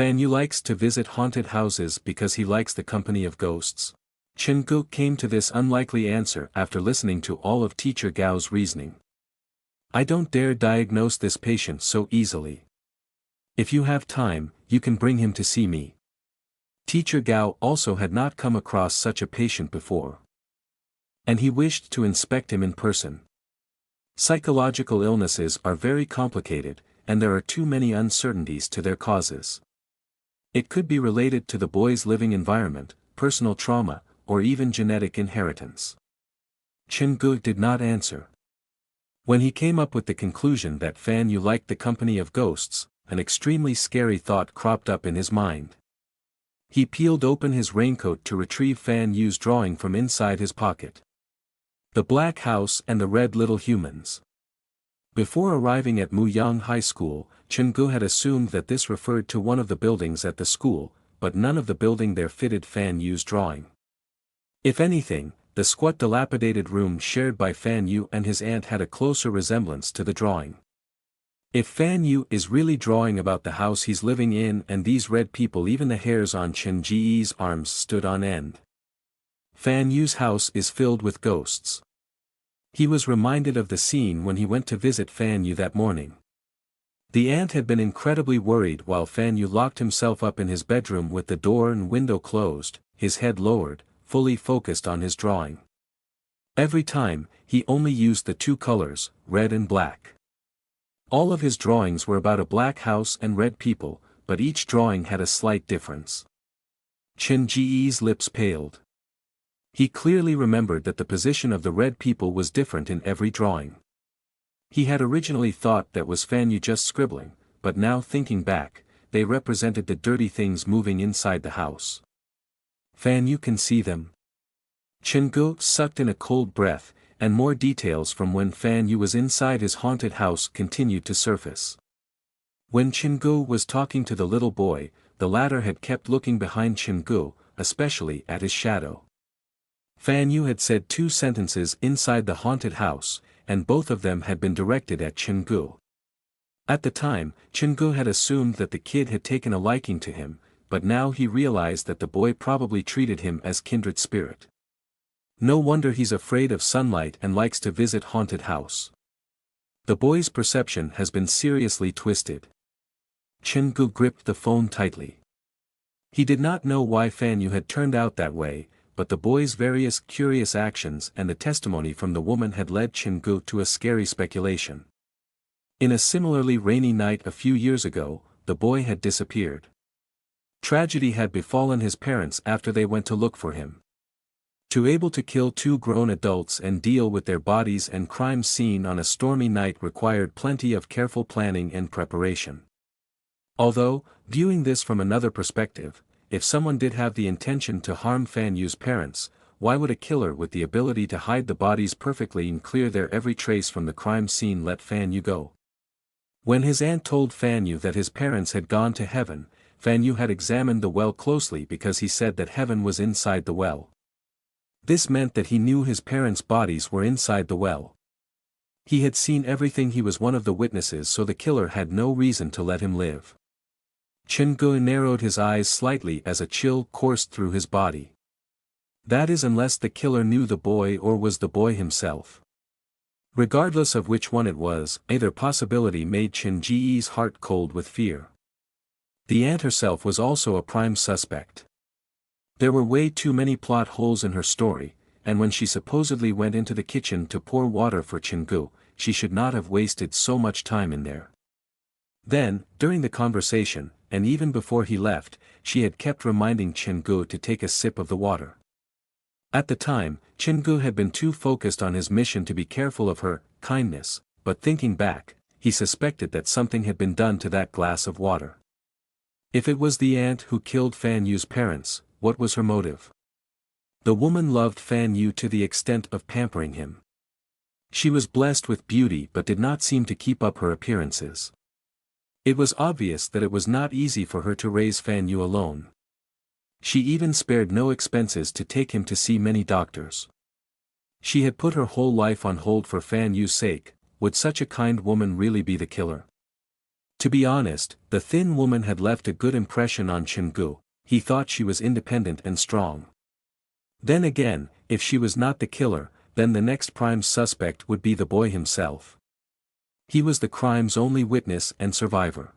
Fan Yu likes to visit haunted houses because he likes the company of ghosts. Chen Gu came to this unlikely answer after listening to all of Teacher Gao's reasoning. I don't dare diagnose this patient so easily. If you have time, you can bring him to see me. Teacher Gao also had not come across such a patient before. And he wished to inspect him in person. Psychological illnesses are very complicated, and there are too many uncertainties to their causes. It could be related to the boy's living environment, personal trauma, or even genetic inheritance. Chen Gu did not answer. When he came up with the conclusion that Fan Yu liked the company of ghosts, an extremely scary thought cropped up in his mind. He peeled open his raincoat to retrieve Fan Yu's drawing from inside his pocket. The Black House and the Red Little Humans. Before arriving at Muyang High School, Chen Gu had assumed that this referred to one of the buildings at the school, but none of the building there fitted Fan Yu's drawing. If anything, the squat dilapidated room shared by Fan Yu and his aunt had a closer resemblance to the drawing. If Fan Yu is really drawing about the house he's living in and these red people, even the hairs on Chen Ji's arms stood on end. Fan Yu's house is filled with ghosts. He was reminded of the scene when he went to visit Fan Yu that morning. The aunt had been incredibly worried while Fan Yu locked himself up in his bedroom with the door and window closed, his head lowered, fully focused on his drawing. Every time, he only used the two colors, red and black. All of his drawings were about a black house and red people, but each drawing had a slight difference. Chen Ji's lips paled. He clearly remembered that the position of the red people was different in every drawing. He had originally thought that was Fan Yu just scribbling, but now thinking back, they represented the dirty things moving inside the house. Fan Yu can see them. Chen Gu sucked in a cold breath, and more details from when Fan Yu was inside his haunted house continued to surface. When Chen Gu was talking to the little boy, the latter had kept looking behind Chen Gu, especially at his shadow. Fan Yu had said 2 sentences inside the haunted house, and both of them had been directed at Chen Gu. At the time, Chen Gu had assumed that the kid had taken a liking to him, but now he realized that the boy probably treated him as kindred spirit. No wonder he's afraid of sunlight and likes to visit haunted house. The boy's perception has been seriously twisted. Chen Gu gripped the phone tightly. He did not know why Fan Yu had turned out that way, but the boy's various curious actions and the testimony from the woman had led Chen Gu to a scary speculation. In a similarly rainy night a few years ago, the boy had disappeared. Tragedy had befallen his parents after they went to look for him. To able to kill 2 grown adults and deal with their bodies and crime scene on a stormy night required plenty of careful planning and preparation. Although, viewing this from another perspective, if someone did have the intention to harm Fan Yu's parents, why would a killer with the ability to hide the bodies perfectly and clear their every trace from the crime scene let Fan Yu go? When his aunt told Fan Yu that his parents had gone to heaven, Fan Yu had examined the well closely because he said that heaven was inside the well. This meant that he knew his parents' bodies were inside the well. He had seen everything. He was one of the witnesses, so the killer had no reason to let him live. Chen Gu narrowed his eyes slightly as a chill coursed through his body. That is, unless the killer knew the boy or was the boy himself. Regardless of which one it was, either possibility made Chen Ji's heart cold with fear. The aunt herself was also a prime suspect. There were way too many plot holes in her story, and when she supposedly went into the kitchen to pour water for Chen Gu, she should not have wasted so much time in there. Then, during the conversation, and even before he left, she had kept reminding Chen Gu to take a sip of the water. At the time, Chen Gu had been too focused on his mission to be careful of her kindness, but thinking back, he suspected that something had been done to that glass of water. If it was the aunt who killed Fan Yu's parents, what was her motive? The woman loved Fan Yu to the extent of pampering him. She was blessed with beauty but did not seem to keep up her appearances. It was obvious that it was not easy for her to raise Fan Yu alone. She even spared no expenses to take him to see many doctors. She had put her whole life on hold for Fan Yu's sake. Would such a kind woman really be the killer? To be honest, the thin woman had left a good impression on Chingu. He thought she was independent and strong. Then again, if she was not the killer, then the next prime suspect would be the boy himself. He was the crime's only witness and survivor.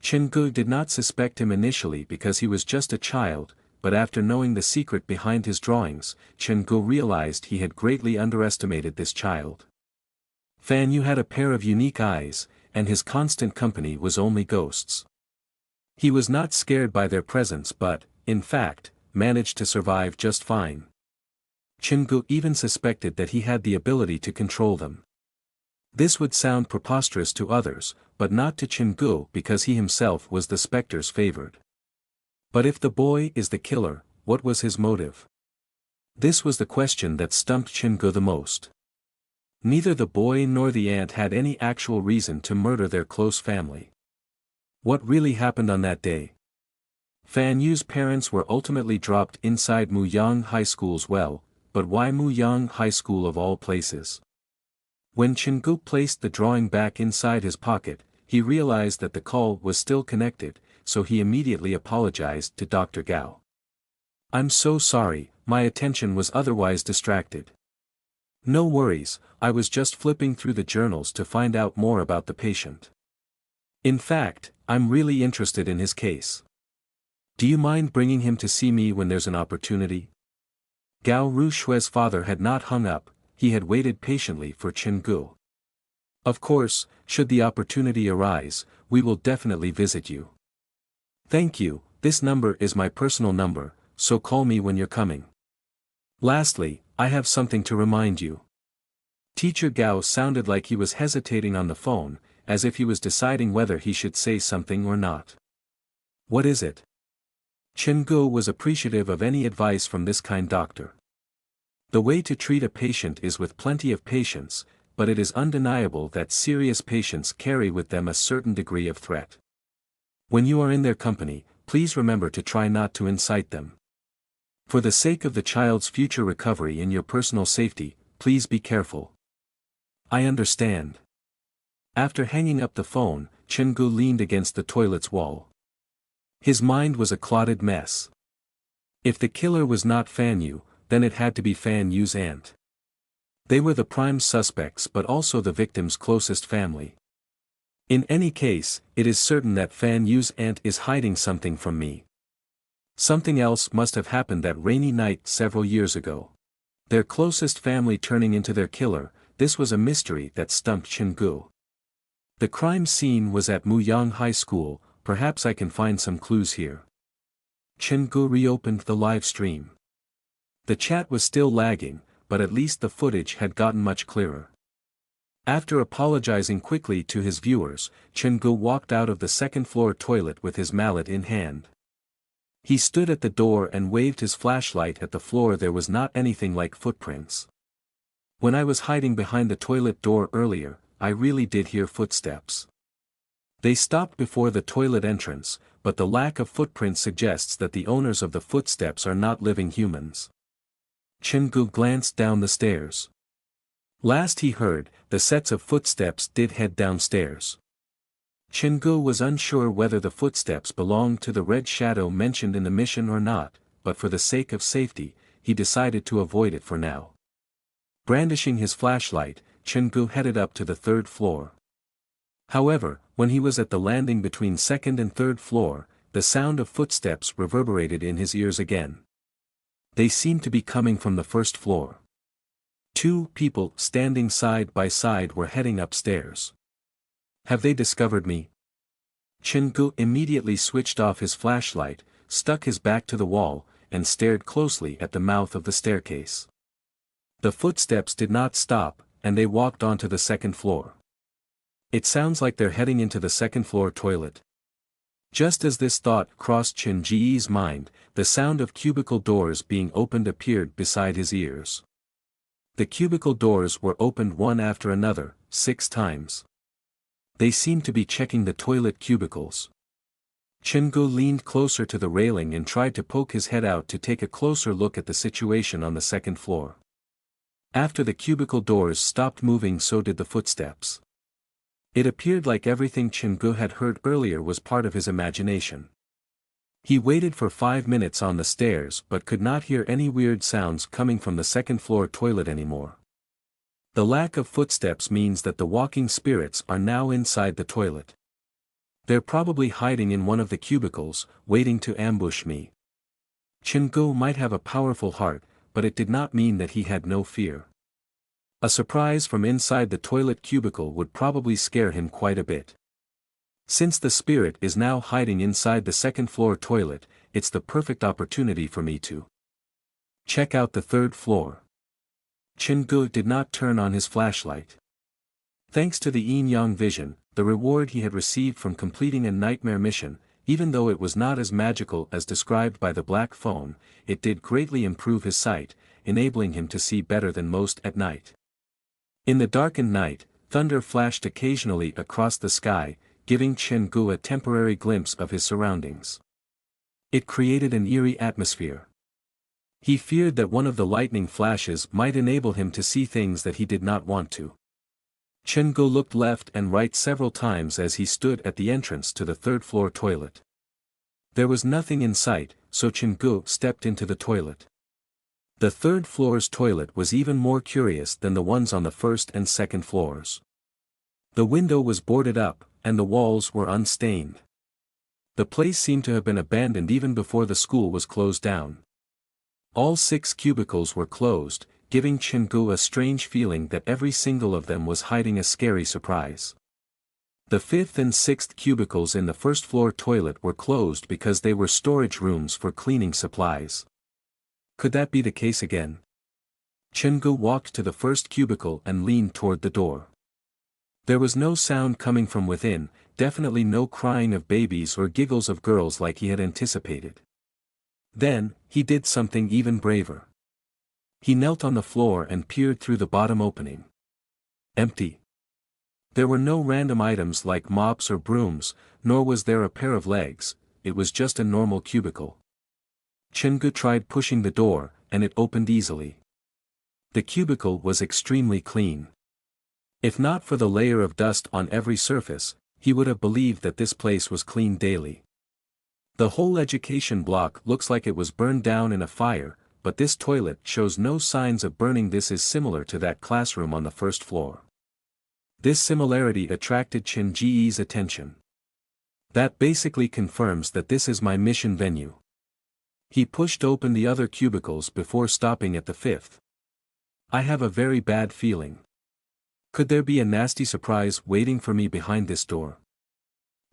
Chingu did not suspect him initially because he was just a child, but after knowing the secret behind his drawings, Chingu realized he had greatly underestimated this child. Fan Yu had a pair of unique eyes, and his constant company was only ghosts. He was not scared by their presence but, in fact, managed to survive just fine. Chingu even suspected that he had the ability to control them. This would sound preposterous to others, but not to Chingu because he himself was the specter's favored. But if the boy is the killer, what was his motive? This was the question that stumped Chingu the most. Neither the boy nor the aunt had any actual reason to murder their close family. What really happened on that day? Fan Yu's parents were ultimately dropped inside Muyang High School's well, but why Muyang High School of all places? When Chingu placed the drawing back inside his pocket, he realized that the call was still connected, so he immediately apologized to Dr. Gao. "I'm so sorry, my attention was otherwise distracted." "No worries, I was just flipping through the journals to find out more about the patient. In fact, I'm really interested in his case. Do you mind bringing him to see me when there's an opportunity?" Gao Rushue's father had not hung up, he had waited patiently for Chingu. "Of course, should the opportunity arise, we will definitely visit you." "Thank you, this number is my personal number, so call me when you're coming. Lastly, I have something to remind you." Teacher Gao sounded like he was hesitating on the phone, as if he was deciding whether he should say something or not. "What is it?" Chingu was appreciative of any advice from this kind doctor. The way to treat a patient is with plenty of patience, but it is undeniable that serious patients carry with them a certain degree of threat. When you are in their company, please remember to try not to incite them. For the sake of the child's future recovery and your personal safety, please be careful. "I understand." After hanging up the phone, Chingu leaned against the toilet's wall. His mind was a clotted mess. If the killer was not Fan Yu, then it had to be Fan Yu's aunt. They were the prime suspects but also the victim's closest family. In any case, it is certain that Fan Yu's aunt is hiding something from me. Something else must have happened that rainy night several years ago. Their closest family turning into their killer, this was a mystery that stumped Chingu. The crime scene was at Muyang High School, perhaps I can find some clues here. Chingu reopened the live stream. The chat was still lagging, but at least the footage had gotten much clearer. After apologizing quickly to his viewers, Chingu walked out of the second-floor toilet with his mallet in hand. He stood at the door and waved his flashlight at the floor. There was not anything like footprints. When I was hiding behind the toilet door earlier, I really did hear footsteps. They stopped before the toilet entrance, but the lack of footprints suggests that the owners of the footsteps are not living humans. Chingu glanced down the stairs. Last he heard, the sets of footsteps did head downstairs. Chingu was unsure whether the footsteps belonged to the red shadow mentioned in the mission or not, but for the sake of safety, he decided to avoid it for now. Brandishing his flashlight, Chingu headed up to the third floor. However, when he was at the landing between second and third floor, the sound of footsteps reverberated in his ears again. They seemed to be coming from the first floor. Two people standing side by side were heading upstairs. Have they discovered me? Chingu immediately switched off his flashlight, stuck his back to the wall, and stared closely at the mouth of the staircase. The footsteps did not stop, and they walked onto the second floor. It sounds like they're heading into the second-floor toilet. Just as this thought crossed Chin Ji's mind, the sound of cubicle doors being opened appeared beside his ears. The cubicle doors were opened one after another, 6 times. They seemed to be checking the toilet cubicles. Chingu leaned closer to the railing and tried to poke his head out to take a closer look at the situation on the second floor. After the cubicle doors stopped moving, so did the footsteps. It appeared like everything Chingu had heard earlier was part of his imagination. He waited for 5 minutes on the stairs but could not hear any weird sounds coming from the second-floor toilet anymore. The lack of footsteps means that the walking spirits are now inside the toilet. They're probably hiding in one of the cubicles, waiting to ambush me. Chingu might have a powerful heart, but it did not mean that he had no fear. A surprise from inside the toilet cubicle would probably scare him quite a bit. Since the spirit is now hiding inside the second-floor toilet, it's the perfect opportunity for me to check out the third floor. Chingu did not turn on his flashlight. Thanks to the yin-yang vision, the reward he had received from completing a nightmare mission, even though it was not as magical as described by the black phone, it did greatly improve his sight, enabling him to see better than most at night. In the darkened night, thunder flashed occasionally across the sky, giving Chingu a temporary glimpse of his surroundings. It created an eerie atmosphere. He feared that one of the lightning flashes might enable him to see things that he did not want to. Chingu looked left and right several times as he stood at the entrance to the third-floor toilet. There was nothing in sight, so Chingu stepped into the toilet. The third floor's toilet was even more curious than the ones on the first and second floors. The window was boarded up, and the walls were unstained. The place seemed to have been abandoned even before the school was closed down. All 6 cubicles were closed, giving Chingu a strange feeling that every single of them was hiding a scary surprise. The 5th and 6th cubicles in the first-floor toilet were closed because they were storage rooms for cleaning supplies. Could that be the case again? Chingu walked to the first cubicle and leaned toward the door. There was no sound coming from within, definitely no crying of babies or giggles of girls like he had anticipated. Then, he did something even braver. He knelt on the floor and peered through the bottom opening. Empty. There were no random items like mops or brooms, nor was there a pair of legs, it was just a normal cubicle. Chingu tried pushing the door, and it opened easily. The cubicle was extremely clean. If not for the layer of dust on every surface, he would have believed that this place was cleaned daily. The whole education block looks like it was burned down in a fire, but this toilet shows no signs of burning. This is similar to that classroom on the first floor. This similarity attracted Chingu's attention. That basically confirms that this is my mission venue. He pushed open the other cubicles before stopping at the 5th. I have a very bad feeling. Could there be a nasty surprise waiting for me behind this door?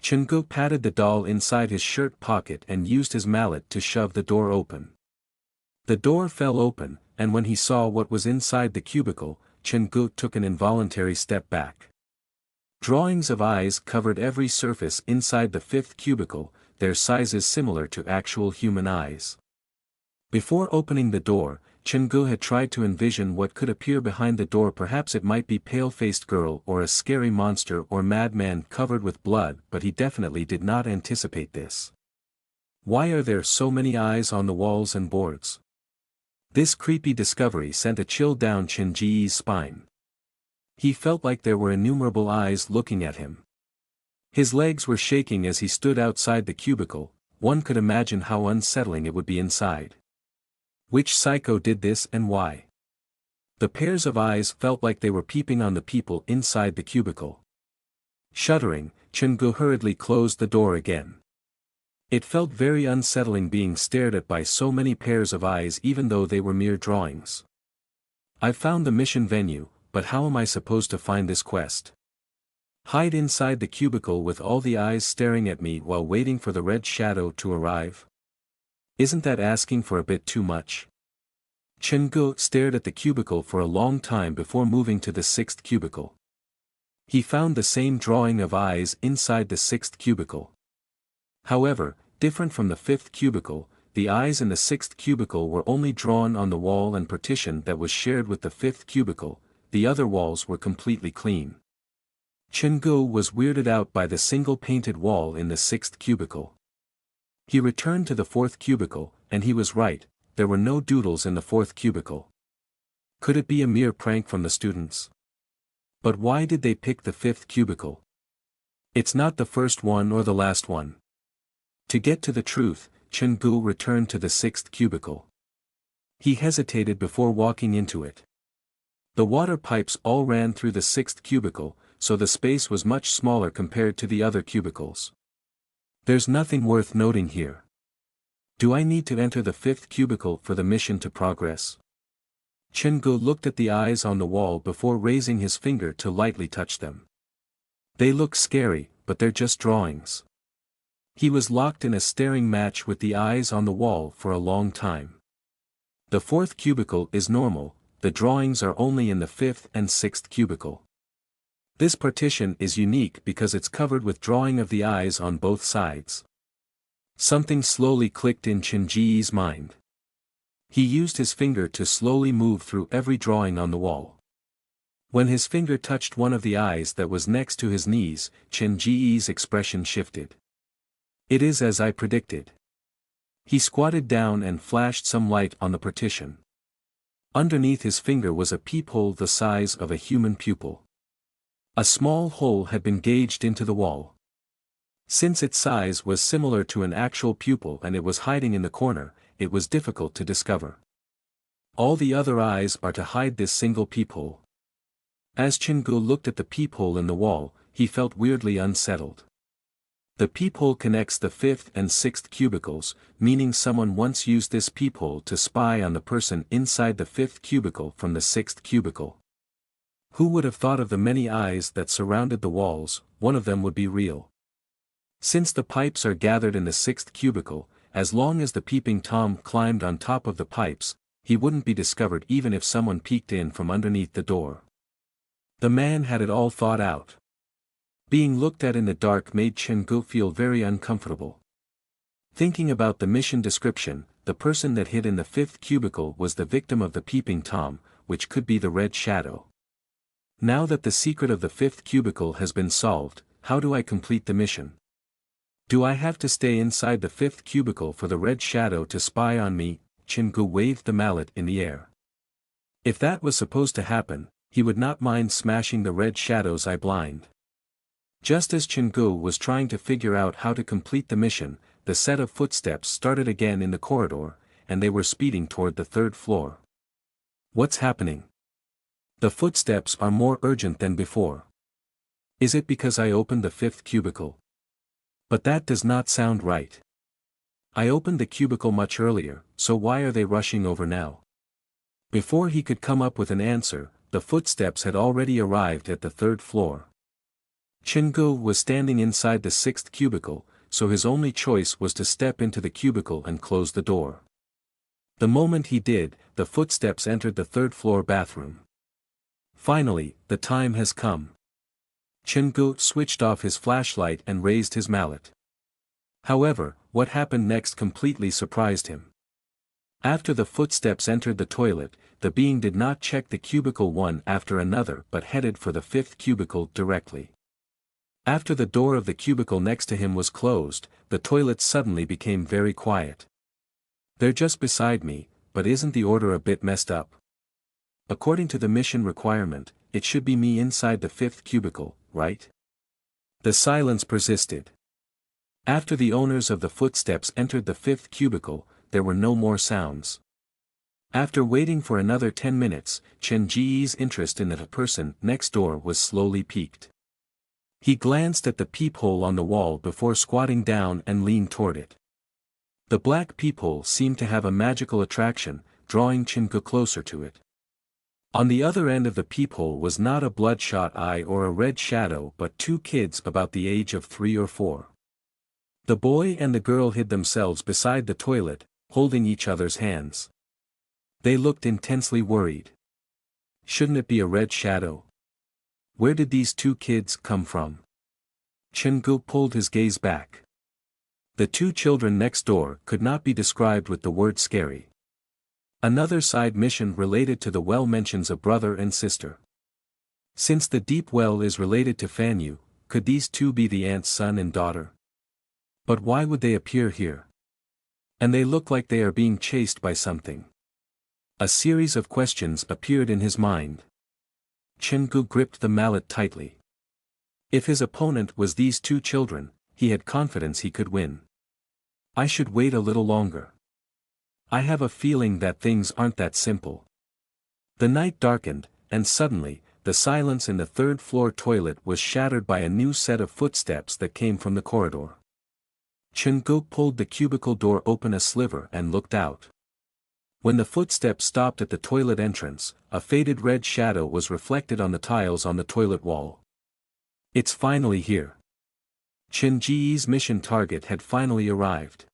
Chingu patted the doll inside his shirt pocket and used his mallet to shove the door open. The door fell open, and when he saw what was inside the cubicle, Chingu took an involuntary step back. Drawings of eyes covered every surface inside the 5th cubicle, their sizes similar to actual human eyes. Before opening the door, Chingu had tried to envision what could appear behind the door. Perhaps it might be pale-faced girl or a scary monster or madman covered with blood, but he definitely did not anticipate this. Why are there so many eyes on the walls and boards? This creepy discovery sent a chill down Chingu's spine. He felt like there were innumerable eyes looking at him. His legs were shaking as he stood outside the cubicle. One could imagine how unsettling it would be inside. Which psycho did this and why? The pairs of eyes felt like they were peeping on the people inside the cubicle. Shuddering, Chingu hurriedly closed the door again. It felt very unsettling being stared at by so many pairs of eyes even though they were mere drawings. I've found the mission venue, but how am I supposed to find this quest? Hide inside the cubicle with all the eyes staring at me while waiting for the red shadow to arrive? Isn't that asking for a bit too much? Chingu stared at the cubicle for a long time before moving to the 6th cubicle. He found the same drawing of eyes inside the 6th cubicle. However, different from the 5th cubicle, the eyes in the 6th cubicle were only drawn on the wall and partition that was shared with the 5th cubicle. The other walls were completely clean. Chingu was weirded out by the single painted wall in the 6th cubicle. He returned to the 4th cubicle, and he was right, there were no doodles in the 4th cubicle. Could it be a mere prank from the students? But why did they pick the 5th cubicle? It's not the first one or the last one. To get to the truth, Chen-gu returned to the sixth cubicle. He hesitated before walking into it. The water pipes all ran through the sixth cubicle, so the space was much smaller compared to the other cubicles. There's nothing worth noting here. Do I need to enter the fifth cubicle for the mission to progress? Chen-gu looked at the eyes on the wall before raising his finger to lightly touch them. They look scary, but they're just drawings. He was locked in a staring match with the eyes on the wall for a long time. The fourth cubicle is normal, the drawings are only in the fifth and sixth cubicle. This partition is unique because it's covered with drawing of the eyes on both sides. Something slowly clicked in Chen Ji's mind. He used his finger to slowly move through every drawing on the wall. When his finger touched one of the eyes that was next to his knees, Chen Ji's expression shifted. It is as I predicted. He squatted down and flashed some light on the partition. Underneath his finger was a peephole the size of a human pupil. A small hole had been gauged into the wall. Since its size was similar to an actual pupil and it was hiding in the corner, it was difficult to discover. All the other eyes are to hide this single peephole. As Chen-gu looked at the peephole in the wall, he felt weirdly unsettled. The peephole connects the fifth and sixth cubicles, meaning someone once used this peephole to spy on the person inside the fifth cubicle from the sixth cubicle. Who would have thought of the many eyes that surrounded the walls? One of them would be real. Since the pipes are gathered in the sixth cubicle, as long as the peeping Tom climbed on top of the pipes, he wouldn't be discovered even if someone peeked in from underneath the door. The man had it all thought out. Being looked at in the dark made Chen-gu feel very uncomfortable. Thinking about the mission description, the person that hid in the fifth cubicle was the victim of the peeping Tom, which could be the Red Shadow. Now that the secret of the fifth cubicle has been solved, how do I complete the mission? Do I have to stay inside the fifth cubicle for the Red Shadow to spy on me? Chen-gu waved the mallet in the air. If that was supposed to happen, he would not mind smashing the Red Shadow's eye blind. Just as Chen-gu was trying to figure out how to complete the mission, the set of footsteps started again in the corridor, and they were speeding toward the third floor. What's happening? The footsteps are more urgent than before. Is it because I opened the fifth cubicle? But that does not sound right. I opened the cubicle much earlier, so why are they rushing over now? Before he could come up with an answer, the footsteps had already arrived at the third floor. Chen-gu was standing inside the sixth cubicle, so his only choice was to step into the cubicle and close the door. The moment he did, the footsteps entered the third floor bathroom. Finally, the time has come. Chen-gu switched off his flashlight and raised his mallet. However, what happened next completely surprised him. After the footsteps entered the toilet, the being did not check the cubicle one after another but headed for the fifth cubicle directly. After the door of the cubicle next to him was closed, the toilet suddenly became very quiet. They're just beside me, but isn't the order a bit messed up? According to the mission requirement, it should be me inside the fifth cubicle, right? The silence persisted. After the owners of the footsteps entered the fifth cubicle, there were no more sounds. After waiting for another 10 minutes, Chen Ji's interest in the person next door was slowly piqued. He glanced at the peephole on the wall before squatting down and leaned toward it. The black peephole seemed to have a magical attraction, drawing Chen-gu closer to it. On the other end of the peephole was not a bloodshot eye or a red shadow but two kids about the age of 3 or 4. The boy and the girl hid themselves beside the toilet, holding each other's hands. They looked intensely worried. Shouldn't it be a red shadow? Where did these two kids come from? Chen-gu pulled his gaze back. The two children next door could not be described with the word scary. Another side mission related to the well mentions a brother and sister. Since the deep well is related to Fanyu, could these two be the aunt's son and daughter? But why would they appear here? And they look like they are being chased by something. A series of questions appeared in his mind. Chen-gu gripped the mallet tightly. If his opponent was these two children, he had confidence he could win. I should wait a little longer. I have a feeling that things aren't that simple. The night darkened, and suddenly, the silence in the third-floor toilet was shattered by a new set of footsteps that came from the corridor. Chun-Guk pulled the cubicle door open a sliver and looked out. When the footsteps stopped at the toilet entrance, a faded red shadow was reflected on the tiles on the toilet wall. It's finally here. Chun-Ji's mission target had finally arrived.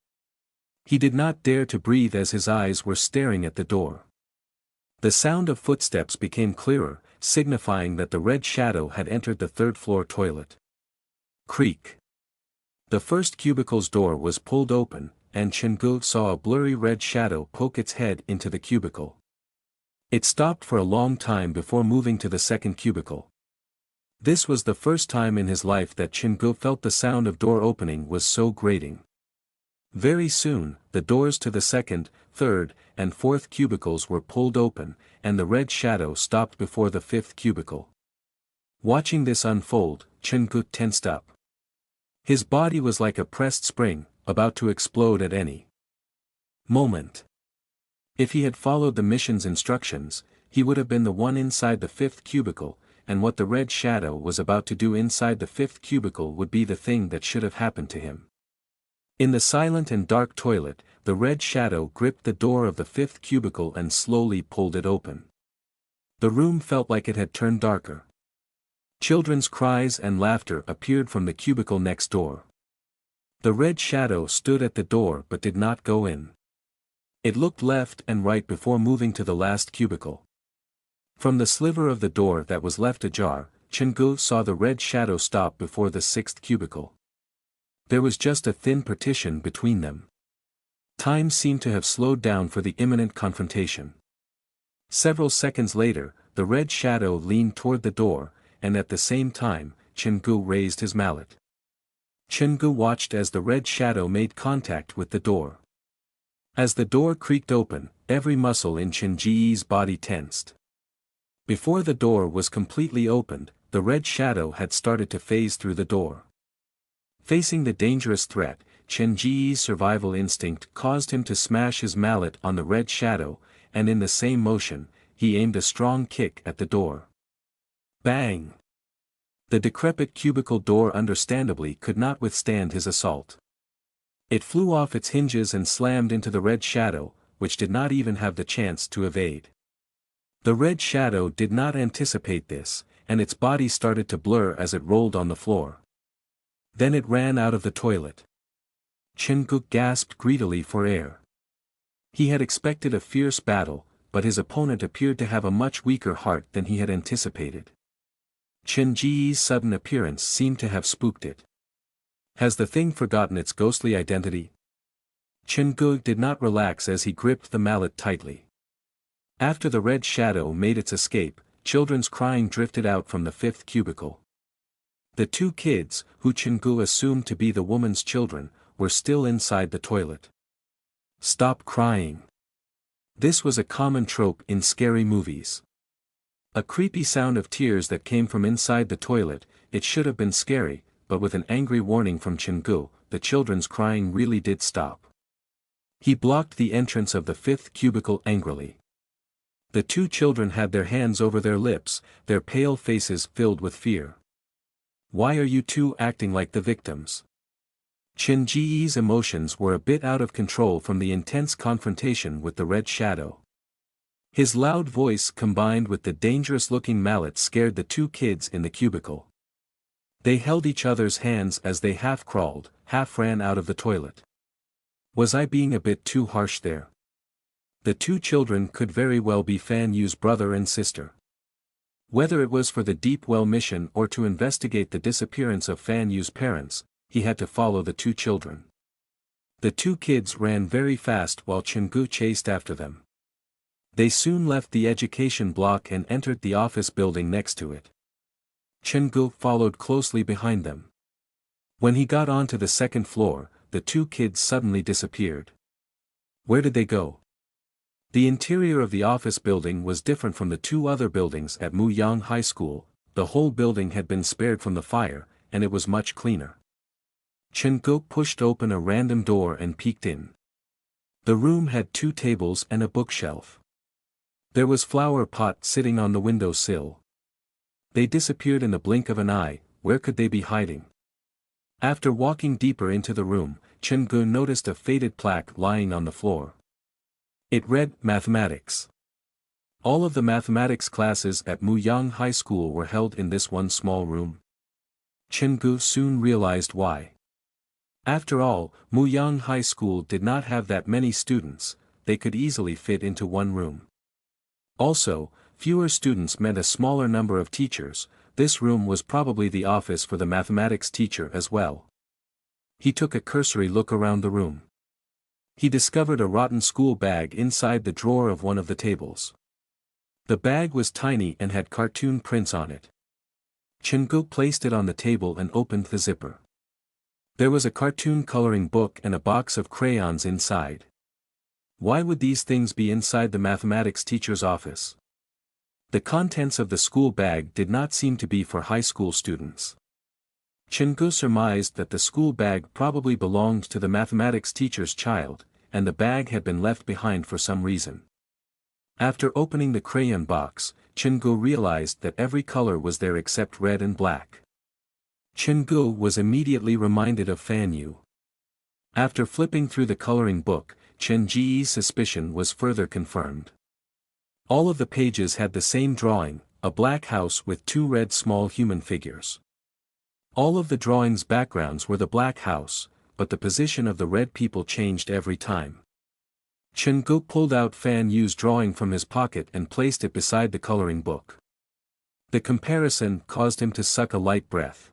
He did not dare to breathe as his eyes were staring at the door. The sound of footsteps became clearer, signifying that the red shadow had entered the third-floor toilet. Creak. The first cubicle's door was pulled open, and Chun-Guk saw a blurry red shadow poke its head into the cubicle. It stopped for a long time before moving to the second cubicle. This was the first time in his life that Chun-Guk felt the sound of door opening was so grating. Very soon, the doors to the second, third, and fourth cubicles were pulled open, and the red shadow stopped before the fifth cubicle. Watching this unfold, Chun-Guk tensed up. His body was like a pressed spring, about to explode at any moment. If he had followed the mission's instructions, he would have been the one inside the fifth cubicle, and what the red shadow was about to do inside the fifth cubicle would be the thing that should have happened to him. In the silent and dark toilet, the red shadow gripped the door of the fifth cubicle and slowly pulled it open. The room felt like it had turned darker. Children's cries and laughter appeared from the cubicle next door. The red shadow stood at the door but did not go in. It looked left and right before moving to the last cubicle. From the sliver of the door that was left ajar, Chun-Guk saw the red shadow stop before the sixth cubicle. There was just a thin partition between them. Time seemed to have slowed down for the imminent confrontation. Several seconds later, the red shadow leaned toward the door, and at the same time, Chun-Guk raised his mallet. Chun-Guk watched as the red shadow made contact with the door. As the door creaked open, every muscle in Chun-Ji's body tensed. Before the door was completely opened, the red shadow had started to phase through the door. Facing the dangerous threat, Chun-Ji's survival instinct caused him to smash his mallet on the red shadow, and in the same motion, he aimed a strong kick at the door. Bang! The decrepit cubicle door understandably could not withstand his assault. It flew off its hinges and slammed into the red shadow, which did not even have the chance to evade. The red shadow did not anticipate this, and its body started to blur as it rolled on the floor. Then it ran out of the toilet. Chun-Guk gasped greedily for air. He had expected a fierce battle, but his opponent appeared to have a much weaker heart than he had anticipated. Chun-Ji's sudden appearance seemed to have spooked it. Has the thing forgotten its ghostly identity? Chun-Guk did not relax as he gripped the mallet tightly. After the red shadow made its escape, children's crying drifted out from the fifth cubicle. The two kids, who Chun-Guk assumed to be the woman's children, were still inside the toilet. Stop crying. This was a common trope in scary movies. A creepy sound of tears that came from inside the toilet. It should have been scary, but with an angry warning from Chun-Guk, the children's crying really did stop. He blocked the entrance of the fifth cubicle angrily. The two children had their hands over their lips, their pale faces filled with fear. Why are you two acting like the victims? Chun-Ji's emotions were a bit out of control from the intense confrontation with the red shadow. His loud voice combined with the dangerous-looking mallet scared the two kids in the cubicle. They held each other's hands as they half crawled, half ran out of the toilet. Was I being a bit too harsh there? The two children could very well be Fan Yu's brother and sister. Whether it was for the Deep Well mission or to investigate the disappearance of Fan Yu's parents, he had to follow the two children. The two kids ran very fast while Chun-Guk chased after them. They soon left the education block and entered the office building next to it. Chun-Guk followed closely behind them. When he got onto the second floor, the two kids suddenly disappeared. Where did they go? The interior of the office building was different from the two other buildings at Muyang High School, the whole building had been spared from the fire, and it was much cleaner. Chen-go pushed open a random door and peeked in. The room had 2 tables and a bookshelf. There was flower pot sitting on the window sill. They disappeared in the blink of an eye. Where could they be hiding? After walking deeper into the room, Chen-go noticed a faded plaque lying on the floor. It read, Mathematics. All of the mathematics classes at Muyang High School were held in this one small room. Chen-go soon realized why. After all, Muyang High School did not have that many students, they could easily fit into one room. Also, fewer students meant a smaller number of teachers. This room was probably the office for the mathematics teacher as well. He took a cursory look around the room. He discovered a rotten school bag inside the drawer of one of the tables. The bag was tiny and had cartoon prints on it. Chen-go placed it on the table and opened the zipper. There was a cartoon coloring book and a box of crayons inside. Why would these things be inside the mathematics teacher's office? The contents of the school bag did not seem to be for high school students. Chen-go surmised that the school bag probably belonged to the mathematics teacher's child, and the bag had been left behind for some reason. After opening the crayon box, Chen-go realized that every color was there except red and black. Chen-go was immediately reminded of Fan Yu. After flipping through the coloring book, Chen-ji's suspicion was further confirmed. All of the pages had the same drawing, a black house with 2 red small human figures. All of the drawings' backgrounds were the black house, but the position of the red people changed every time. Chen-go pulled out Fan Yu's drawing from his pocket and placed it beside the coloring book. The comparison caused him to suck a light breath.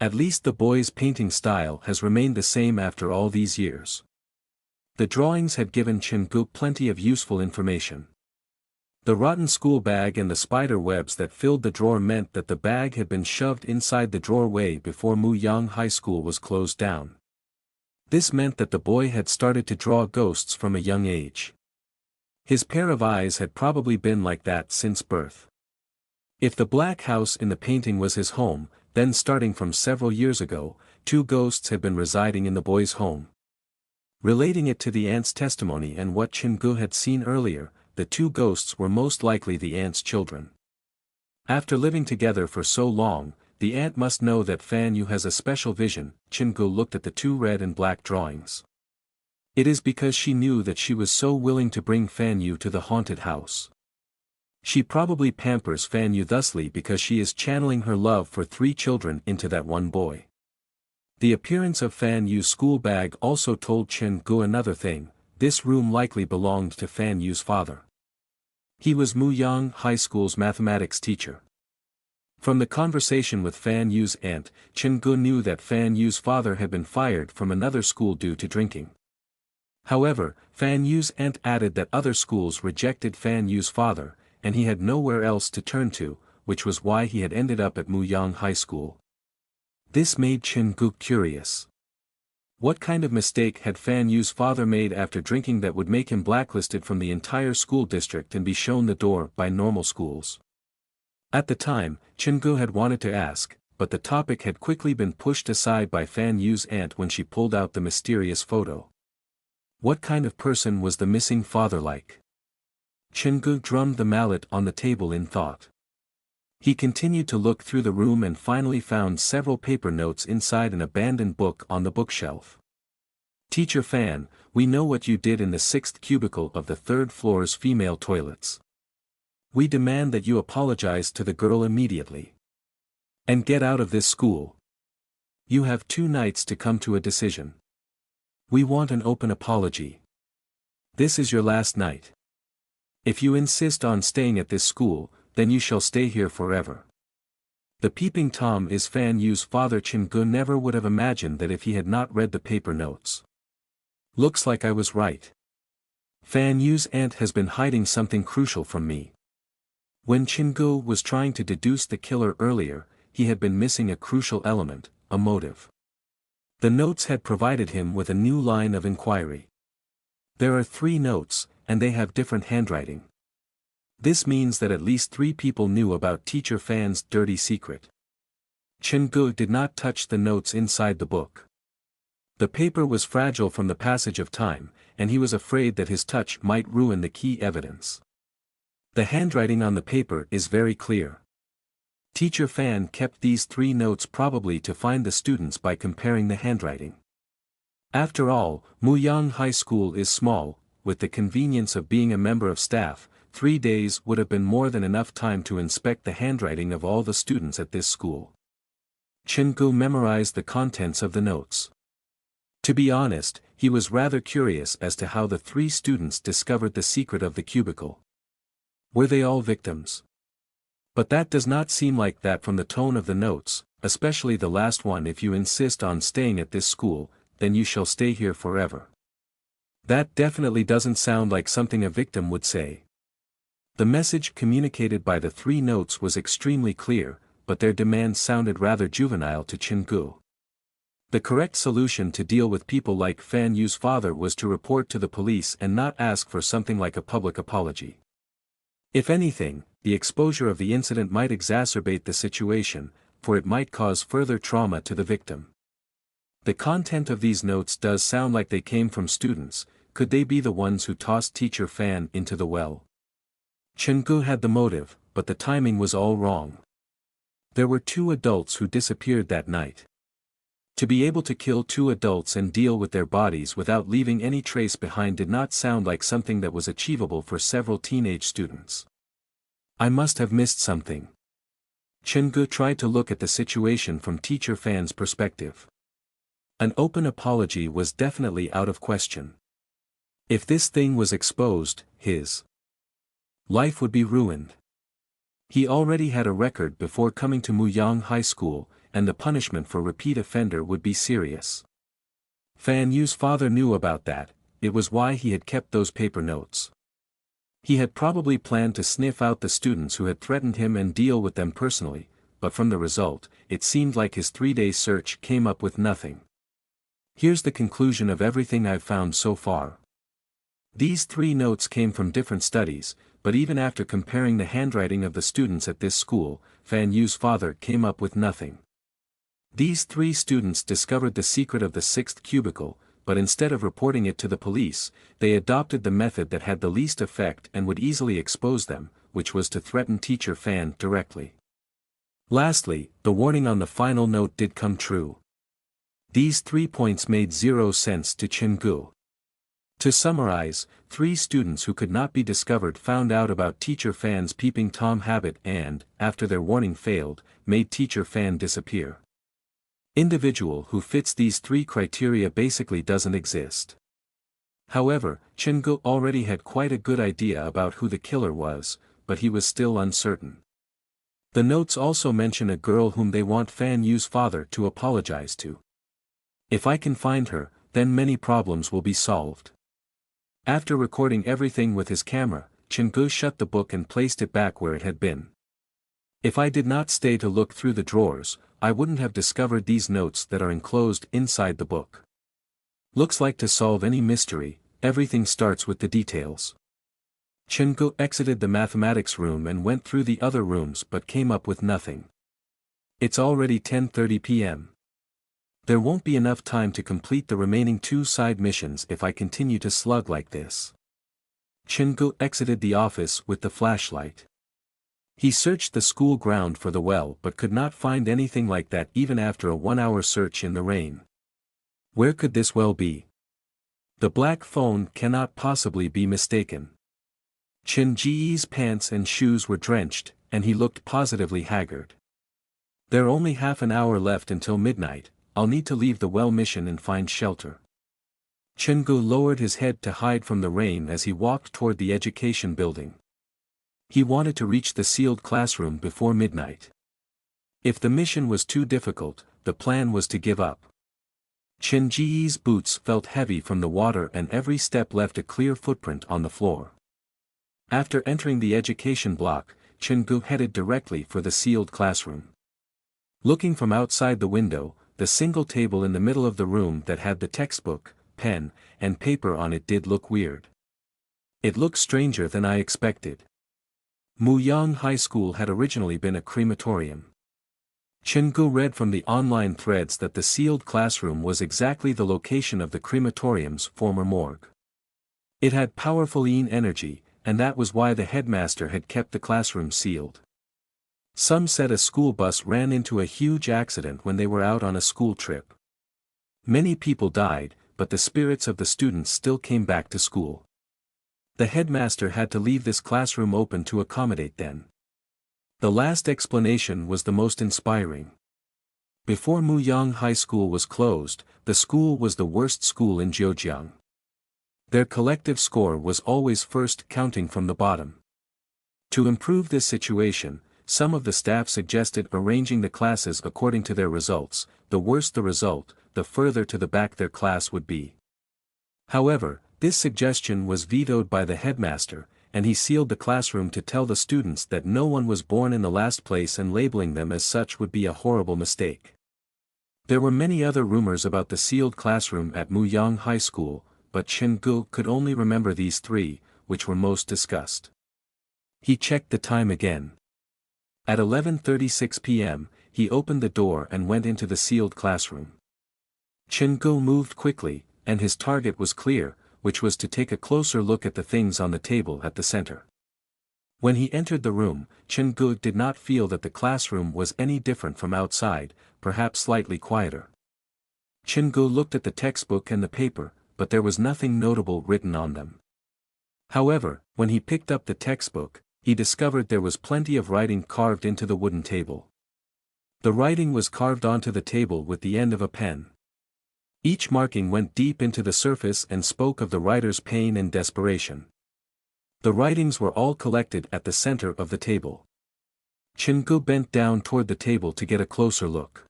At least the boy's painting style has remained the same after all these years. The drawings had given Chen-go plenty of useful information. The rotten school bag and the spider webs that filled the drawer meant that the bag had been shoved inside the drawer way before Muyang High School was closed down. This meant that the boy had started to draw ghosts from a young age. His pair of eyes had probably been like that since birth. If the black house in the painting was his home, then starting from several years ago, 2 ghosts had been residing in the boy's home. Relating it to the aunt's testimony and what Chen-go had seen earlier, the 2 ghosts were most likely the aunt's children. After living together for so long, the aunt must know that Fan Yu has a special vision. Chen-go looked at the 2 red and black drawings. It is because she knew that she was so willing to bring Fan Yu to the haunted house. She probably pampers Fan Yu thusly because she is channeling her love for 3 children into that one boy. The appearance of Fan Yu's school bag also told Chen-go another thing. This room likely belonged to Fan Yu's father. He was Muyang High School's mathematics teacher. From the conversation with Fan Yu's aunt, Chen-go knew that Fan Yu's father had been fired from another school due to drinking. However, Fan Yu's aunt added that other schools rejected Fan Yu's father, and he had nowhere else to turn to, which was why he had ended up at Muyang High School. This made Chen-go curious. What kind of mistake had Fan Yu's father made after drinking that would make him blacklisted from the entire school district and be shown the door by normal schools? At the time, Chen-go had wanted to ask, but the topic had quickly been pushed aside by Fan Yu's aunt when she pulled out the mysterious photo. What kind of person was the missing father like? Chen-go drummed the mallet on the table in thought. He continued to look through the room and finally found several paper notes inside an abandoned book on the bookshelf. Teacher Fan, we know what you did in the 6th cubicle of the 3rd floor's female toilets. We demand that you apologize to the girl immediately. And get out of this school. You have 2 nights to come to a decision. We want an open apology. This is your last night. If you insist on staying at this school, then you shall stay here forever. The peeping Tom is Fan Yu's father. Chen-go never would have imagined that if he had not read the paper notes. Looks like I was right. Fan Yu's aunt has been hiding something crucial from me. When Chen-go was trying to deduce the killer earlier, he had been missing a crucial element, a motive. The notes had provided him with a new line of inquiry. There are 3 notes, and they have different handwriting. This means that at least 3 people knew about teacher Fan's dirty secret. Chen-gu did not touch the notes inside the book. The paper was fragile from the passage of time, and he was afraid that his touch might ruin the key evidence. The handwriting on the paper is very clear. Teacher Fan kept these 3 notes probably to find the students by comparing the handwriting. After all, Muyang High School is small, with the convenience of being a member of staff. 3 days would have been more than enough time to inspect the handwriting of all the students at this school. Chen-gu memorized the contents of the notes. To be honest, he was rather curious as to how the 3 students discovered the secret of the cubicle. Were they all victims? But that does not seem like that from the tone of the notes, especially the last one. If you insist on staying at this school, then you shall stay here forever. That definitely doesn't sound like something a victim would say. The message communicated by the 3 notes was extremely clear, but their demands sounded rather juvenile to Chen-gu. The correct solution to deal with people like Fan Yu's father was to report to the police and not ask for something like a public apology. If anything, the exposure of the incident might exacerbate the situation, for it might cause further trauma to the victim. The content of these notes does sound like they came from students. Could they be the ones who tossed teacher Fan into the well? Chen-gu had the motive, but the timing was all wrong. There were 2 adults who disappeared that night. To be able to kill 2 adults and deal with their bodies without leaving any trace behind did not sound like something that was achievable for several teenage students. I must have missed something. Chen-gu tried to look at the situation from teacher Fan's perspective. An open apology was definitely out of question. If this thing was exposed, his life would be ruined. He already had a record before coming to Muyang High School, and the punishment for repeat offender would be serious. Fan Yu's father knew about that. It was why he had kept those paper notes. He had probably planned to sniff out the students who had threatened him and deal with them personally, but from the result, it seemed like his 3-day search came up with nothing. Here's the conclusion of everything I've found so far. These 3 notes came from different studies, but even after comparing the handwriting of the students at this school, Fan Yu's father came up with nothing. These 3 students discovered the secret of the 6th cubicle, but instead of reporting it to the police, they adopted the method that had the least effect and would easily expose them, which was to threaten teacher Fan directly. Lastly, the warning on the final note did come true. These 3 points made 0 sense to Chen-gu. To summarize, 3 students who could not be discovered found out about teacher Fan's peeping Tom habit and, after their warning failed, made teacher Fan disappear. Individual who fits these 3 criteria basically doesn't exist. However, Chen-gu already had quite a good idea about who the killer was, but he was still uncertain. The notes also mention a girl whom they want Fan Yu's father to apologize to. If I can find her, then many problems will be solved. After recording everything with his camera, Chen-gu shut the book and placed it back where it had been. If I did not stay to look through the drawers, I wouldn't have discovered these notes that are enclosed inside the book. Looks like to solve any mystery, everything starts with the details. Chen-gu exited the mathematics room and went through the other rooms but came up with nothing. It's already 10:30 p.m. There won't be enough time to complete the remaining 2 side missions if I continue to slug like this. Chen-gu exited the office with the flashlight. He searched the school ground for the well but could not find anything like that even after a 1-hour search in the rain. Where could this well be? The black phone cannot possibly be mistaken. Chen-ji's pants and shoes were drenched, and he looked positively haggard. There only half an hour left until midnight. I'll need to leave the well mission and find shelter. Chen-gu lowered his head to hide from the rain as he walked toward the education building. He wanted to reach the sealed classroom before midnight. If the mission was too difficult, the plan was to give up. Chen-ji's boots felt heavy from the water and every step left a clear footprint on the floor. After entering the education block, Chen-gu headed directly for the sealed classroom. Looking from outside the window, the single table in the middle of the room that had the textbook, pen, and paper on it did look weird. It looked stranger than I expected. Muyang High School had originally been a crematorium. Chen-gu read from the online threads that the sealed classroom was exactly the location of the crematorium's former morgue. It had powerful yin energy, and that was why the headmaster had kept the classroom sealed. Some said a school bus ran into a huge accident when they were out on a school trip. Many people died, but the spirits of the students still came back to school. The headmaster had to leave this classroom open to accommodate them. The last explanation was the most inspiring. Before Muyang High School was closed, the school was the worst school in Zhejiang. Their collective score was always first, counting from the bottom. To improve this situation, some of the staff suggested arranging the classes according to their results. The worse the result, the further to the back their class would be. However, this suggestion was vetoed by the headmaster, and he sealed the classroom to tell the students that no one was born in the last place, and labeling them as such would be a horrible mistake. There were many other rumors about the sealed classroom at Muyang High School, but Chen-gu could only remember these three, which were most discussed. He checked the time again. At 11:36 p.m., he opened the door and went into the sealed classroom. Chen-gu moved quickly, and his target was clear, which was to take a closer look at the things on the table at the center. When he entered the room, Chen-gu did not feel that the classroom was any different from outside, perhaps slightly quieter. Chen-gu looked at the textbook and the paper, but there was nothing notable written on them. However, when he picked up the textbook, he discovered there was plenty of writing carved into the wooden table. The writing was carved onto the table with the end of a pen. Each marking went deep into the surface and spoke of the writer's pain and desperation. The writings were all collected at the center of the table. Chen-gu bent down toward the table to get a closer look.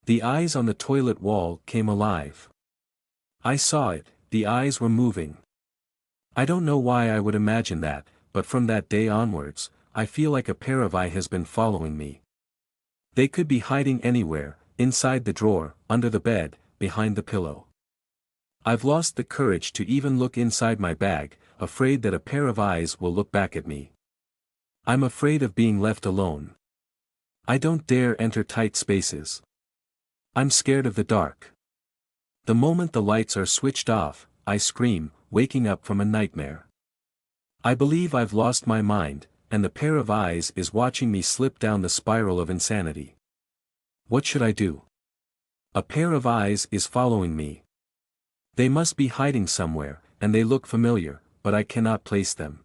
The eyes on the toilet wall came alive. I saw it, the eyes were moving. I don't know why I would imagine that, but from that day onwards, I feel like a pair of eyes has been following me. They could be hiding anywhere, inside the drawer, under the bed, behind the pillow. I've lost the courage to even look inside my bag, afraid that a pair of eyes will look back at me. I'm afraid of being left alone. I don't dare enter tight spaces. I'm scared of the dark. The moment the lights are switched off, I scream, waking up from a nightmare. I believe I've lost my mind, and the pair of eyes is watching me slip down the spiral of insanity. What should I do? A pair of eyes is following me. They must be hiding somewhere, and they look familiar, but I cannot place them.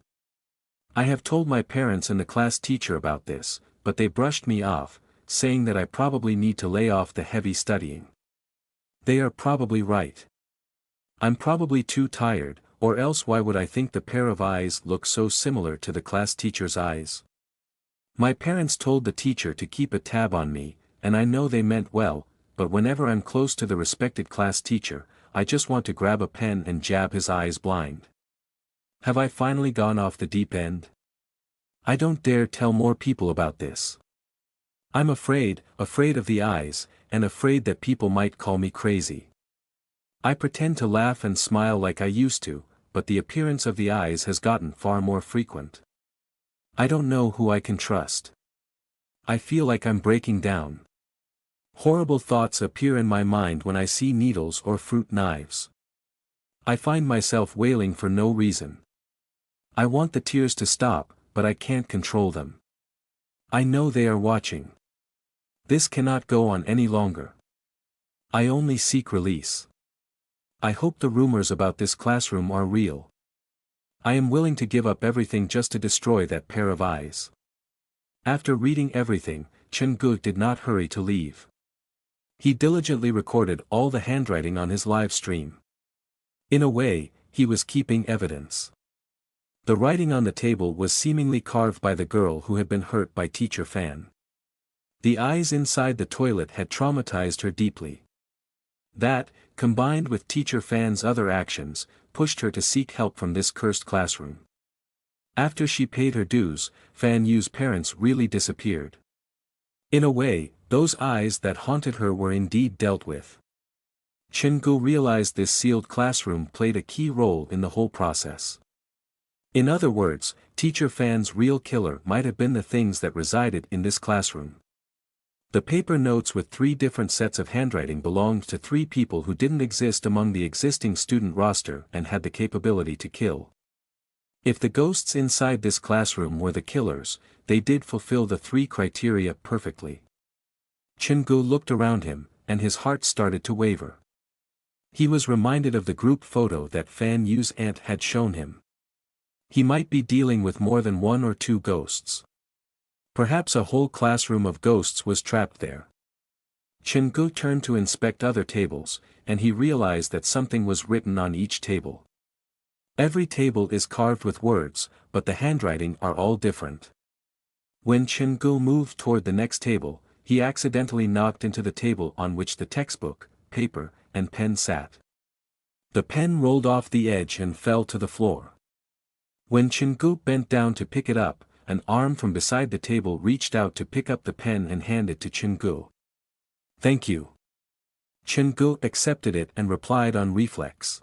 I have told my parents and the class teacher about this, but they brushed me off, saying that I probably need to lay off the heavy studying. They are probably right. I'm probably too tired, or else why would I think the pair of eyes look so similar to the class teacher's eyes? My parents told the teacher to keep a tab on me, and I know they meant well, but whenever I'm close to the respected class teacher, I just want to grab a pen and jab his eyes blind. Have I finally gone off the deep end? I don't dare tell more people about this. I'm afraid of the eyes, and afraid that people might call me crazy. I pretend to laugh and smile like I used to, but the appearance of the eyes has gotten far more frequent. I don't know who I can trust. I feel like I'm breaking down. Horrible thoughts appear in my mind when I see needles or fruit knives. I find myself wailing for no reason. I want the tears to stop, but I can't control them. I know they are watching. This cannot go on any longer. I only seek release. I hope the rumors about this classroom are real. I am willing to give up everything just to destroy that pair of eyes. After reading everything, Chen-gu did not hurry to leave. He diligently recorded all the handwriting on his live stream. In a way, he was keeping evidence. The writing on the table was seemingly carved by the girl who had been hurt by Teacher Fan. The eyes inside the toilet had traumatized her deeply. That, combined with Teacher Fan's other actions, pushed her to seek help from this cursed classroom. After she paid her dues, Fan Yu's parents really disappeared. In a way, those eyes that haunted her were indeed dealt with. Chen-gu realized this sealed classroom played a key role in the whole process. In other words, teacher Fan's real killer might have been the things that resided in this classroom. The paper notes with 3 different sets of handwriting belonged to 3 people who didn't exist among the existing student roster and had the capability to kill. If the ghosts inside this classroom were the killers, they did fulfill the 3 criteria perfectly. Chin-gu looked around him, and his heart started to waver. He was reminded of the group photo that Fan Yu's aunt had shown him. He might be dealing with more than 1 or 2 ghosts. Perhaps a whole classroom of ghosts was trapped there. Chin-gu turned to inspect other tables, and he realized that something was written on each table. Every table is carved with words, but the handwriting are all different. When Chin-gu moved toward the next table, he accidentally knocked into the table on which the textbook, paper, and pen sat. The pen rolled off the edge and fell to the floor. When Chin-gu bent down to pick it up, an arm from beside the table reached out to pick up the pen and hand it to Chin-gu. "Thank you." Chin-gu accepted it and replied on reflex.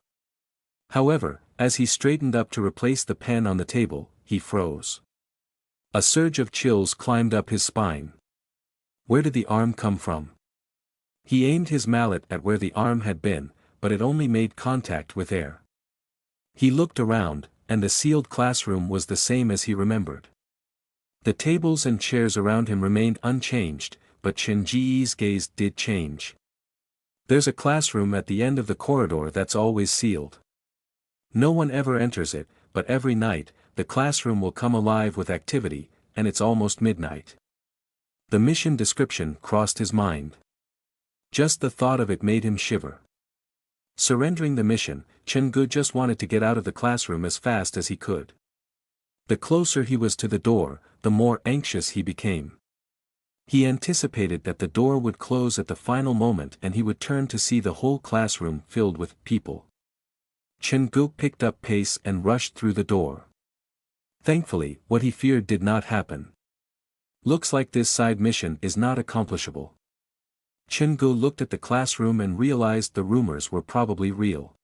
However, as he straightened up to replace the pen on the table, he froze. A surge of chills climbed up his spine. Where did the arm come from? He aimed his mallet at where the arm had been, but it only made contact with air. He looked around, and the sealed classroom was the same as he remembered. The tables and chairs around him remained unchanged, but Chin-ji's gaze did change. There's a classroom at the end of the corridor that's always sealed. No one ever enters it, but every night, the classroom will come alive with activity, and it's almost midnight. The mission description crossed his mind. Just the thought of it made him shiver. Surrendering the mission, Chin-gu just wanted to get out of the classroom as fast as he could. The closer he was to the door, the more anxious he became. He anticipated that the door would close at the final moment and he would turn to see the whole classroom filled with people. Chin-gu picked up pace and rushed through the door. Thankfully, what he feared did not happen. Looks like this side mission is not accomplishable. Chin-gu looked at the classroom and realized the rumors were probably real.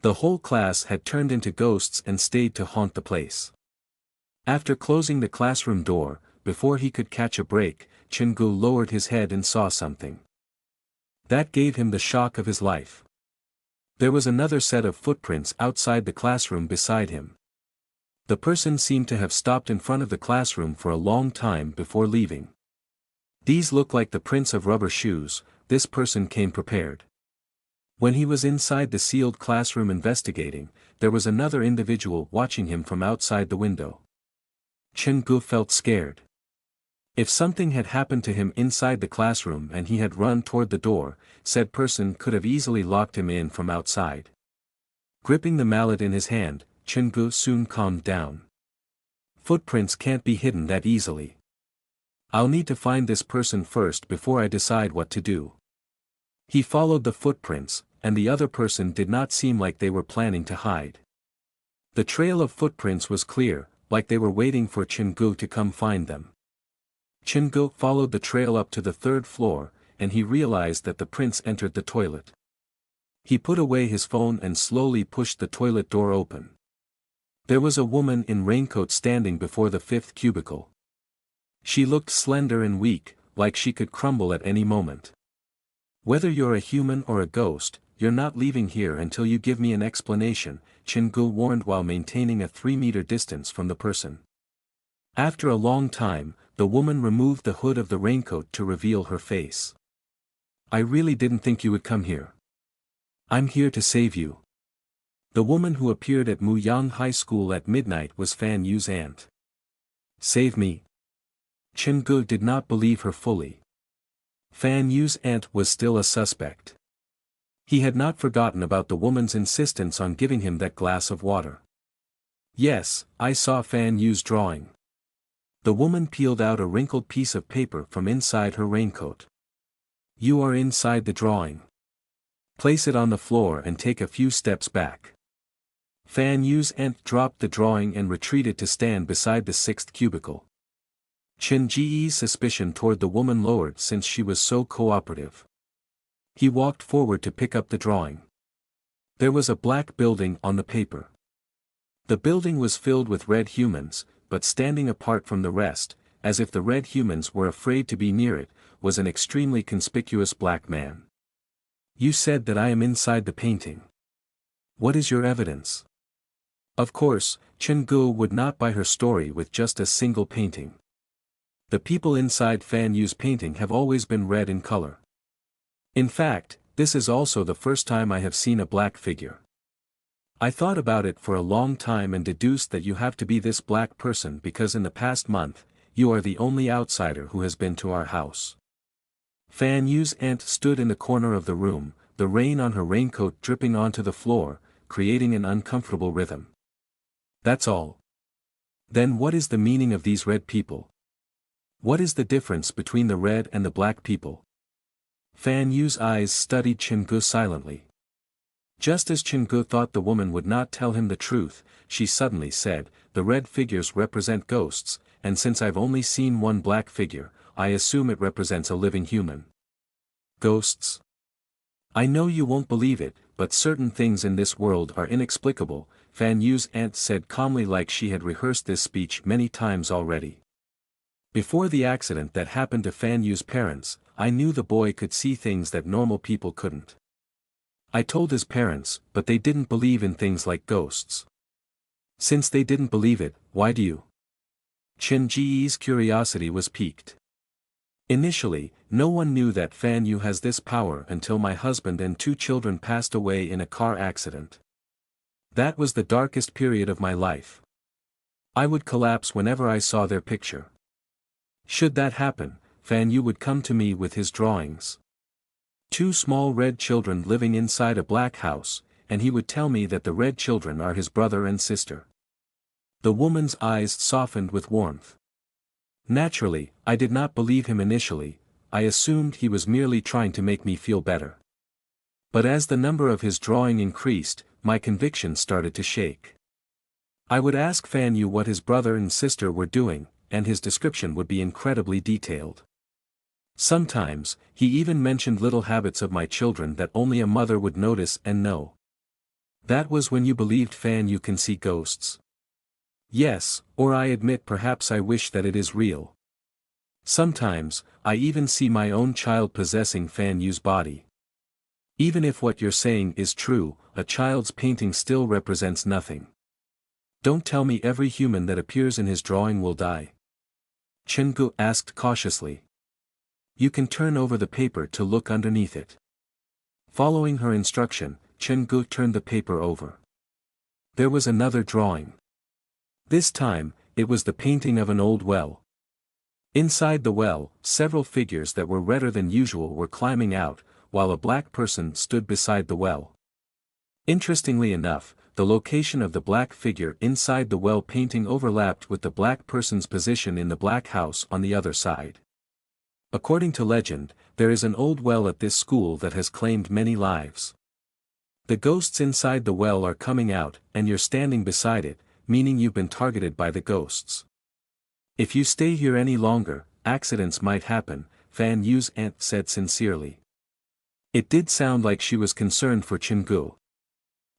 The whole class had turned into ghosts and stayed to haunt the place. After closing the classroom door, before he could catch a break, Chin-gu lowered his head and saw something. That gave him the shock of his life. There was another set of footprints outside the classroom beside him. The person seemed to have stopped in front of the classroom for a long time before leaving. These look like the prints of rubber shoes. This person came prepared. When he was inside the sealed classroom investigating, there was another individual watching him from outside the window. Chin-gu felt scared. If something had happened to him inside the classroom and he had run toward the door, said person could have easily locked him in from outside. Gripping the mallet in his hand, Chin-gu soon calmed down. Footprints can't be hidden that easily. I'll need to find this person first before I decide what to do. He followed the footprints, and the other person did not seem like they were planning to hide. The trail of footprints was clear, like they were waiting for Chin-gu to come find them. Chin-gu followed the trail up to the 3rd floor, and he realized that the prints entered the toilet. He put away his phone and slowly pushed the toilet door open. There was a woman in raincoat standing before the 5th cubicle. She looked slender and weak, like she could crumble at any moment. Whether you're a human or a ghost, you're not leaving here until you give me an explanation, Chin-gu warned while maintaining a 3-meter distance from the person. After a long time, the woman removed the hood of the raincoat to reveal her face. I really didn't think you would come here. I'm here to save you. The woman who appeared at Muyang High School at midnight was Fan Yu's aunt. Save me? Chin-gu did not believe her fully. Fan Yu's aunt was still a suspect. He had not forgotten about the woman's insistence on giving him that glass of water. Yes, I saw Fan Yu's drawing. The woman peeled out a wrinkled piece of paper from inside her raincoat. You are inside the drawing. Place it on the floor and take a few steps back. Fan Yu's aunt dropped the drawing and retreated to stand beside the 6th cubicle. Chin-ji's suspicion toward the woman lowered since she was so cooperative. He walked forward to pick up the drawing. There was a black building on the paper. The building was filled with red humans, but standing apart from the rest, as if the red humans were afraid to be near it, was an extremely conspicuous black man. You said that I am inside the painting. What is your evidence? Of course, Chen-gu would not buy her story with just a single painting. The people inside Fan Yu's painting have always been red in color. In fact, this is also the first time I have seen a black figure. I thought about it for a long time and deduced that you have to be this black person because in the past month, you are the only outsider who has been to our house. Fan Yu's aunt stood in the corner of the room, the rain on her raincoat dripping onto the floor, creating an uncomfortable rhythm. That's all. Then what is the meaning of these red people? What is the difference between the red and the black people? Fan Yu's eyes studied Chen-gu silently. Just as Chen-gu thought the woman would not tell him the truth, she suddenly said, the red figures represent ghosts, and since I've only seen one black figure, I assume it represents a living human. Ghosts? I know you won't believe it, but certain things in this world are inexplicable, Fan Yu's aunt said calmly like she had rehearsed this speech many times already. Before the accident that happened to Fan Yu's parents, I knew the boy could see things that normal people couldn't. I told his parents, but they didn't believe in things like ghosts. Since they didn't believe it, why do you? Chen Ji's curiosity was piqued. Initially, no one knew that Fan Yu has this power until my husband and 2 children passed away in a car accident. That was the darkest period of my life. I would collapse whenever I saw their picture. Should that happen, Fan Yu would come to me with his drawings. 2 small red children living inside a black house, and he would tell me that the red children are his brother and sister. The woman's eyes softened with warmth. Naturally, I did not believe him initially, I assumed he was merely trying to make me feel better. But as the number of his drawing increased, my conviction started to shake. I would ask Fan Yu what his brother and sister were doing, and his description would be incredibly detailed. Sometimes, he even mentioned little habits of my children that only a mother would notice and know. That was when you believed Fan Yu can see ghosts. Yes, or I admit perhaps I wish that it is real. Sometimes, I even see my own child possessing Fan Yu's body. Even if what you're saying is true, a child's painting still represents nothing. Don't tell me every human that appears in his drawing will die. Chen-gu asked cautiously. You can turn over the paper to look underneath it. Following her instruction, Chen-gu turned the paper over. There was another drawing. This time, it was the painting of an old well. Inside the well, several figures that were redder than usual were climbing out, while a black person stood beside the well. Interestingly enough, the location of the black figure inside the well painting overlapped with the black person's position in the black house on the other side. According to legend, there is an old well at this school that has claimed many lives. The ghosts inside the well are coming out, and you're standing beside it, meaning you've been targeted by the ghosts. If you stay here any longer, accidents might happen, Fan Yu's aunt said sincerely. It did sound like she was concerned for Chen-gu.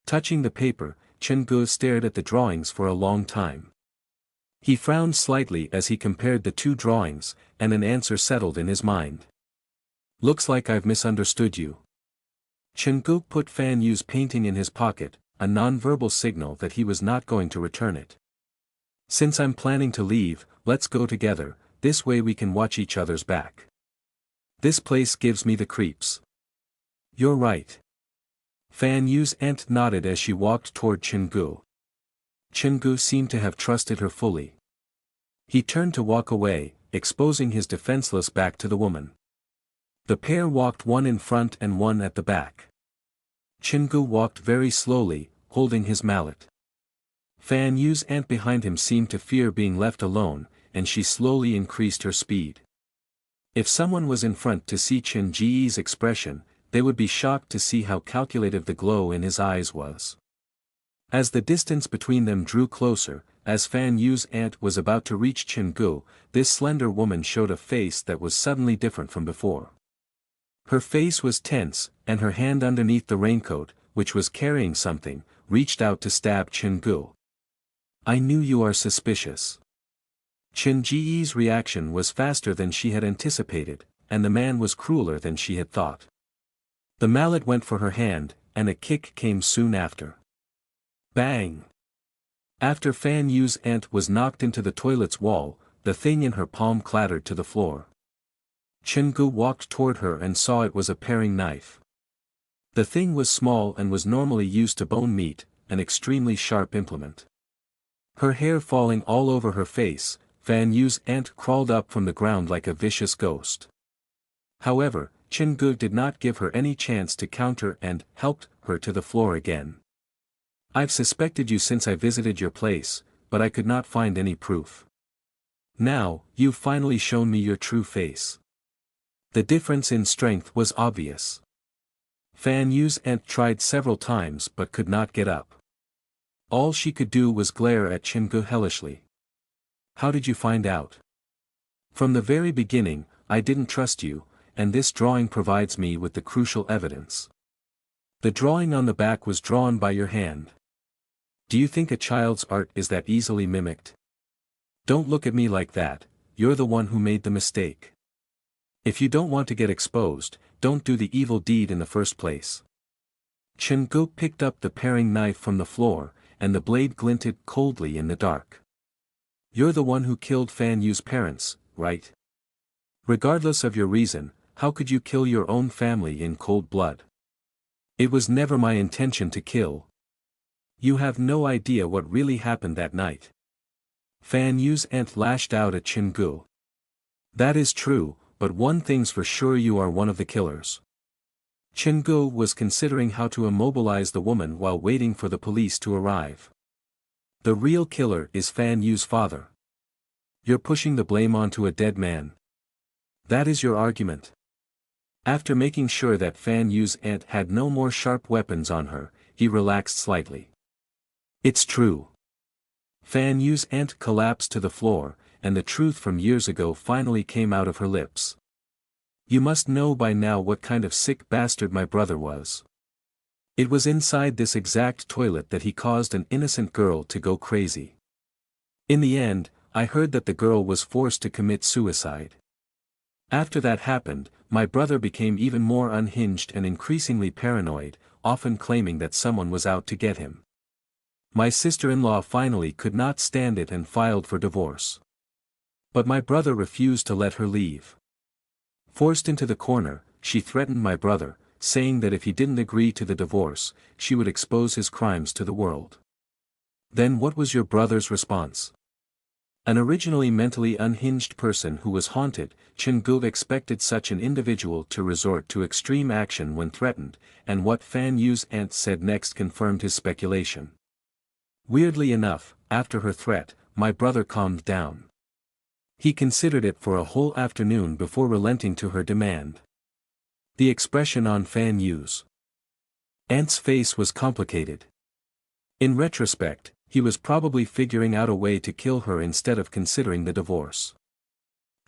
Touching the paper, Chen-gu stared at the drawings for a long time. He frowned slightly as he compared the 2 drawings, and an answer settled in his mind. Looks like I've misunderstood you. Chen-gu put Fan Yu's painting in his pocket, a non-verbal signal that he was not going to return it. Since I'm planning to leave, let's go together, this way we can watch each other's back. This place gives me the creeps. You're right. Fan Yu's aunt nodded as she walked toward Chen-gu. Chen-gu seemed to have trusted her fully. He turned to walk away, exposing his defenseless back to the woman. The pair walked one in front and one at the back. Chen-gu walked very slowly, holding his mallet. Fan Yu's aunt behind him seemed to fear being left alone, and she slowly increased her speed. If someone was in front to see Chen Ji's expression, they would be shocked to see how calculative the glow in his eyes was. As the distance between them drew closer, as Fan Yu's aunt was about to reach Chen-gu, this slender woman showed a face that was suddenly different from before. Her face was tense, and her hand underneath the raincoat, which was carrying something, reached out to stab Chen-gu. I knew you are suspicious. Chen Ji's reaction was faster than she had anticipated, and the man was crueler than she had thought. The mallet went for her hand, and a kick came soon after. Bang! After Fan Yu's aunt was knocked into the toilet's wall, the thing in her palm clattered to the floor. Chen Gu walked toward her and saw it was a paring knife. The thing was small and was normally used to bone meat, an extremely sharp implement. Her hair falling all over her face, Fan Yu's aunt crawled up from the ground like a vicious ghost. However, Chen Gu did not give her any chance to counter and helped her to the floor again. I've suspected you since I visited your place, but I could not find any proof. Now, you've finally shown me your true face. The difference in strength was obvious. Fan Yu's aunt tried several times but could not get up. All she could do was glare at Chen Gu hellishly. How did you find out? From the very beginning, I didn't trust you, and this drawing provides me with the crucial evidence. The drawing on the back was drawn by your hand. Do you think a child's art is that easily mimicked? Don't look at me like that, you're the one who made the mistake. If you don't want to get exposed, don't do the evil deed in the first place. Chen Gu picked up the paring knife from the floor, and the blade glinted coldly in the dark. You're the one who killed Fan Yu's parents, right? Regardless of your reason, how could you kill your own family in cold blood? It was never my intention to kill. You have no idea what really happened that night. Fan Yu's aunt lashed out at Chen Gu. That is true, but one thing's for sure, you are one of the killers. Chen Gu was considering how to immobilize the woman while waiting for the police to arrive. The real killer is Fan Yu's father. You're pushing the blame onto a dead man. That is your argument. After making sure that Fan Yu's aunt had no more sharp weapons on her, he relaxed slightly. It's true. Fan Yu's aunt collapsed to the floor, and the truth from years ago finally came out of her lips. You must know by now what kind of sick bastard my brother was. It was inside this exact toilet that he caused an innocent girl to go crazy. In the end, I heard that the girl was forced to commit suicide. After that happened, my brother became even more unhinged and increasingly paranoid, often claiming that someone was out to get him. My sister-in-law finally could not stand it and filed for divorce. But my brother refused to let her leave. Forced into the corner, she threatened my brother, saying that if he didn't agree to the divorce, she would expose his crimes to the world. Then what was your brother's response? An originally mentally unhinged person who was haunted, Chen Gu expected such an individual to resort to extreme action when threatened, and what Fan Yu's aunt said next confirmed his speculation. Weirdly enough, after her threat, my brother calmed down. He considered it for a whole afternoon before relenting to her demand. The expression on Fan Yu's aunt's face was complicated. In retrospect, he was probably figuring out a way to kill her instead of considering the divorce.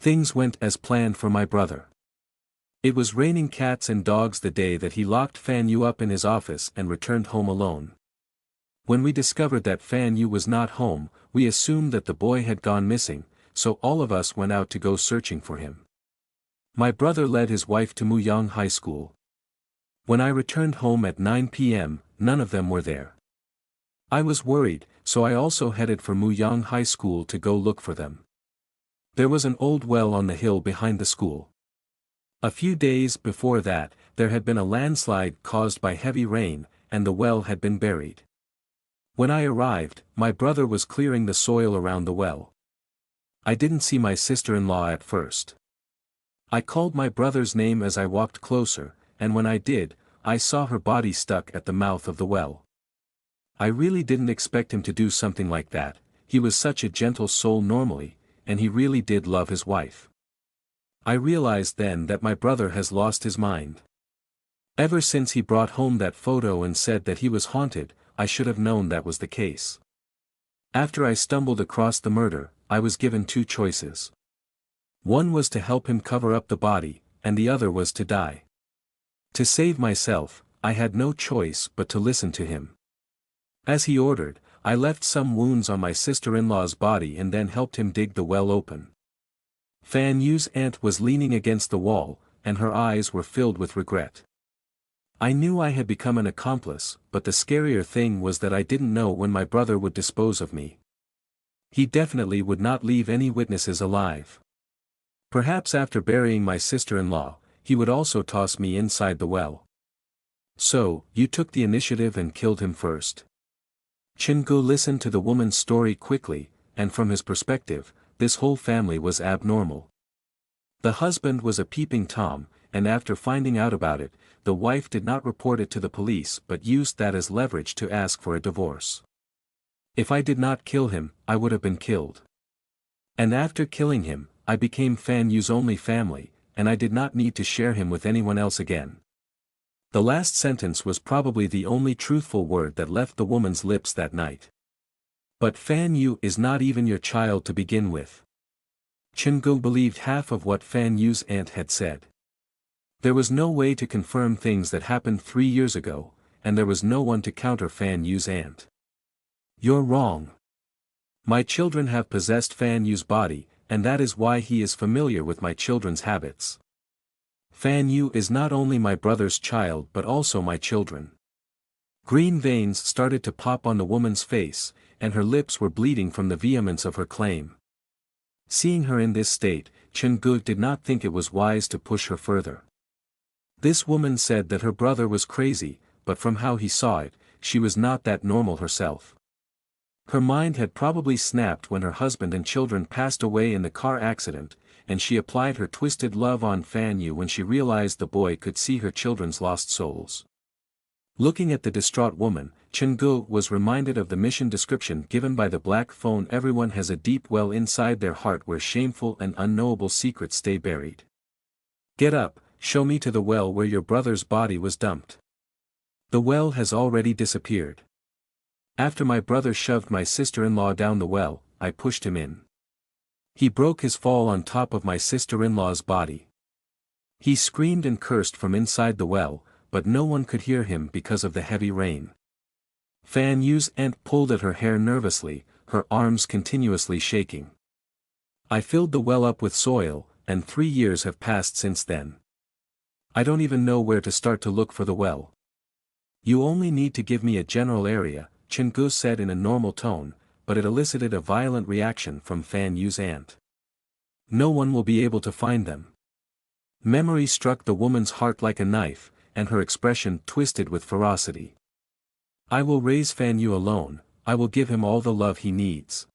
Things went as planned for my brother. It was raining cats and dogs the day that he locked Fan Yu up in his office and returned home alone. When we discovered that Fan Yu was not home, we assumed that the boy had gone missing, so all of us went out to go searching for him. My brother led his wife to Muyang High School. When I returned home at 9 p.m., none of them were there. I was worried, so I also headed for Muyang High School to go look for them. There was an old well on the hill behind the school. A few days before that, there had been a landslide caused by heavy rain, and the well had been buried. When I arrived, my brother was clearing the soil around the well. I didn't see my sister-in-law at first. I called my brother's name as I walked closer, and when I did, I saw her body stuck at the mouth of the well. I really didn't expect him to do something like that. He was such a gentle soul normally, and he really did love his wife. I realized then that my brother has lost his mind. Ever since he brought home that photo and said that he was haunted, I should have known that was the case. After I stumbled across the murder, I was given two choices. One was to help him cover up the body, and the other was to die. To save myself, I had no choice but to listen to him. As he ordered, I left some wounds on my sister-in-law's body and then helped him dig the well open. Fan Yu's aunt was leaning against the wall, and her eyes were filled with regret. I knew I had become an accomplice, but the scarier thing was that I didn't know when my brother would dispose of me. He definitely would not leave any witnesses alive. Perhaps after burying my sister-in-law, he would also toss me inside the well. So, you took the initiative and killed him first. Chin-gu listened to the woman's story quickly, and from his perspective, this whole family was abnormal. The husband was a peeping Tom, and after finding out about it, the wife did not report it to the police but used that as leverage to ask for a divorce. If I did not kill him, I would have been killed. And after killing him, I became Fan Yu's only family, and I did not need to share him with anyone else again. The last sentence was probably the only truthful word that left the woman's lips that night. But Fan Yu is not even your child to begin with. Chin-gu believed half of what Fan Yu's aunt had said. There was no way to confirm things that happened 3 years ago, and there was no one to counter Fan Yu's aunt. You're wrong. My children have possessed Fan Yu's body, and that is why he is familiar with my children's habits. Fan Yu is not only my brother's child but also my children. Green veins started to pop on the woman's face, and her lips were bleeding from the vehemence of her claim. Seeing her in this state, Chin-gu did not think it was wise to push her further. This woman said that her brother was crazy, but from how he saw it, she was not that normal herself. Her mind had probably snapped when her husband and children passed away in the car accident, and she applied her twisted love on Fan Yu when she realized the boy could see her children's lost souls. Looking at the distraught woman, Chin-gu was reminded of the mission description given by the black phone. Everyone has a deep well inside their heart where shameful and unknowable secrets stay buried. Get up, show me to the well where your brother's body was dumped. The well has already disappeared. After my brother shoved my sister-in-law down the well, I pushed him in. He broke his fall on top of my sister-in-law's body. He screamed and cursed from inside the well, but no one could hear him because of the heavy rain. Fan Yu's aunt pulled at her hair nervously, her arms continuously shaking. I filled the well up with soil, and 3 years have passed since then. I don't even know where to start to look for the well. You only need to give me a general area, Chin-gu said in a normal tone, but it elicited a violent reaction from Fan Yu's aunt. No one will be able to find them. Memory struck the woman's heart like a knife, and her expression twisted with ferocity. I will raise Fan Yu alone, I will give him all the love he needs.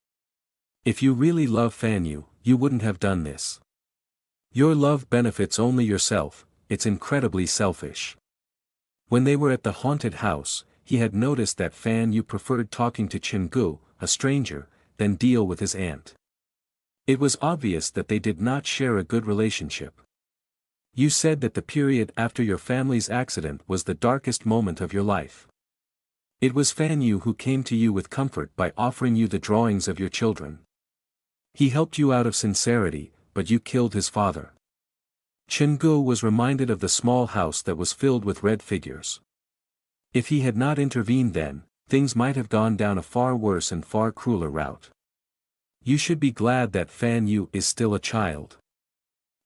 If you really love Fan Yu, you wouldn't have done this. Your love benefits only yourself, it's incredibly selfish. When they were at the haunted house, he had noticed that Fan Yu preferred talking to Chin-gu, a stranger, than deal with his aunt. It was obvious that they did not share a good relationship. You said that the period after your family's accident was the darkest moment of your life. It was Fan Yu who came to you with comfort by offering you the drawings of your children. He helped you out of sincerity, but you killed his father. Chin-gu was reminded of the small house that was filled with red figures. If he had not intervened then, things might have gone down a far worse and far crueler route. You should be glad that Fan Yu is still a child.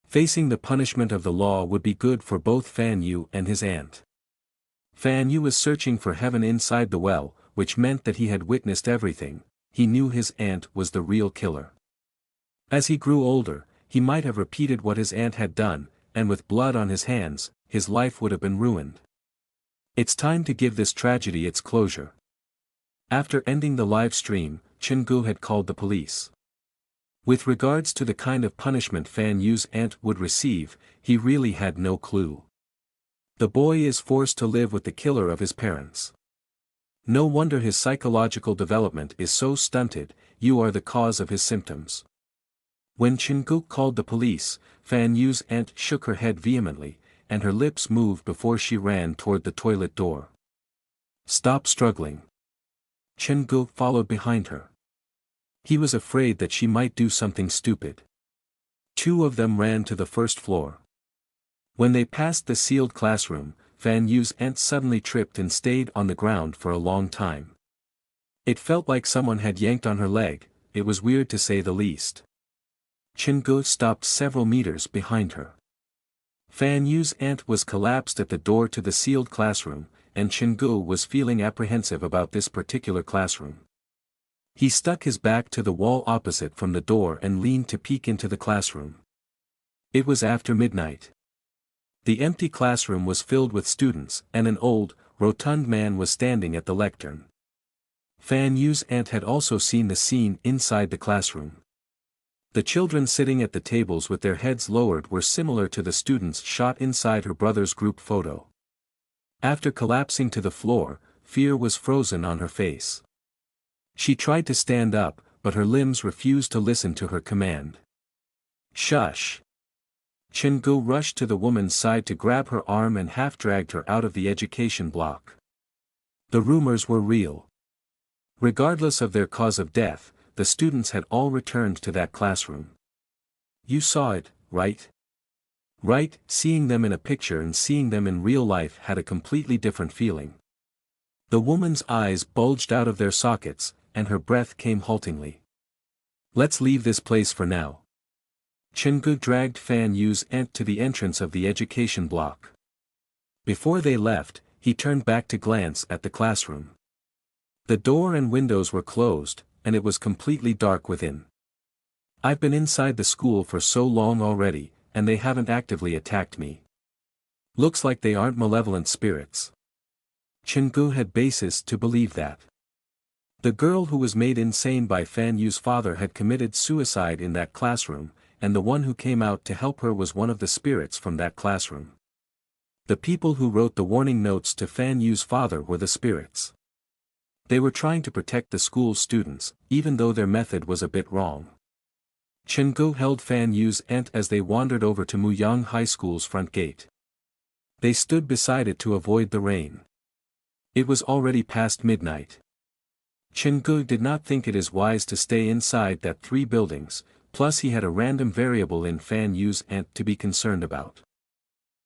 Facing the punishment of the law would be good for both Fan Yu and his aunt. Fan Yu was searching for heaven inside the well, which meant that he had witnessed everything. He knew his aunt was the real killer. As he grew older, he might have repeated what his aunt had done, and with blood on his hands, his life would have been ruined. It's time to give this tragedy its closure. After ending the live stream, Chin-gu had called the police. With regards to the kind of punishment Fan Yu's aunt would receive, he really had no clue. The boy is forced to live with the killer of his parents. No wonder his psychological development is so stunted. You are the cause of his symptoms. When Chin-gu called the police, Fan Yu's aunt shook her head vehemently, and her lips moved before she ran toward the toilet door. Stop struggling. Chin-gu followed behind her. He was afraid that she might do something stupid. 2 of them ran to the first floor. When they passed the sealed classroom, Fan Yu's aunt suddenly tripped and stayed on the ground for a long time. It felt like someone had yanked on her leg. It was weird to say the least. Chin-gu stopped several meters behind her. Fan Yu's aunt was collapsed at the door to the sealed classroom, and Chin-gu was feeling apprehensive about this particular classroom. He stuck his back to the wall opposite from the door and leaned to peek into the classroom. It was after midnight. The empty classroom was filled with students, and an old, rotund man was standing at the lectern. Fan Yu's aunt had also seen the scene inside the classroom. The children sitting at the tables with their heads lowered were similar to the students shot inside her brother's group photo. After collapsing to the floor, fear was frozen on her face. She tried to stand up, but her limbs refused to listen to her command. Shush! Chin-gu rushed to the woman's side to grab her arm and half-dragged her out of the education block. The rumors were real. Regardless of their cause of death, the students had all returned to that classroom. You saw it, right? Right, seeing them in a picture and seeing them in real life had a completely different feeling. The woman's eyes bulged out of their sockets, and her breath came haltingly. Let's leave this place for now. Chin-gu dragged Fan Yu's aunt to the entrance of the education block. Before they left, he turned back to glance at the classroom. The door and windows were closed, and it was completely dark within. I've been inside the school for so long already, and they haven't actively attacked me. Looks like they aren't malevolent spirits. Chin-gu had basis to believe that. The girl who was made insane by Fan Yu's father had committed suicide in that classroom, and the one who came out to help her was one of the spirits from that classroom. The people who wrote the warning notes to Fan Yu's father were the spirits. They were trying to protect the school's students, even though their method was a bit wrong. Chin-gu held Fan Yu's aunt as they wandered over to Muyang High School's front gate. They stood beside it to avoid the rain. It was already past midnight. Chin-gu did not think it is wise to stay inside that 3 buildings, plus he had a random variable in Fan Yu's aunt to be concerned about.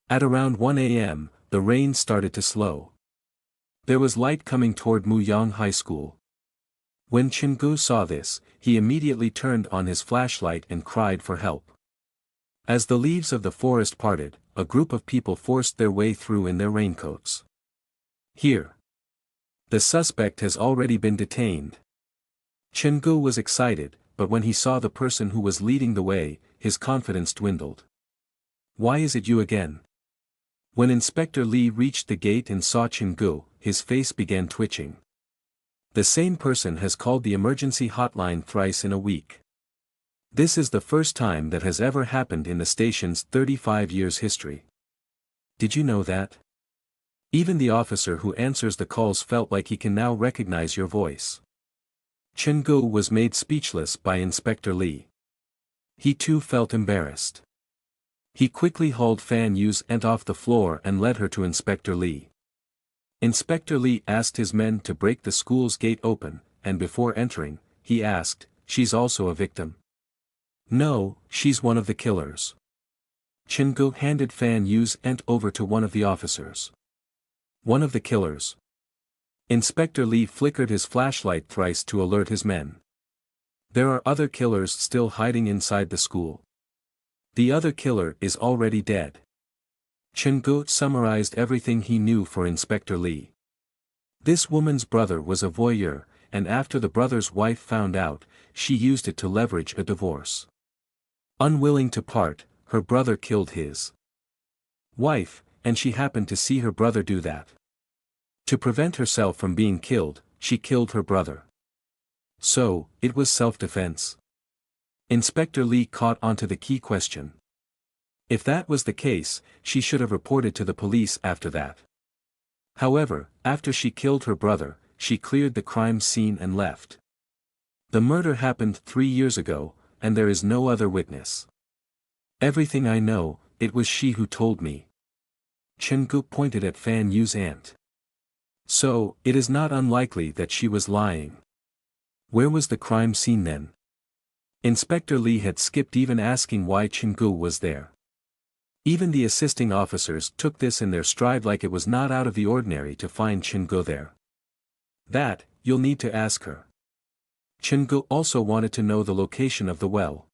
At around 1 a.m., the rain started to slow. There was light coming toward Muyang High School. When Chin-gu saw this, he immediately turned on his flashlight and cried for help. As the leaves of the forest parted, a group of people forced their way through in their raincoats. Here. The suspect has already been detained. Chin-gu was excited, but when he saw the person who was leading the way, his confidence dwindled. Why is it you again? When Inspector Lee reached the gate and saw Chin-gu, his face began twitching. The same person has called the emergency hotline thrice in a week. This is the first time that has ever happened in the station's 35 years history. Did you know that? Even the officer who answers the calls felt like he can now recognize your voice. Chin-gu was made speechless by Inspector Lee. He too felt embarrassed. He quickly hauled Fan Yu's aunt off the floor and led her to Inspector Lee. Inspector Lee asked his men to break the school's gate open, and before entering, he asked, "She's also a victim?" "No, she's one of the killers." Chin-gu handed Fan Yu's aunt over to one of the officers. "One of the killers?" Inspector Lee flickered his flashlight thrice to alert his men. "There are other killers still hiding inside the school. The other killer is already dead." Chin-gu summarized everything he knew for Inspector Lee. This woman's brother was a voyeur, and after the brother's wife found out, she used it to leverage a divorce. Unwilling to part, her brother killed his wife, and she happened to see her brother do that. To prevent herself from being killed, she killed her brother. So, it was self-defense. Inspector Lee caught onto the key question. If that was the case, she should have reported to the police after that. However, after she killed her brother, she cleared the crime scene and left. The murder happened 3 years ago, and there is no other witness. Everything I know, it was she who told me. Chin-gu pointed at Fan Yu's aunt. So, it is not unlikely that she was lying. Where was the crime scene then? Inspector Lee had skipped even asking why Chin-gu was there. Even the assisting officers took this in their stride like it was not out of the ordinary to find Chin-gu there. That, you'll need to ask her. Chen-gu also wanted to know the location of the well.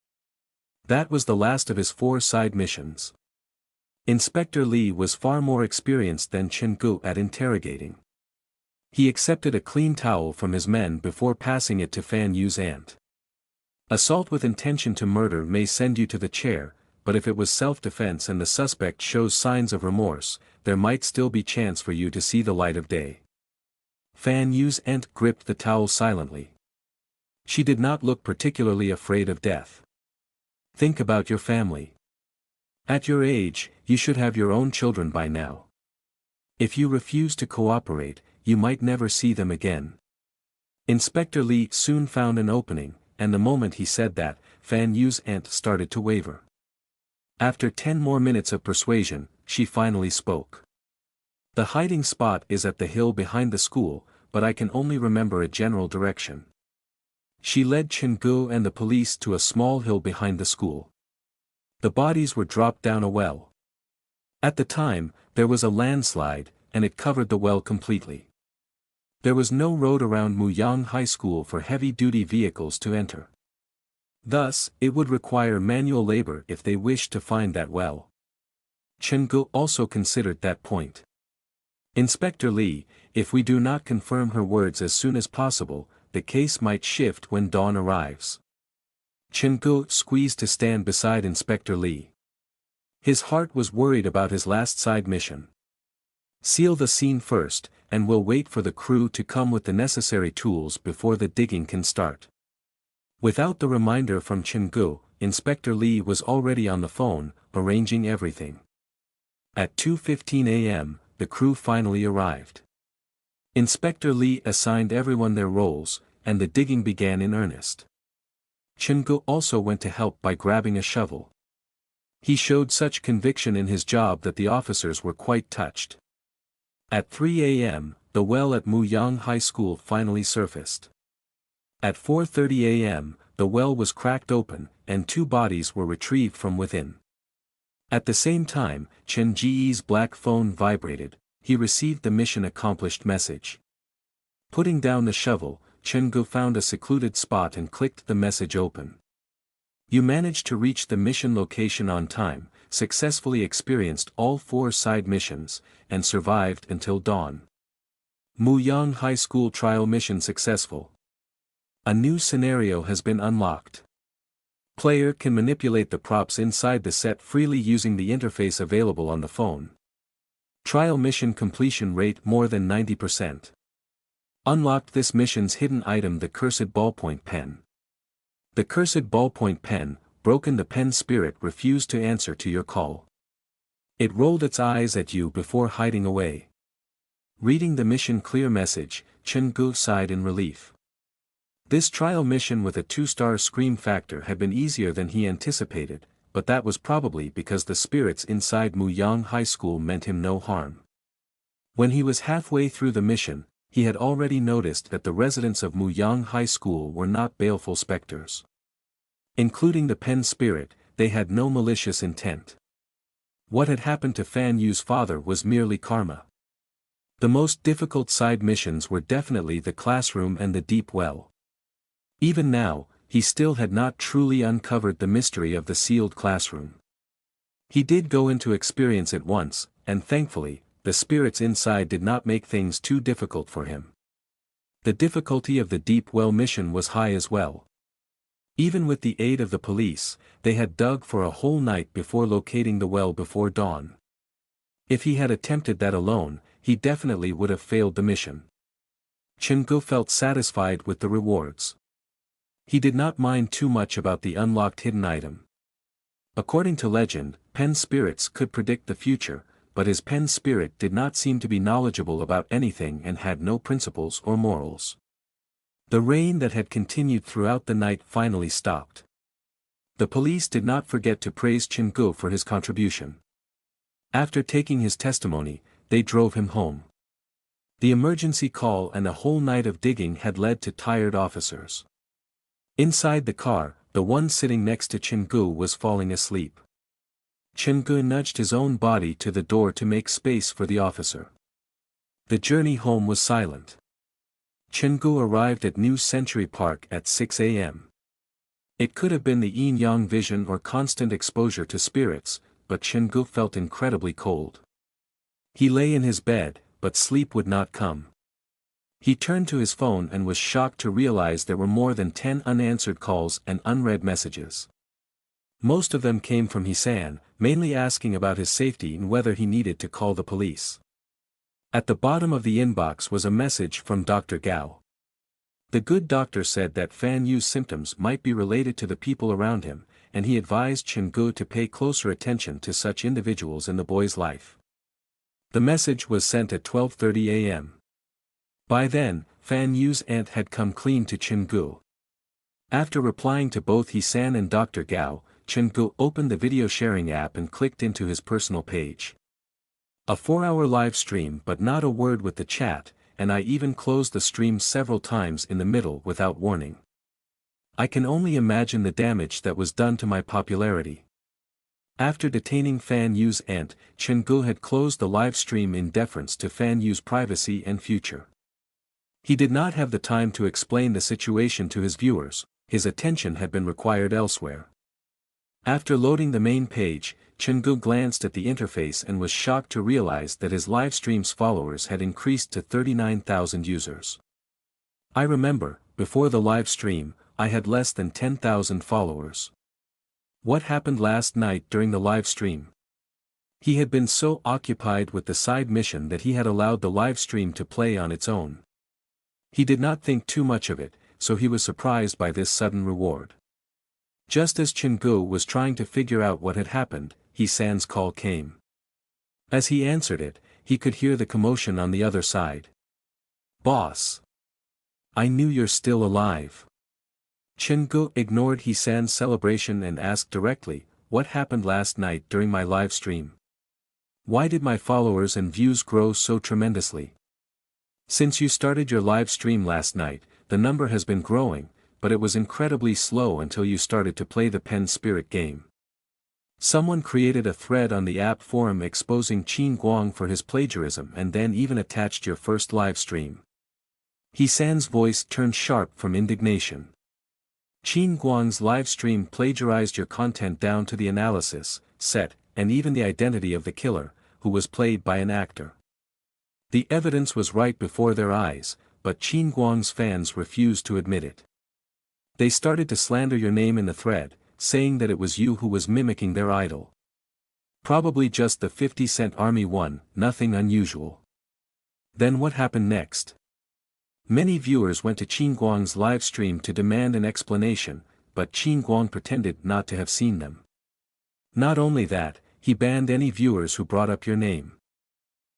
That was the last of his 4 side missions. Inspector Lee was far more experienced than Chen-gu at interrogating. He accepted a clean towel from his men before passing it to Fan Yu's aunt. Assault with intention to murder may send you to the chair, but if it was self-defense and the suspect shows signs of remorse, there might still be chance for you to see the light of day. Fan Yu's aunt gripped the towel silently. She did not look particularly afraid of death. Think about your family. At your age, you should have your own children by now. If you refuse to cooperate, you might never see them again. Inspector Lee soon found an opening, and the moment he said that, Fan Yu's aunt started to waver. After 10 more minutes of persuasion, she finally spoke. The hiding spot is at the hill behind the school, but I can only remember a general direction. She led Chen-gu and the police to a small hill behind the school. The bodies were dropped down a well. At the time, there was a landslide, and it covered the well completely. There was no road around Muyang High School for heavy-duty vehicles to enter. Thus, it would require manual labor if they wished to find that well. Chen-gu also considered that point. Inspector Lee, if we do not confirm her words as soon as possible, the case might shift when dawn arrives. Chen-gu squeezed to stand beside Inspector Lee. His heart was worried about his last side mission. Seal the scene first, and we'll wait for the crew to come with the necessary tools before the digging can start. Without the reminder from Chen-gu, Inspector Lee was already on the phone, arranging everything. At 2:15 a.m., the crew finally arrived. Inspector Lee assigned everyone their roles, and the digging began in earnest. Chen-gu also went to help by grabbing a shovel. He showed such conviction in his job that the officers were quite touched. At 3 a.m., the well at Muyang High School finally surfaced. At 4:30 a.m., the well was cracked open, and 2 bodies were retrieved from within. At the same time, Chen Ji's black phone vibrated. He received the mission accomplished message. Putting down the shovel, Chen-gu found a secluded spot and clicked the message open. You managed to reach the mission location on time, successfully experienced all 4 side missions, and survived until dawn. Muyang High School trial mission successful. A new scenario has been unlocked. Player can manipulate the props inside the set freely using the interface available on the phone. Trial mission completion rate more than 90%. Unlocked this mission's hidden item, the cursed ballpoint pen. The cursed ballpoint pen, broken. The pen spirit refused to answer to your call. It rolled its eyes at you before hiding away. Reading the mission clear message, Chen-gu sighed in relief. This trial mission with a 2-star scream factor had been easier than he anticipated, but that was probably because the spirits inside Muyang High School meant him no harm. When he was halfway through the mission, he had already noticed that the residents of Muyang High School were not baleful specters. Including the pen spirit, they had no malicious intent. What had happened to Fan Yu's father was merely karma. The most difficult side missions were definitely the classroom and the deep well. Even now, he still had not truly uncovered the mystery of the sealed classroom. He did go in to experience it once, and thankfully, the spirits inside did not make things too difficult for him. The difficulty of the deep well mission was high as well. Even with the aid of the police, they had dug for a whole night before locating the well before dawn. If he had attempted that alone, he definitely would have failed the mission. Chen-gu felt satisfied with the rewards. He did not mind too much about the unlocked hidden item. According to legend, pen spirits could predict the future, but his pen spirit did not seem to be knowledgeable about anything and had no principles or morals. The rain that had continued throughout the night finally stopped. The police did not forget to praise Chen-gu for his contribution. After taking his testimony, they drove him home. The emergency call and a whole night of digging had led to tired officers. Inside the car, the one sitting next to Chen-gu was falling asleep. Chen-gu nudged his own body to the door to make space for the officer. The journey home was silent. Chen-gu arrived at New Century Park at 6 a.m. It could have been the yin-yang vision or constant exposure to spirits, but Chen-gu felt incredibly cold. He lay in his bed, but sleep would not come. He turned to his phone and was shocked to realize there were more than 10 unanswered calls and unread messages. Most of them came from Hisan, mainly asking about his safety and whether he needed to call the police. At the bottom of the inbox was a message from Dr. Gao. The good doctor said that Fan Yu's symptoms might be related to the people around him, and he advised Chen-gu to pay closer attention to such individuals in the boy's life. The message was sent at 12:30 a.m. By then, Fan Yu's aunt had come clean to Chen-gu. After replying to both Hisan and Dr. Gao, Chen-gu opened the video sharing app and clicked into his personal page. A 4-hour live stream, but not a word with the chat, and I even closed the stream several times in the middle without warning. I can only imagine the damage that was done to my popularity. After detaining Fan Yu's aunt, Chen-gu had closed the live stream in deference to Fan Yu's privacy and future. He did not have the time to explain the situation to his viewers, his attention had been required elsewhere. After loading the main page, Chen-gu glanced at the interface and was shocked to realize that his live stream's followers had increased to 39,000 users. I remember, before the live stream, I had less than 10,000 followers. What happened last night during the live stream? He had been so occupied with the side mission that he had allowed the live stream to play on its own. He did not think too much of it, so he was surprised by this sudden reward. Just as Chen-gu was trying to figure out what had happened, Hisan's call came. As he answered it, he could hear the commotion on the other side. "Boss! I knew you're still alive." Chen-gu ignored Hisan's celebration and asked directly, "What happened last night during my live stream? Why did my followers and views grow so tremendously? Since you started your live stream last night, the number has been growing, but it was incredibly slow until you started to play the pen spirit game. Someone created a thread on the app forum exposing Qin Guang for his plagiarism and then even attached your first live stream." Hisan's voice turned sharp from indignation. "Qin Guang's live stream plagiarized your content down to the analysis, set, and even the identity of the killer, who was played by an actor. The evidence was right before their eyes, but Qin Guang's fans refused to admit it. They started to slander your name in the thread, saying that it was you who was mimicking their idol. Probably just the 50-cent army one, nothing unusual. Then what happened next?" Many viewers went to Qin Guang's live stream to demand an explanation, but Qin Guang pretended not to have seen them. Not only that, he banned any viewers who brought up your name.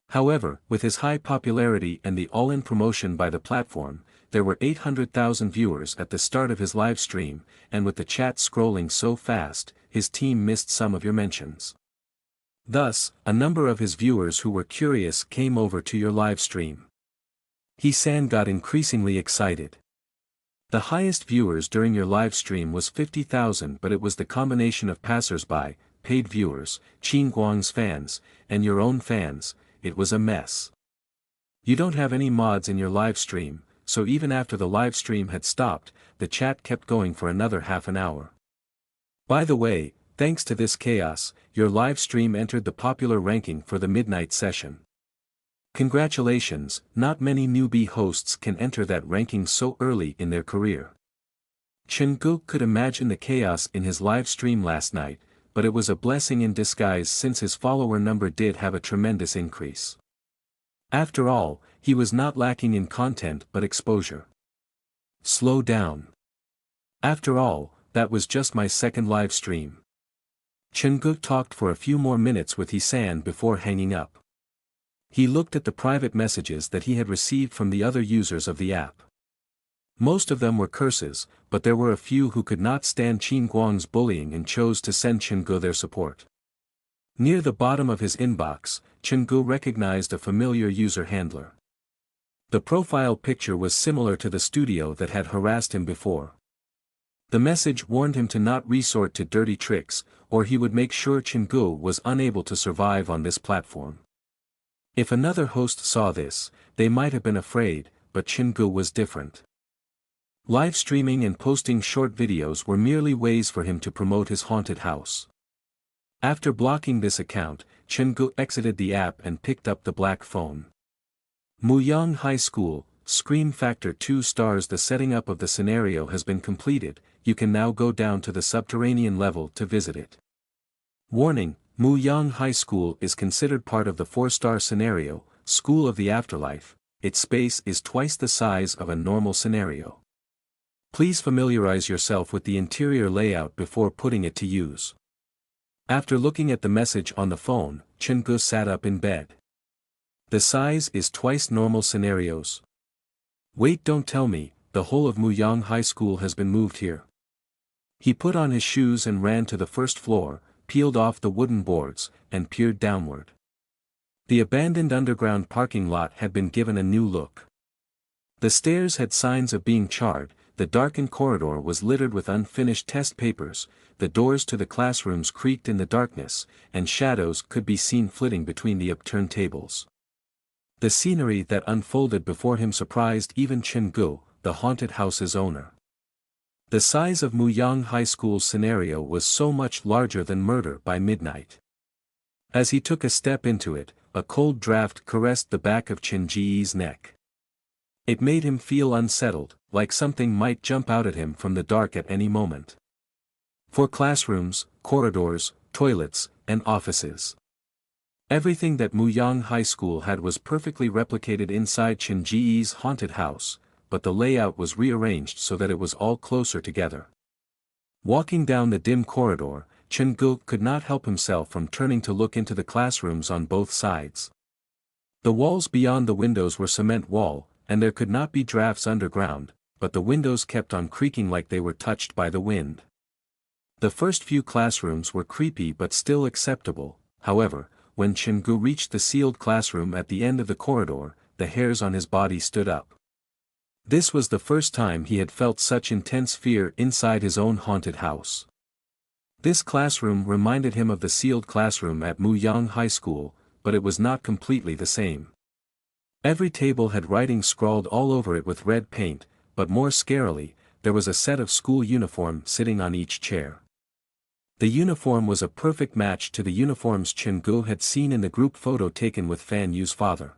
However, with his high popularity and the all-in promotion by the platform, there were 800,000 viewers at the start of his live stream, and with the chat scrolling so fast, his team missed some of your mentions. Thus, a number of his viewers who were curious came over to your live stream. Hisan got increasingly excited. The highest viewers during your live stream was 50,000, but it was the combination of passers-by, paid viewers, Qin Guang's fans, and your own fans. It was a mess. You don't have any mods in your live stream, so even after the live stream had stopped, the chat kept going for another half an hour. By the way, thanks to this chaos, your live stream entered the popular ranking for the midnight session. Congratulations, not many newbie hosts can enter that ranking so early in their career. Chen-gu could imagine the chaos in his live stream last night, but it was a blessing in disguise since his follower number did have a tremendous increase. After all, he was not lacking in content but exposure. Slow down. After all, that was just my second live stream. Chen-gu talked for a few more minutes with Hisan before hanging up. He looked at the private messages that he had received from the other users of the app. Most of them were curses, but there were a few who could not stand Qin Guang's bullying and chose to send Chen-gu their support. Near the bottom of his inbox, Chen-gu recognized a familiar user handler. The profile picture was similar to the studio that had harassed him before. The message warned him to not resort to dirty tricks, or he would make sure Chen-gu was unable to survive on this platform. If another host saw this, they might have been afraid, but Chingu was different. Live streaming and posting short videos were merely ways for him to promote his haunted house. After blocking this account, Chingu exited the app and picked up the black phone. Muyang High School, Scream Factor 2 stars. The setting up of the scenario has been completed, you can now go down to the subterranean level to visit it. Warning, Muyang High School is considered part of the 4-star scenario, School of the Afterlife. Its space is twice the size of a normal scenario. Please familiarize yourself with the interior layout before putting it to use. After looking at the message on the phone, Chingu sat up in bed. The size is twice normal scenarios. Wait, don't tell me, the whole of Muyang High School has been moved here. He put on his shoes and ran to the first floor, peeled off the wooden boards, and peered downward. The abandoned underground parking lot had been given a new look. The stairs had signs of being charred, the darkened corridor was littered with unfinished test papers, the doors to the classrooms creaked in the darkness, and shadows could be seen flitting between the upturned tables. The scenery that unfolded before him surprised even Chingu, the haunted house's owner. The size of Muyang High School's scenario was so much larger than Murder by Midnight. As he took a step into it, a cold draft caressed the back of Chin-Ji's neck. It made him feel unsettled, like something might jump out at him from the dark at any moment. 4 classrooms, corridors, toilets, and offices. Everything that Muyang High School had was perfectly replicated inside Chin-Ji's haunted house, but the layout was rearranged so that it was all closer together. Walking down the dim corridor, Chingu could not help himself from turning to look into the classrooms on both sides. The walls beyond the windows were cement wall, and there could not be drafts underground, but the windows kept on creaking like they were touched by the wind. The first few classrooms were creepy but still acceptable, however, when Chingu reached the sealed classroom at the end of the corridor, the hairs on his body stood up. This was the first time he had felt such intense fear inside his own haunted house. This classroom reminded him of the sealed classroom at Muyang High School, but it was not completely the same. Every table had writing scrawled all over it with red paint, but more scarily, there was a set of school uniform sitting on each chair. The uniform was a perfect match to the uniforms Chingu had seen in the group photo taken with Fan Yu's father.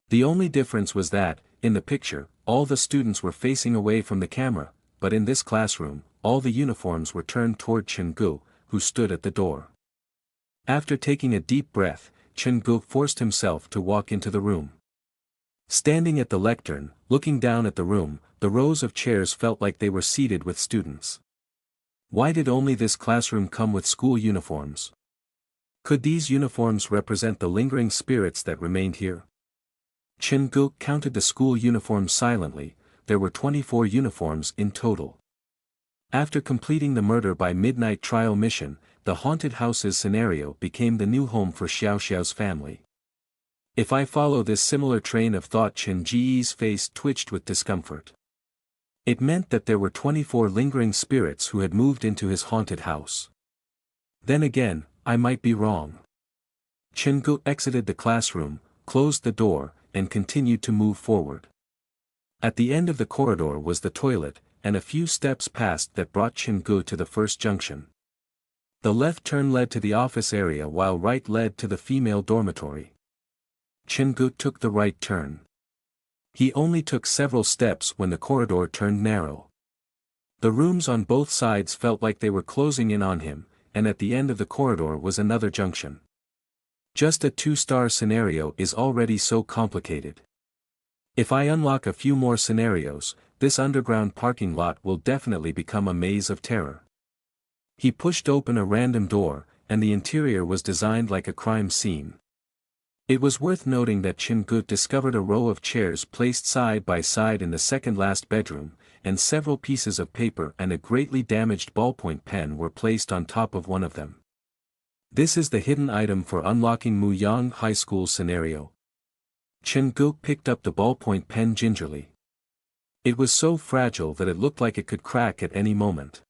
The only difference was that, in the picture, all the students were facing away from the camera, but in this classroom, all the uniforms were turned toward Chingu, who stood at the door. After taking a deep breath, Chingu forced himself to walk into the room. Standing at the lectern, looking down at the room, the rows of chairs felt like they were seated with students. Why did only this classroom come with school uniforms? Could these uniforms represent the lingering spirits that remained here? Chingu counted the school uniforms silently. There were 24 uniforms in total. After completing the Murder by Midnight trial mission, the haunted house's scenario became the new home for Xiao Xiao's family. If I follow this similar train of thought, Chin-Ji's face twitched with discomfort. It meant that there were 24 lingering spirits who had moved into his haunted house. Then again, I might be wrong. Chingu exited the classroom, closed the door, and continued to move forward. At the end of the corridor was the toilet, and a few steps passed that brought Chingu to the first junction. The left turn led to the office area while right led to the female dormitory. Chingu took the right turn. He only took several steps when the corridor turned narrow. The rooms on both sides felt like they were closing in on him, and at the end of the corridor was another junction. Just a 2-star scenario is already so complicated. If I unlock a few more scenarios, this underground parking lot will definitely become a maze of terror. He pushed open a random door, and the interior was designed like a crime scene. It was worth noting that Chingu discovered a row of chairs placed side by side in the second-last bedroom, and several pieces of paper and a greatly damaged ballpoint pen were placed on top of one of them. This is the hidden item for unlocking Muyang High School scenario. Chingu picked up the ballpoint pen gingerly. It was so fragile that it looked like it could crack at any moment.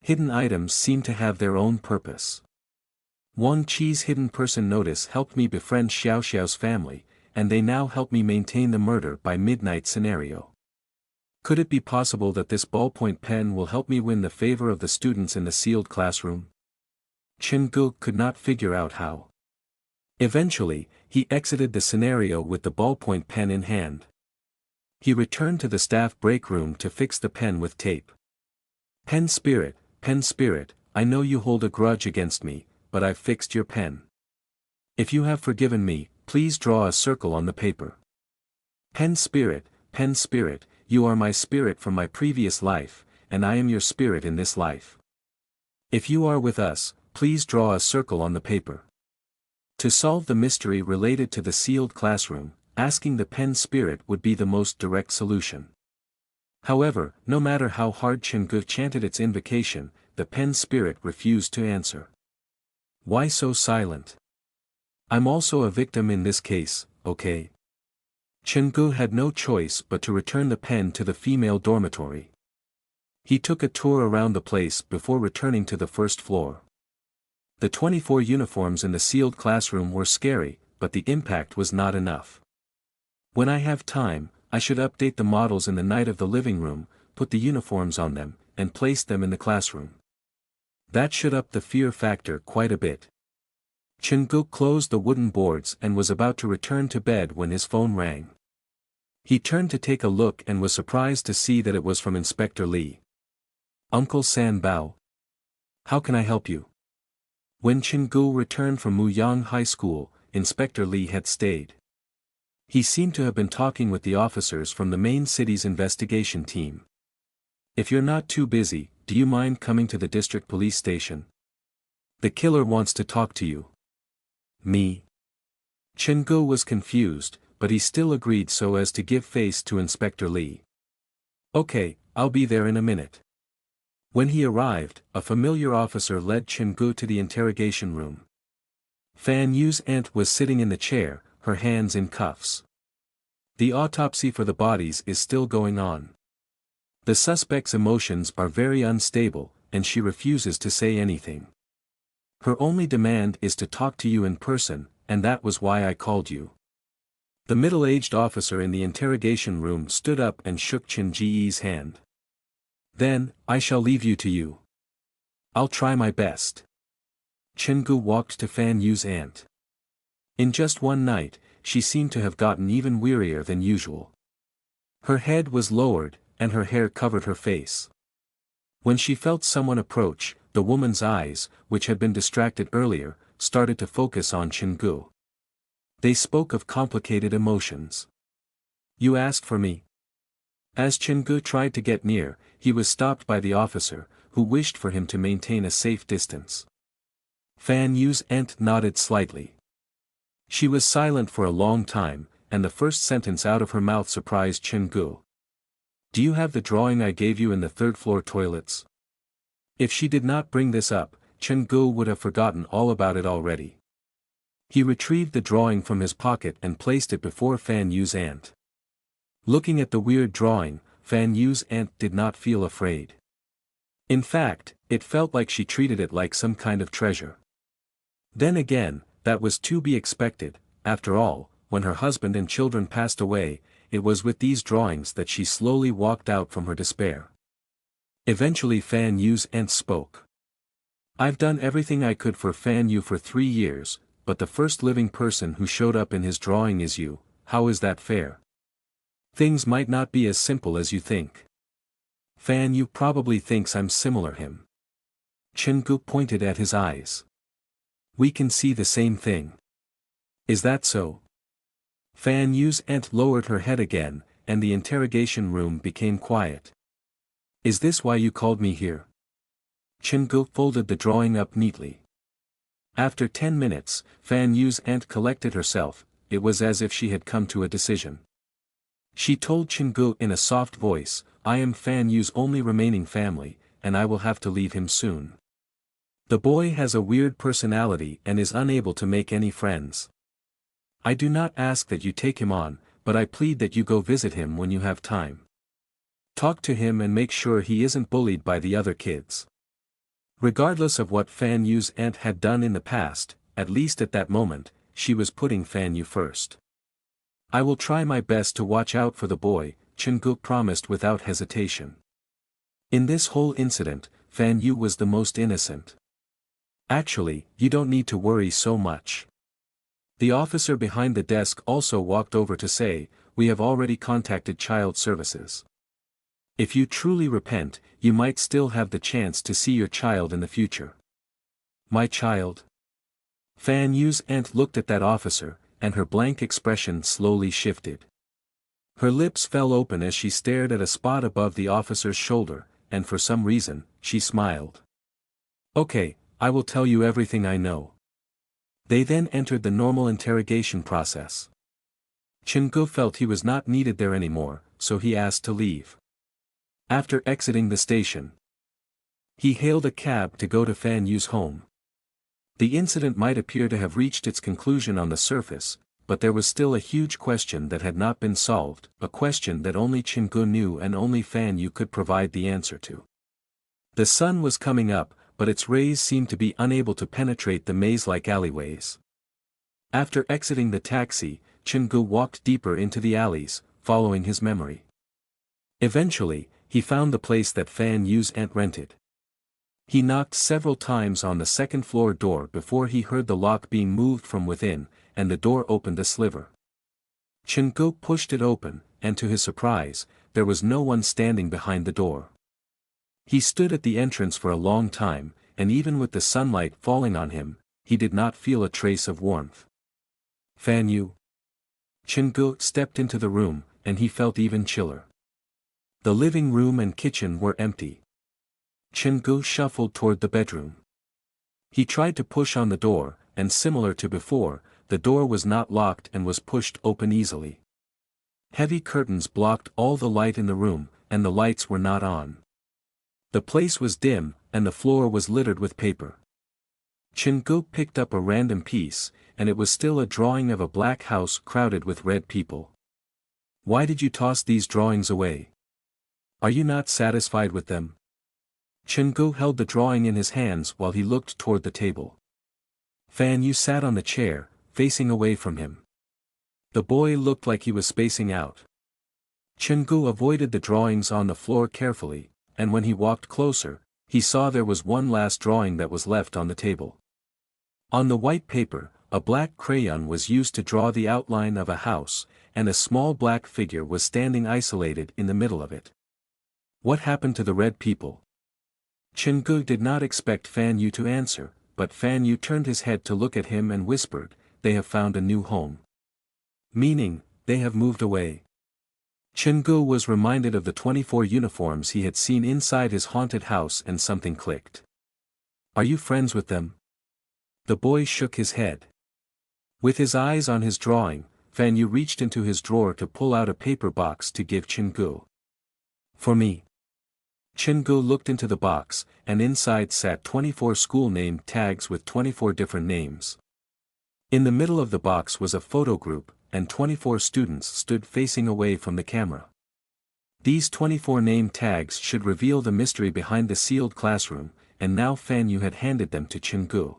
Hidden items seem to have their own purpose. Wang Qi's hidden person notice helped me befriend Xiao Xiao's family, and they now help me maintain the murder by midnight scenario. Could it be possible that this ballpoint pen will help me win the favor of the students in the sealed classroom? Chin-guk could not figure out how. Eventually, he exited the scenario with the ballpoint pen in hand. He returned to the staff break room to fix the pen with tape. Pen spirit, I know you hold a grudge against me, but I've fixed your pen. If you have forgiven me, please draw a circle on the paper. Pen spirit, you are my spirit from my previous life, and I am your spirit in this life. If you are with us, please draw a circle on the paper. To solve the mystery related to the sealed classroom, asking the pen spirit would be the most direct solution. However, no matter how hard Chin-guk chanted its invocation, the pen spirit refused to answer. Why so silent? I'm also a victim in this case, okay? Chin-guk had no choice but to return the pen to the female dormitory. He took a tour around the place before returning to the first floor. The 24 uniforms in the sealed classroom were scary, but the impact was not enough. When I have time, I should update the models in the night of the living room, put the uniforms on them, and place them in the classroom. That should up the fear factor quite a bit. Chin-guk closed the wooden boards and was about to return to bed when his phone rang. He turned to take a look and was surprised to see that it was from Inspector Lee. Uncle San Bao. How can I help you? When Chin-guk returned from Muyang High School, Inspector Lee had stayed. He seemed to have been talking with the officers from the main city's investigation team. If you're not too busy, do you mind coming to the district police station? The killer wants to talk to you. Me? Chin-guk was confused, but he still agreed so as to give face to Inspector Lee. Okay, I'll be there in a minute. When he arrived, a familiar officer led Chin-guk to the interrogation room. Fan Yu's aunt was sitting in the chair, her hands in cuffs. The autopsy for the bodies is still going on. The suspect's emotions are very unstable, and she refuses to say anything. Her only demand is to talk to you in person, and that was why I called you. The middle-aged officer in the interrogation room stood up and shook Chin-ji's hand. Then, I shall leave you to you. I'll try my best. Chin-guk walked to Fan Yu's aunt. In just one night, she seemed to have gotten even wearier than usual. Her head was lowered, and her hair covered her face. When she felt someone approach, the woman's eyes, which had been distracted earlier, started to focus on Chin-guk. They spoke of complicated emotions. You asked for me? As Chin-guk tried to get near, he was stopped by the officer, who wished for him to maintain a safe distance. Fan Yu's aunt nodded slightly. She was silent for a long time, and the first sentence out of her mouth surprised Chin-guk. Do you have the drawing I gave you in the third-floor toilets? If she did not bring this up, Chin-guk would have forgotten all about it already. He retrieved the drawing from his pocket and placed it before Fan Yu's aunt. Looking at the weird drawing, Fan Yu's aunt did not feel afraid. In fact, it felt like she treated it like some kind of treasure. Then again, that was to be expected. After all, when her husband and children passed away, it was with these drawings that she slowly walked out from her despair. Eventually Fan Yu's aunt spoke. I've done everything I could for Fan Yu for 3 years, but the first living person who showed up in his drawing is you. How is that fair? Things might not be as simple as you think. Fan Yu probably thinks I'm similar him. Chin-guk pointed at his eyes. We can see the same thing. Is that so? Fan Yu's aunt lowered her head again, and the interrogation room became quiet. Is this why you called me here? Chin-guk folded the drawing up neatly. After 10 minutes, Fan Yu's aunt collected herself. It was as if she had come to a decision. She told Chin-guk in a soft voice, I am Fan Yu's only remaining family, and I will have to leave him soon. The boy has a weird personality and is unable to make any friends. I do not ask that you take him on, but I plead that you go visit him when you have time. Talk to him and make sure he isn't bullied by the other kids. Regardless of what Fan Yu's aunt had done in the past, at least at that moment, she was putting Fan Yu first. I will try my best to watch out for the boy, Chen-gu promised without hesitation. In this whole incident, Fan Yu was the most innocent. Actually, you don't need to worry so much. The officer behind the desk also walked over to say, we have already contacted child services. If you truly repent, you might still have the chance to see your child in the future. My child? Fan Yu's aunt looked at that officer, and her blank expression slowly shifted. Her lips fell open as she stared at a spot above the officer's shoulder, and for some reason, she smiled. Okay, I will tell you everything I know. They then entered the normal interrogation process. Chen-gu felt he was not needed there anymore, so he asked to leave. After exiting the station, he hailed a cab to go to Fan Yu's home. The incident might appear to have reached its conclusion on the surface, but there was still a huge question that had not been solved, a question that only Chen-gu knew and only Fan Yu could provide the answer to. The sun was coming up, but its rays seemed to be unable to penetrate the maze-like alleyways. After exiting the taxi, Chen-gu walked deeper into the alleys, following his memory. Eventually, he found the place that Fan Yu's aunt rented. He knocked several times on the second-floor door before he heard the lock being moved from within, and the door opened a sliver. Chen-gu pushed it open, and to his surprise, there was no one standing behind the door. He stood at the entrance for a long time, and even with the sunlight falling on him, he did not feel a trace of warmth. Fan Yu? Chen-gu stepped into the room, and he felt even chiller. The living room and kitchen were empty. Chen-gu shuffled toward the bedroom. He tried to push on the door, and similar to before, the door was not locked and was pushed open easily. Heavy curtains blocked all the light in the room, and the lights were not on. The place was dim, and the floor was littered with paper. Chen-gu picked up a random piece, and it was still a drawing of a black house crowded with red people. Why did you toss these drawings away? Are you not satisfied with them? Chen-gu held the drawing in his hands while he looked toward the table. Fan Yu sat on the chair, facing away from him. The boy looked like he was spacing out. Chen-gu avoided the drawings on the floor carefully, and when he walked closer, he saw there was one last drawing that was left on the table. On the white paper, a black crayon was used to draw the outline of a house, and a small black figure was standing isolated in the middle of it. What happened to the red people? Chen-gu did not expect Fan Yu to answer, but Fan Yu turned his head to look at him and whispered, they have found a new home. Meaning, they have moved away. Chen-gu was reminded of the 24 uniforms he had seen inside his haunted house and something clicked. Are you friends with them? The boy shook his head. With his eyes on his drawing, Fan Yu reached into his drawer to pull out a paper box to give Chen-gu. For me. Chen-gu looked into the box, and inside sat 24 school name tags with 24 different names. In the middle of the box was a photo group, and 24 students stood facing away from the camera. These 24 name tags should reveal the mystery behind the sealed classroom, and now Fan Yu had handed them to Chen-gu.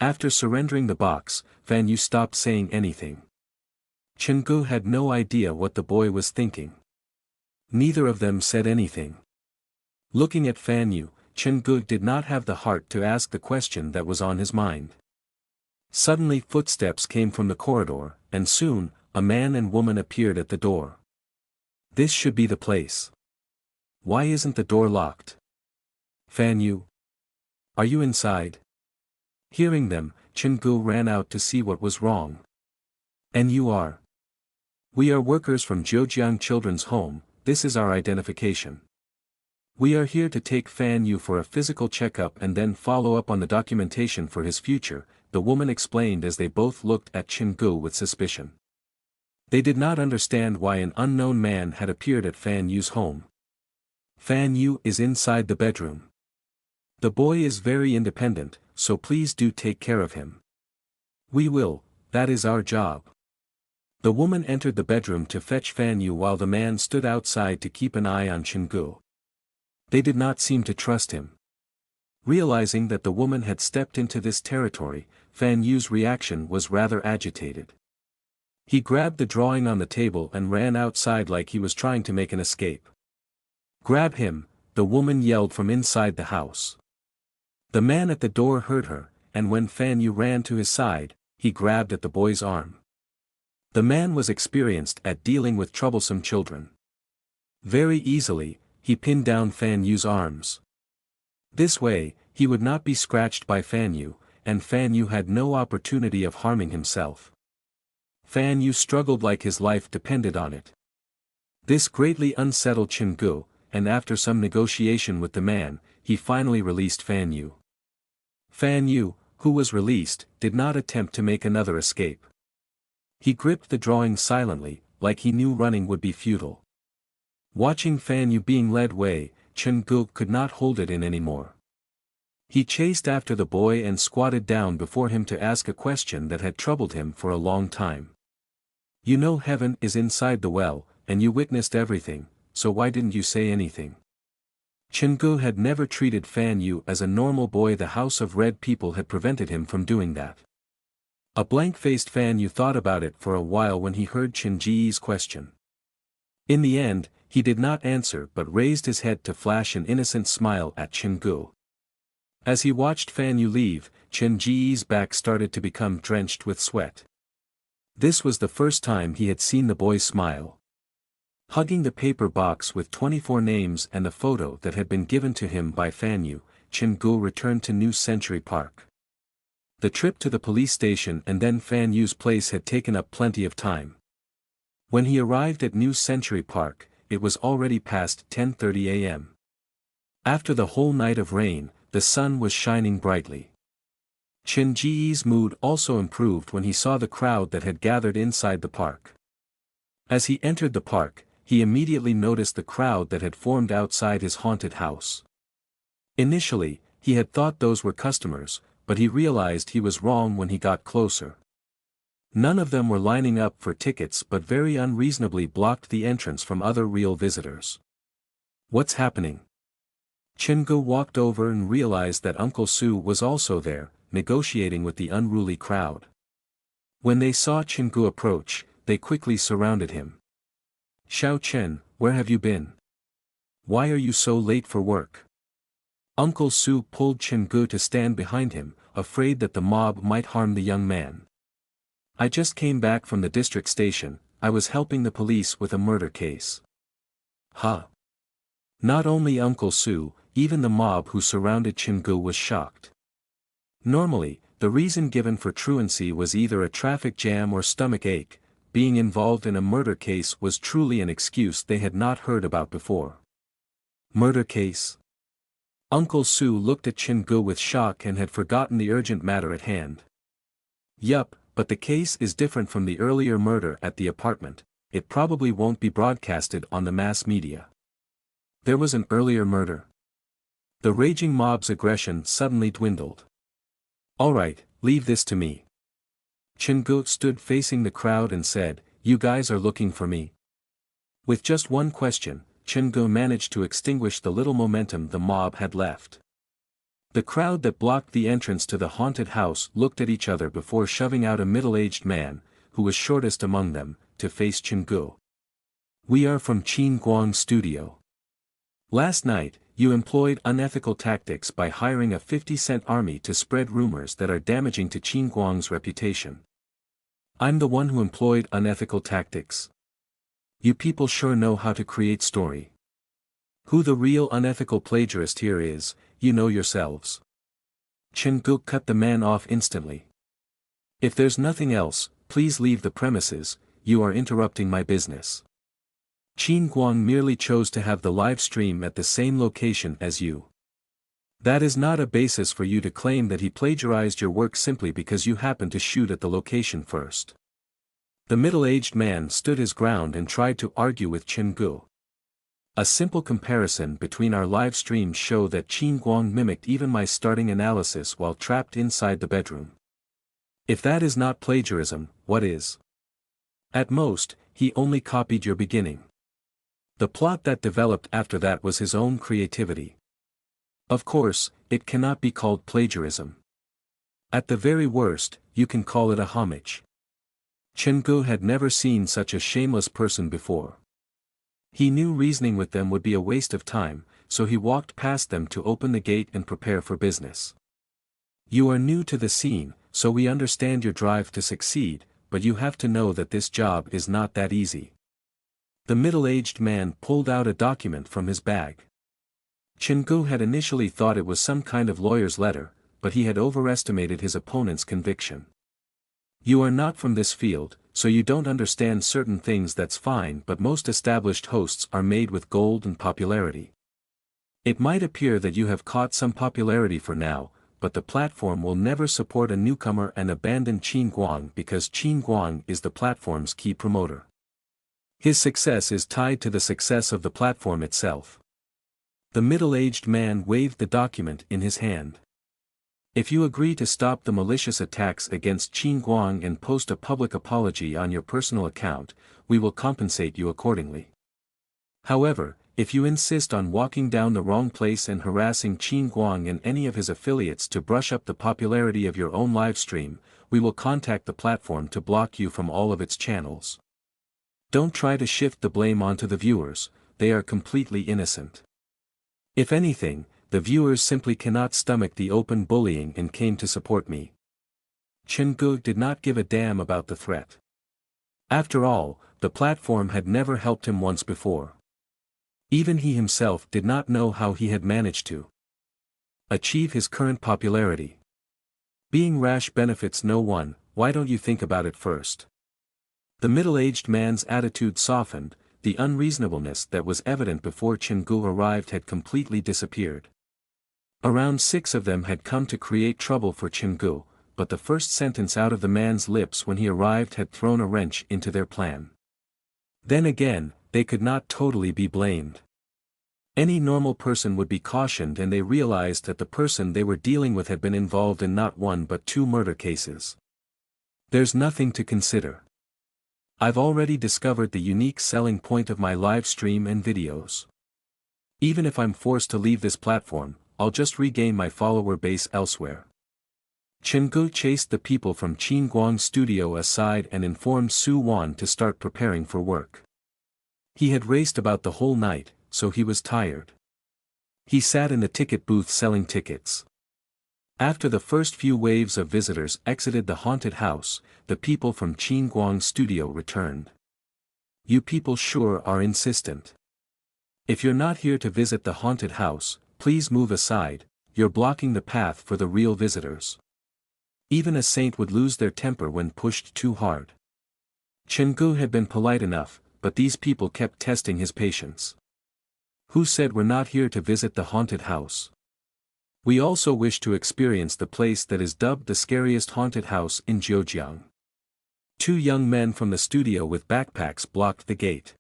After surrendering the box, Fan Yu stopped saying anything. Chen-gu had no idea what the boy was thinking. Neither of them said anything. Looking at Fan Yu, Chen-gu did not have the heart to ask the question that was on his mind. Suddenly footsteps came from the corridor, and soon, a man and woman appeared at the door. This should be the place. Why isn't the door locked? Fan Yu? Are you inside? Hearing them, Chen-gu ran out to see what was wrong. And you are? We are workers from Zhejiang Children's Home, this is our identification. We are here to take Fan Yu for a physical checkup and then follow up on the documentation for his future, the woman explained as they both looked at Chen-gu with suspicion. They did not understand why an unknown man had appeared at Fan Yu's home. Fan Yu is inside the bedroom. The boy is very independent, so please do take care of him. We will, that is our job. The woman entered the bedroom to fetch Fan Yu while the man stood outside to keep an eye on Chen-gu. They did not seem to trust him. Realizing that the woman had stepped into this territory, Fan Yu's reaction was rather agitated. He grabbed the drawing on the table and ran outside like he was trying to make an escape. "Grab him," the woman yelled from inside the house. The man at the door heard her, and when Fan Yu ran to his side, he grabbed at the boy's arm. The man was experienced at dealing with troublesome children. Very easily, he pinned down Fan Yu's arms. This way, he would not be scratched by Fan Yu, and Fan Yu had no opportunity of harming himself. Fan Yu struggled like his life depended on it. This greatly unsettled Chingu, and after some negotiation with the man, he finally released Fan Yu. Fan Yu, who was released, did not attempt to make another escape. He gripped the drawing silently, like he knew running would be futile. Watching Fan Yu being led away, Chingu could not hold it in anymore. He chased after the boy and squatted down before him to ask a question that had troubled him for a long time. "You know heaven is inside the well, and you witnessed everything, so why didn't you say anything?" Chingu had never treated Fan Yu as a normal boy. The House of Red people had prevented him from doing that. A blank-faced Fan Yu thought about it for a while when he heard Chin Ji's question. In the end, he did not answer but raised his head to flash an innocent smile at Chingu. As he watched Fan Yu leave, Chin Ji's back started to become drenched with sweat. This was the first time he had seen the boy smile. Hugging the paper box with 24 names and the photo that had been given to him by Fan Yu, Chingu returned to New Century Park. The trip to the police station and then Fan Yu's place had taken up plenty of time. When he arrived at New Century Park, it was already past 10:30 a.m. After the whole night of rain, the sun was shining brightly. Chin Ji's mood also improved when he saw the crowd that had gathered inside the park. As he entered the park, he immediately noticed the crowd that had formed outside his haunted house. Initially, he had thought those were customers, but he realized he was wrong when he got closer. None of them were lining up for tickets but very unreasonably blocked the entrance from other real visitors. "What's happening?" Chingu walked over and realized that Uncle Su was also there, negotiating with the unruly crowd. When they saw Chingu approach, they quickly surrounded him. "Xiao Chen, where have you been? Why are you so late for work?" Uncle Su pulled Chingu to stand behind him, afraid that the mob might harm the young man. "I just came back from the district station. I was helping the police with a murder case." "Huh?" Not only Uncle Su, even the mob who surrounded Chingu was shocked. Normally, the reason given for truancy was either a traffic jam or stomach ache. Being involved in a murder case was truly an excuse they had not heard about before. Murder case? Uncle Su looked at Chingu with shock and had forgotten the urgent matter at hand. "Yup, but the case is different from the earlier murder at the apartment. It probably won't be broadcasted on the mass media." There was an earlier murder. The raging mob's aggression suddenly dwindled. "Alright, leave this to me." Chingu stood facing the crowd and said, "You guys are looking for me?" With just one question, Chingu managed to extinguish the little momentum the mob had left. The crowd that blocked the entrance to the haunted house looked at each other before shoving out a middle-aged man, who was shortest among them, to face Chingu. "We are from Qin Guang Studio. Last night, you employed unethical tactics by hiring a 50-cent army to spread rumors that are damaging to Qin Guang's reputation." "I'm the one who employed unethical tactics. You people sure know how to create story. Who the real unethical plagiarist here is, you know yourselves." Chingu cut the man off instantly. "If there's nothing else, please leave the premises, you are interrupting my business. Qin Guang merely chose to have the live stream at the same location as you. That is not a basis for you to claim that he plagiarized your work simply because you happened to shoot at the location first." The middle-aged man stood his ground and tried to argue with Chingu. "A simple comparison between our live streams show that Qin Guang mimicked even my starting analysis while trapped inside the bedroom. If that is not plagiarism, what is? At most, he only copied your beginning. The plot that developed after that was his own creativity. Of course, it cannot be called plagiarism. At the very worst, you can call it a homage." Chen-gu had never seen such a shameless person before. He knew reasoning with them would be a waste of time, so he walked past them to open the gate and prepare for business. You are new to the scene, so we understand your drive to succeed, but you have to know that this job is not that easy. The middle-aged man pulled out a document from his bag. Chen-gu had initially thought it was some kind of lawyer's letter, but he had overestimated his opponent's conviction. You are not from this field, so you don't understand certain things. That's fine, but most established hosts are made with gold and popularity. It might appear that you have caught some popularity for now, but the platform will never support a newcomer and abandon Qin Guang because Qin Guang is the platform's key promoter. His success is tied to the success of the platform itself. The middle-aged man waved the document in his hand. If you agree to stop the malicious attacks against Qin Guang and post a public apology on your personal account, we will compensate you accordingly. However, if you insist on walking down the wrong place and harassing Qin Guang and any of his affiliates to brush up the popularity of your own livestream, we will contact the platform to block you from all of its channels. Don't try to shift the blame onto the viewers, they are completely innocent. If anything, the viewers simply cannot stomach the open bullying and came to support me. Chen-gu did not give a damn about the threat. After all, the platform had never helped him once before. Even he himself did not know how he had managed to achieve his current popularity. Being rash benefits no one, why don't you think about it first? The middle-aged man's attitude softened, the unreasonableness that was evident before Chen-gu arrived had completely disappeared. Around 6 of them had come to create trouble for Chen-gu, but the first sentence out of the man's lips when he arrived had thrown a wrench into their plan. Then again, they could not totally be blamed. Any normal person would be cautioned, and they realized that the person they were dealing with had been involved in not 1 but 2 murder cases. There's nothing to consider. I've already discovered the unique selling point of my live stream and videos. Even if I'm forced to leave this platform, I'll just regain my follower base elsewhere. Chen-gu chased the people from Qin Guang's studio aside and informed Su Wan to start preparing for work. He had raced about the whole night, so he was tired. He sat in the ticket booth selling tickets. After the first few waves of visitors exited the haunted house, the people from Qin Guang's studio returned. You people sure are insistent. If you're not here to visit the haunted house, please move aside, you're blocking the path for the real visitors. Even a saint would lose their temper when pushed too hard. Chen-gu had been polite enough, but these people kept testing his patience. Who said we're not here to visit the haunted house? We also wish to experience the place that is dubbed the scariest haunted house in Zhejiang. 2 young men from the studio with backpacks blocked the gate.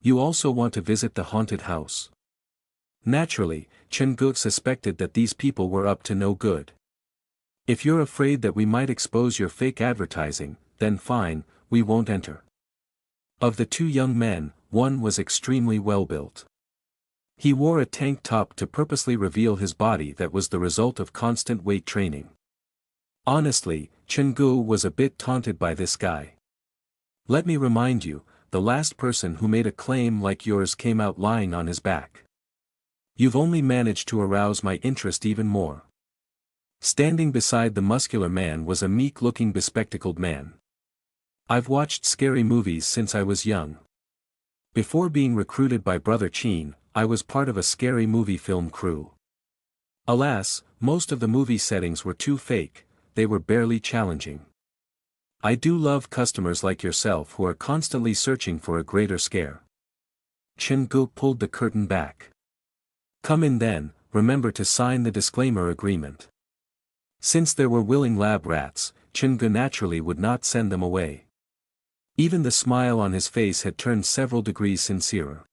You also want to visit the haunted house? Naturally, Chen-gu suspected that these people were up to no good. If you're afraid that we might expose your fake advertising, then fine, we won't enter. Of the 2 young men, one was extremely well-built. He wore a tank top to purposely reveal his body that was the result of constant weight training. Honestly, Chen-gu was a bit taunted by this guy. Let me remind you, the last person who made a claim like yours came out lying on his back. You've only managed to arouse my interest even more. Standing beside the muscular man was a meek-looking bespectacled man. I've watched scary movies since I was young. Before being recruited by Brother Qin, I was part of a scary movie film crew. Alas, most of the movie settings were too fake, they were barely challenging. I do love customers like yourself who are constantly searching for a greater scare. Chen-gu pulled the curtain back. Come in then, remember to sign the disclaimer agreement. Since there were willing lab rats, Chen-gu naturally would not send them away. Even the smile on his face had turned several degrees sincerer.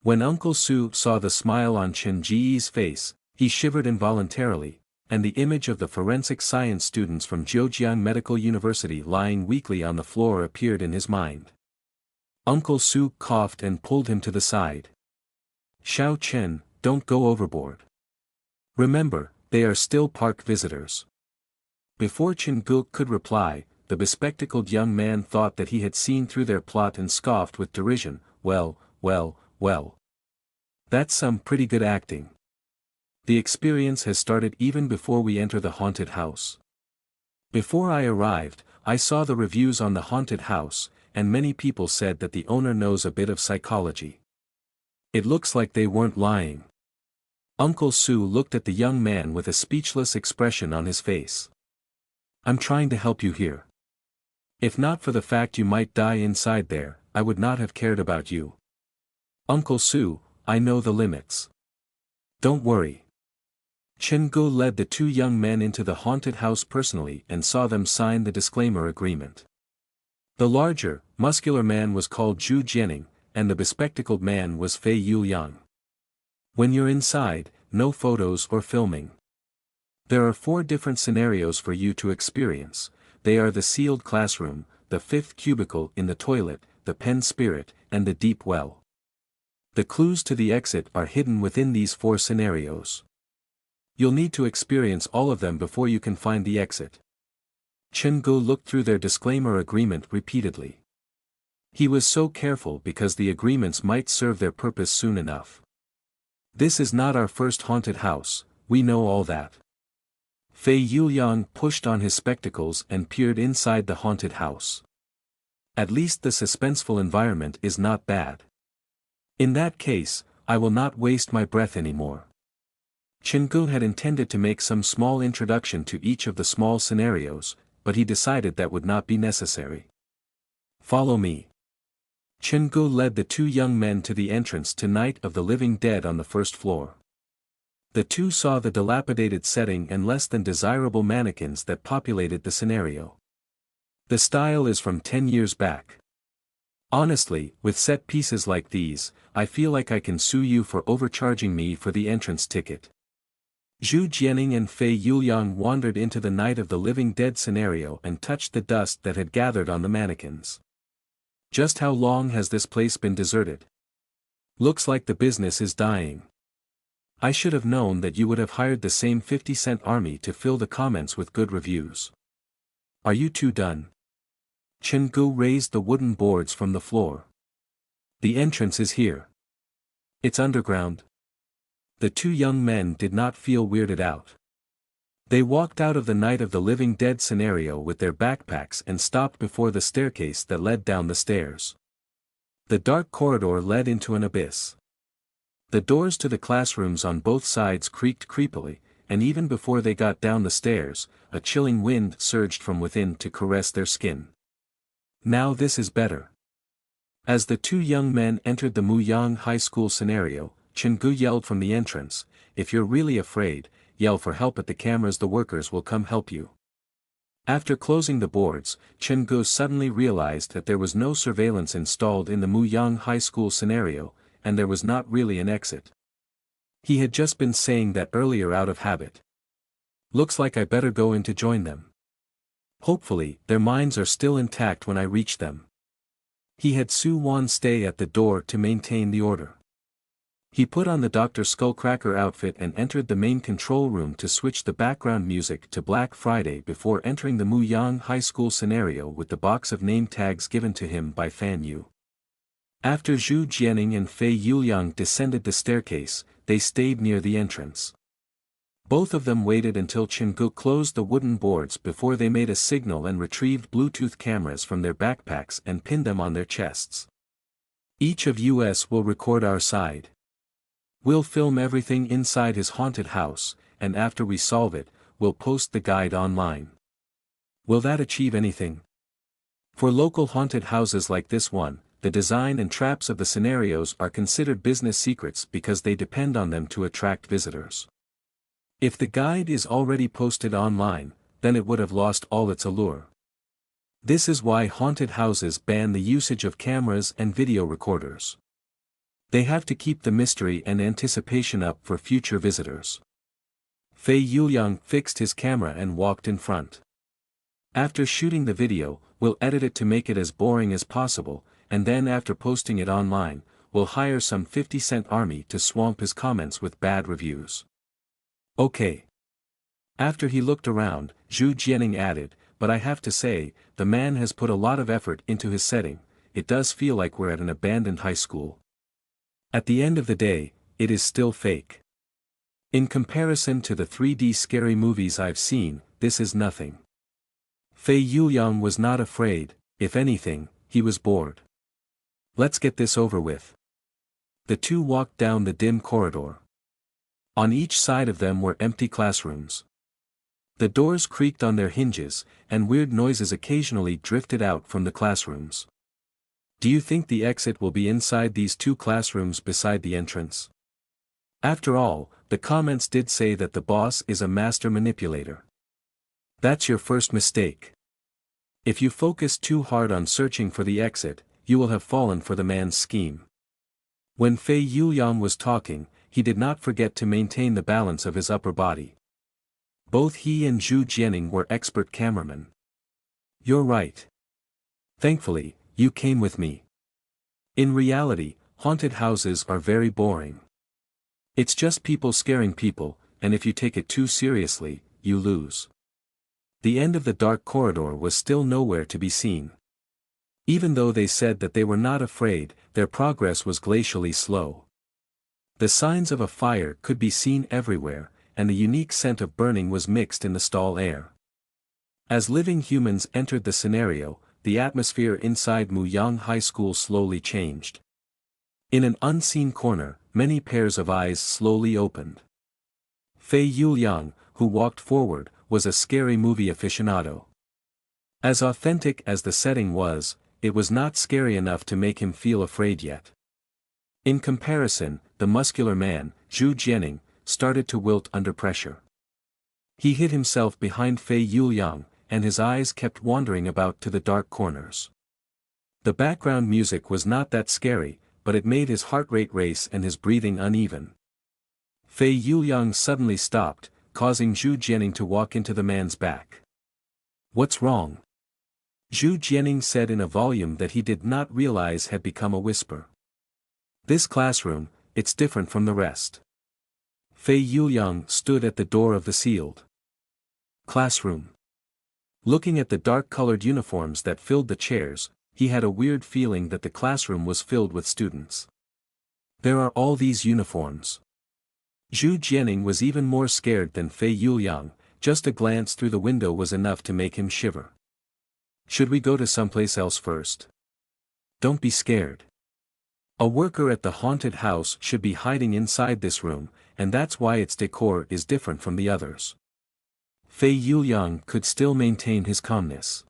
When Uncle Su saw the smile on Chen-ji's face, he shivered involuntarily, and the image of the forensic science students from Zhejiang Medical University lying weakly on the floor appeared in his mind. Uncle Su coughed and pulled him to the side. Xiao Chen, don't go overboard. Remember, they are still park visitors. Before Chen-gu could reply, the bespectacled young man thought that he had seen through their plot and scoffed with derision. Well, well, well. That's some pretty good acting. The experience has started even before we enter the haunted house. Before I arrived, I saw the reviews on the haunted house, and many people said that the owner knows a bit of psychology. It looks like they weren't lying. Uncle Sue looked at the young man with a speechless expression on his face. I'm trying to help you here. If not for the fact you might die inside there, I would not have cared about you. Uncle Sue, I know the limits. Don't worry. Chen-gu led the two young men into the haunted house personally and saw them sign the disclaimer agreement. The larger, muscular man was called Zhu Jianing, and the bespectacled man was Fei Yuliang. When you're inside, no photos or filming. There are 4 different scenarios for you to experience. They are the sealed classroom, the 5th cubicle in the toilet, the pen spirit, and the deep well. The clues to the exit are hidden within these 4 scenarios. You'll need to experience all of them before you can find the exit. Chen-gu looked through their disclaimer agreement repeatedly. He was so careful because the agreements might serve their purpose soon enough. This is not our first haunted house, we know all that. Fei Yuliang pushed on his spectacles and peered inside the haunted house. At least the suspenseful environment is not bad. In that case, I will not waste my breath anymore. Chen-gu had intended to make some small introduction to each of the small scenarios, but he decided that would not be necessary. Follow me. Chen-gu led the 2 young men to the entrance to Night of the Living Dead on the 1st floor. The 2 saw the dilapidated setting and less than desirable mannequins that populated the scenario. The style is from 10 years back. Honestly, with set pieces like these, I feel like I can sue you for overcharging me for the entrance ticket. Zhu Jianing and Fei Yuliang wandered into the Night of the Living Dead scenario and touched the dust that had gathered on the mannequins. Just how long has this place been deserted? Looks like the business is dying. I should have known that you would have hired the same 50-cent army to fill the comments with good reviews. Are you 2 done? Chen-gu raised the wooden boards from the floor. The entrance is here. It's underground. The 2 young men did not feel weirded out. They walked out of the Night of the Living Dead scenario with their backpacks and stopped before the staircase that led down the stairs. The dark corridor led into an abyss. The doors to the classrooms on both sides creaked creepily, and even before they got down the stairs, a chilling wind surged from within to caress their skin. Now this is better. As the 2 young men entered the Muyang High School scenario, Chen-gu yelled from the entrance, if you're really afraid, yell for help at the cameras, the workers will come help you. After closing the boards, Chen-gu suddenly realized that there was no surveillance installed in the Muyang High School scenario, and there was not really an exit. He had just been saying that earlier out of habit. Looks like I better go in to join them. Hopefully, their minds are still intact when I reach them. He had Su-won stay at the door to maintain the order. He put on the Dr. Skullcracker outfit and entered the main control room to switch the background music to Black Friday before entering the Muyang High School scenario with the box of name tags given to him by Fan Yu. After Zhu Jianing and Fei Yuliang descended the staircase, they stayed near the entrance. Both of them waited until Chen-gu closed the wooden boards before they made a signal and retrieved Bluetooth cameras from their backpacks and pinned them on their chests. Each of us will record our side. We'll film everything inside his haunted house, and after we solve it, we'll post the guide online. Will that achieve anything? For local haunted houses like this one, the design and traps of the scenarios are considered business secrets because they depend on them to attract visitors. If the guide is already posted online, then it would have lost all its allure. This is why haunted houses ban the usage of cameras and video recorders. They have to keep the mystery and anticipation up for future visitors. Fei Yuliang fixed his camera and walked in front. After shooting the video, we'll edit it to make it as boring as possible, and then after posting it online, we'll hire some 50-cent army to swamp his comments with bad reviews. Okay. After he looked around, Zhu Jianing added, but I have to say, the man has put a lot of effort into his setting. It does feel like we're at an abandoned high school. At the end of the day, it is still fake. In comparison to the 3D scary movies I've seen, this is nothing. Fei Yuliang was not afraid, if anything, he was bored. Let's get this over with. The two walked down the dim corridor. On each side of them were empty classrooms. The doors creaked on their hinges, and weird noises occasionally drifted out from the classrooms. Do you think the exit will be inside these two classrooms beside the entrance? After all, the comments did say that the boss is a master manipulator. That's your first mistake. If you focus too hard on searching for the exit, you will have fallen for the man's scheme. When Fei Yuliang was talking, he did not forget to maintain the balance of his upper body. Both he and Zhu Jianing were expert cameramen. You're right. Thankfully, you came with me. In reality, haunted houses are very boring. It's just people scaring people, and if you take it too seriously, you lose. The end of the dark corridor was still nowhere to be seen. Even though they said that they were not afraid, their progress was glacially slow. The signs of a fire could be seen everywhere, and the unique scent of burning was mixed in the stall air. As living humans entered the scenario, the atmosphere inside Muyang High School slowly changed. In an unseen corner, many pairs of eyes slowly opened. Fei Yuliang, who walked forward, was a scary movie aficionado. As authentic as the setting was, it was not scary enough to make him feel afraid yet. In comparison, the muscular man, Zhu Jianing, started to wilt under pressure. He hid himself behind Fei Yuliang, and his eyes kept wandering about to the dark corners. The background music was not that scary, but it made his heart rate race and his breathing uneven. Fei Yuliang suddenly stopped, causing Zhu Jianing to walk into the man's back. What's wrong? Zhu Jianing said in a volume that he did not realize had become a whisper. This classroom, it's different from the rest. Fei Yuliang stood at the door of the sealed classroom. Looking at the dark-colored uniforms that filled the chairs, he had a weird feeling that the classroom was filled with students. There are all these uniforms. Zhu Jianing was even more scared than Fei Yuliang. Just a glance through the window was enough to make him shiver. Should we go to someplace else first? Don't be scared. A worker at the haunted house should be hiding inside this room, and that's why its decor is different from the others. Fei Yuliang could still maintain his calmness.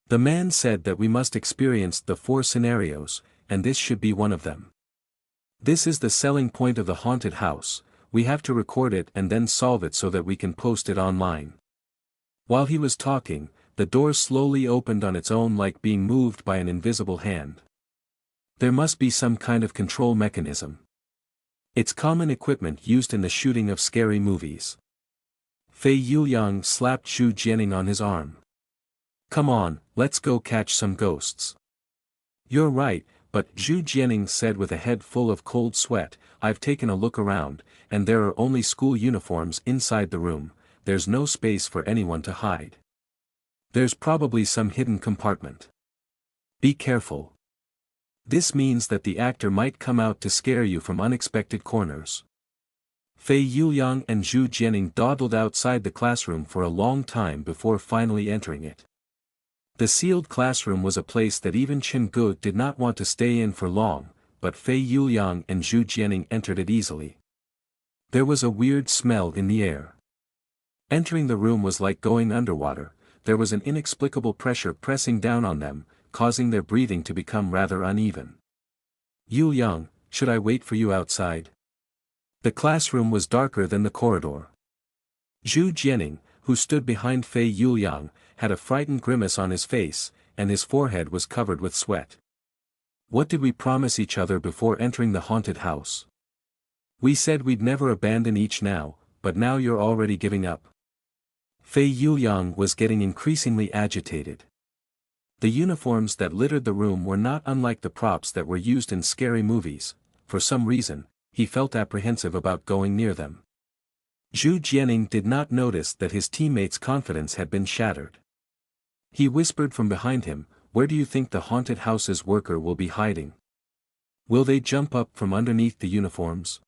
The man said that we must experience the 4 scenarios, and this should be one of them. This is the selling point of the haunted house. We have to record it and then solve it so that we can post it online. While he was talking, the door slowly opened on its own like being moved by an invisible hand. There must be some kind of control mechanism. It's common equipment used in the shooting of scary movies. Fei Yuliang slapped Zhu Jianing on his arm. Come on, let's go catch some ghosts. You're right, but Zhu Jianing said with a head full of cold sweat, I've taken a look around, and there are only school uniforms inside the room. There's no space for anyone to hide. There's probably some hidden compartment. Be careful. This means that the actor might come out to scare you from unexpected corners. Fei Yuliang and Zhu Jianing dawdled outside the classroom for a long time before finally entering it. The sealed classroom was a place that even Chen Ge did not want to stay in for long, but Fei Yuliang and Zhu Jianing entered it easily. There was a weird smell in the air. Entering the room was like going underwater. There was an inexplicable pressure pressing down on them, causing their breathing to become rather uneven. Yuliang, should I wait for you outside? The classroom was darker than the corridor. Zhu Jianing, who stood behind Fei Yuliang, had a frightened grimace on his face, and his forehead was covered with sweat. What did we promise each other before entering the haunted house? We said we'd never abandon each now, but now you're already giving up. Fei Yuliang was getting increasingly agitated. The uniforms that littered the room were not unlike the props that were used in scary movies. For some reason, he felt apprehensive about going near them. Zhu Jianing did not notice that his teammates' confidence had been shattered. He whispered from behind him, "Where do you think the haunted house's worker will be hiding? Will they jump up from underneath the uniforms?"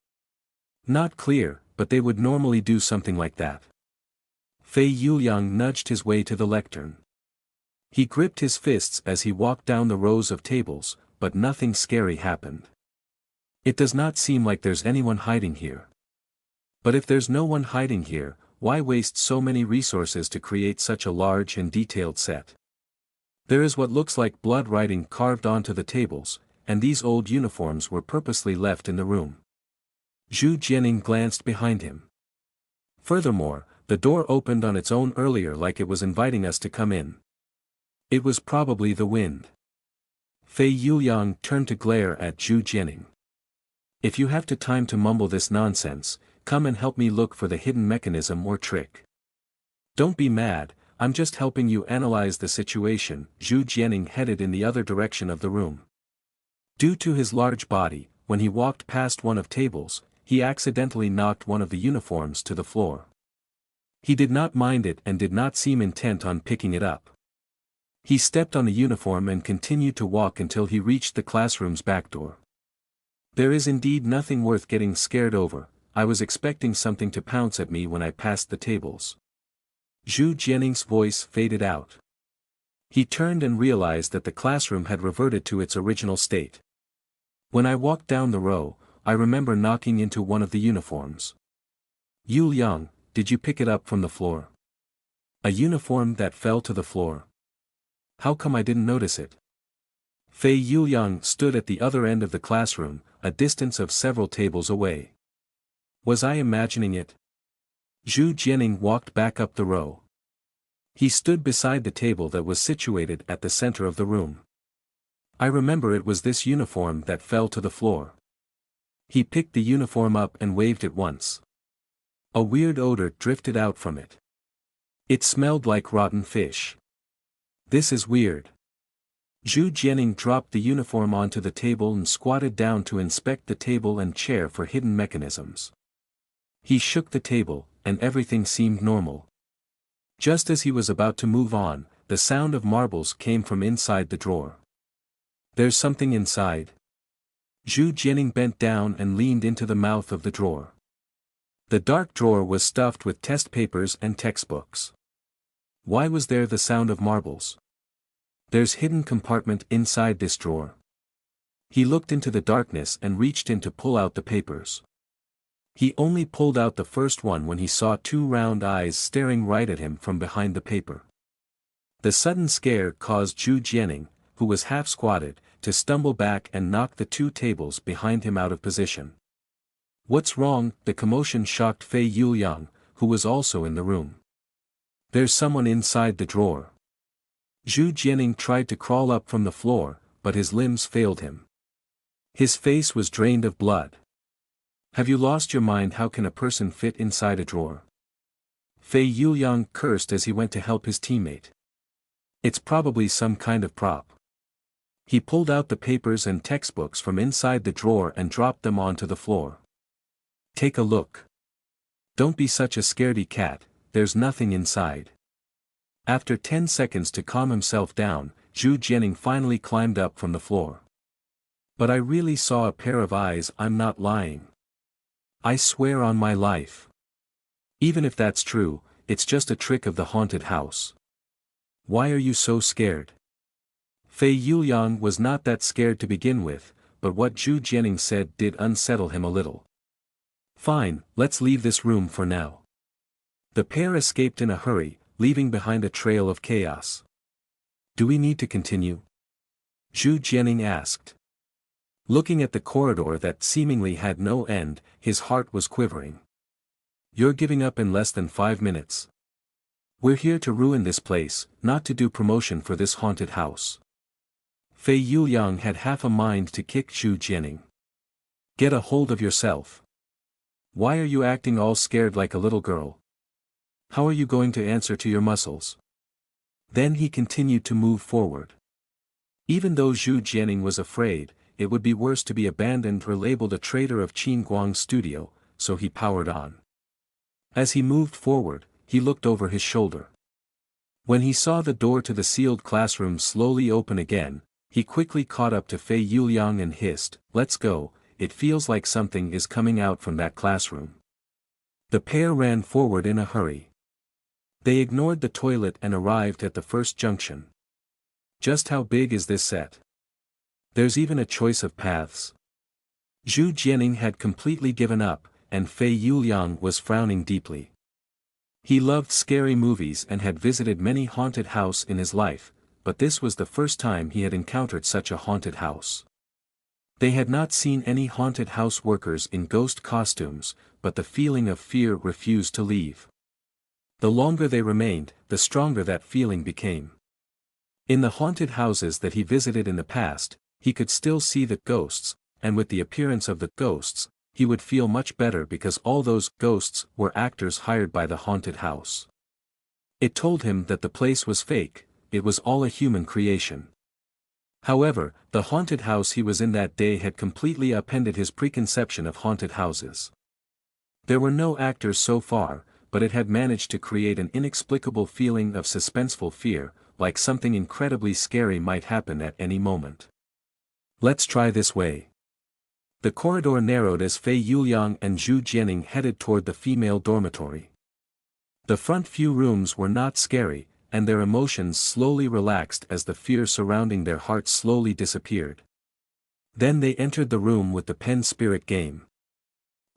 "Not clear, but they would normally do something like that." Fei Yuliang nudged his way to the lectern. He gripped his fists as he walked down the rows of tables, but nothing scary happened. "It does not seem like there's anyone hiding here." "But if there's no one hiding here, why waste so many resources to create such a large and detailed set? There is what looks like blood writing carved onto the tables, and these old uniforms were purposely left in the room." Zhu Jianing glanced behind him. "Furthermore, the door opened on its own earlier like it was inviting us to come in. It was probably the wind." Fei Yuliang turned to glare at Zhu Jianing. "If you have the time to mumble this nonsense, come and help me look for the hidden mechanism or trick." "Don't be mad, I'm just helping you analyze the situation." Zhu Jianing headed in the other direction of the room. Due to his large body, when he walked past one of tables, he accidentally knocked one of the uniforms to the floor. He did not mind it and did not seem intent on picking it up. He stepped on the uniform and continued to walk until he reached the classroom's back door. "There is indeed nothing worth getting scared over. I was expecting something to pounce at me when I passed the tables." Zhu Jianing's voice faded out. He turned and realized that the classroom had reverted to its original state. "When I walked down the row, I remember knocking into one of the uniforms." "Yu Liang, did you pick it up from the floor?" "A uniform that fell to the floor? How come I didn't notice it?" Fei Yuliang stood at the other end of the classroom, a distance of several tables away. "Was I imagining it?" Zhu Jianing walked back up the row. He stood beside the table that was situated at the center of the room. "I remember it was this uniform that fell to the floor." He picked the uniform up and waved it once. A weird odor drifted out from it. It smelled like rotten fish. "This is weird." Zhu Jianing dropped the uniform onto the table and squatted down to inspect the table and chair for hidden mechanisms. He shook the table, and everything seemed normal. Just as he was about to move on, the sound of marbles came from inside the drawer. "There's something inside." Zhu Jianing bent down and leaned into the mouth of the drawer. The dark drawer was stuffed with test papers and textbooks. Why was there the sound of marbles? "There's hidden compartment inside this drawer." He looked into the darkness and reached in to pull out the papers. He only pulled out the first one when he saw two round eyes staring right at him from behind the paper. The sudden scare caused Zhu Jianing, who was half squatted, to stumble back and knock the two tables behind him out of position. "What's wrong?" The commotion shocked Fei Yuliang, who was also in the room. "There's someone inside the drawer." Zhu Jianing tried to crawl up from the floor, but his limbs failed him. His face was drained of blood. "Have you lost your mind? How can a person fit inside a drawer?" Fei Yuliang cursed as he went to help his teammate. "It's probably some kind of prop." He pulled out the papers and textbooks from inside the drawer and dropped them onto the floor. "Take a look. Don't be such a scaredy cat, there's nothing inside." After 10 seconds to calm himself down, Zhu Jianing finally climbed up from the floor. "But I really saw a pair of eyes. I'm not lying. I swear on my life. Even if that's true, it's just a trick of the haunted house. Why are you so scared?" Fei Yuliang was not that scared to begin with, but what Zhu Jianing said did unsettle him a little. "Fine, let's leave this room for now." The pair escaped in a hurry, leaving behind a trail of chaos. "Do we need to continue?" Zhu Jianing asked. Looking at the corridor that seemingly had no end, his heart was quivering. "You're giving up in less than 5 minutes. We're here to ruin this place, not to do promotion for this haunted house." Fei Yuliang had half a mind to kick Zhu Jianing. "Get a hold of yourself. Why are you acting all scared like a little girl? How are you going to answer to your muscles?" Then he continued to move forward. Even though Zhu Jianing was afraid, it would be worse to be abandoned or labeled a traitor of Qin Guang's studio, so he powered on. As he moved forward, he looked over his shoulder. When he saw the door to the sealed classroom slowly open again, he quickly caught up to Fei Yuliang and hissed, "Let's go, it feels like something is coming out from that classroom." The pair ran forward in a hurry. They ignored the toilet and arrived at the first junction. Just how big is this set? There's even a choice of paths. Zhu Jianing had completely given up, and Fei Yuliang was frowning deeply. He loved scary movies and had visited many haunted houses in his life, but this was the first time he had encountered such a haunted house. They had not seen any haunted house workers in ghost costumes, but the feeling of fear refused to leave. The longer they remained, the stronger that feeling became. In the haunted houses that he visited in the past, he could still see the ghosts, and with the appearance of the ghosts, he would feel much better because all those ghosts were actors hired by the haunted house. It told him that the place was fake, it was all a human creation. However, the haunted house he was in that day had completely upended his preconception of haunted houses. There were no actors so far, but it had managed to create an inexplicable feeling of suspenseful fear, like something incredibly scary might happen at any moment. Let's try this way. The corridor narrowed as Fei Yuliang and Zhu Jianing headed toward the female dormitory. The front few rooms were not scary, and their emotions slowly relaxed as the fear surrounding their hearts slowly disappeared. Then they entered the room with the pen spirit game.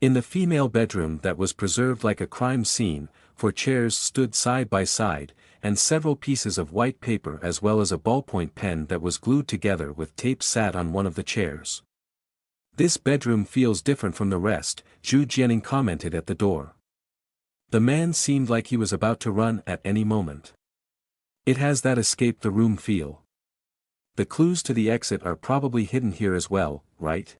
In the female bedroom that was preserved like a crime scene, 4 chairs stood side by side, and several pieces of white paper as well as a ballpoint pen that was glued together with tape sat on one of the chairs. "This bedroom feels different from the rest," Zhu Jianing commented at the door. The man seemed like he was about to run at any moment. "It has that escape the room feel. The clues to the exit are probably hidden here as well, right?"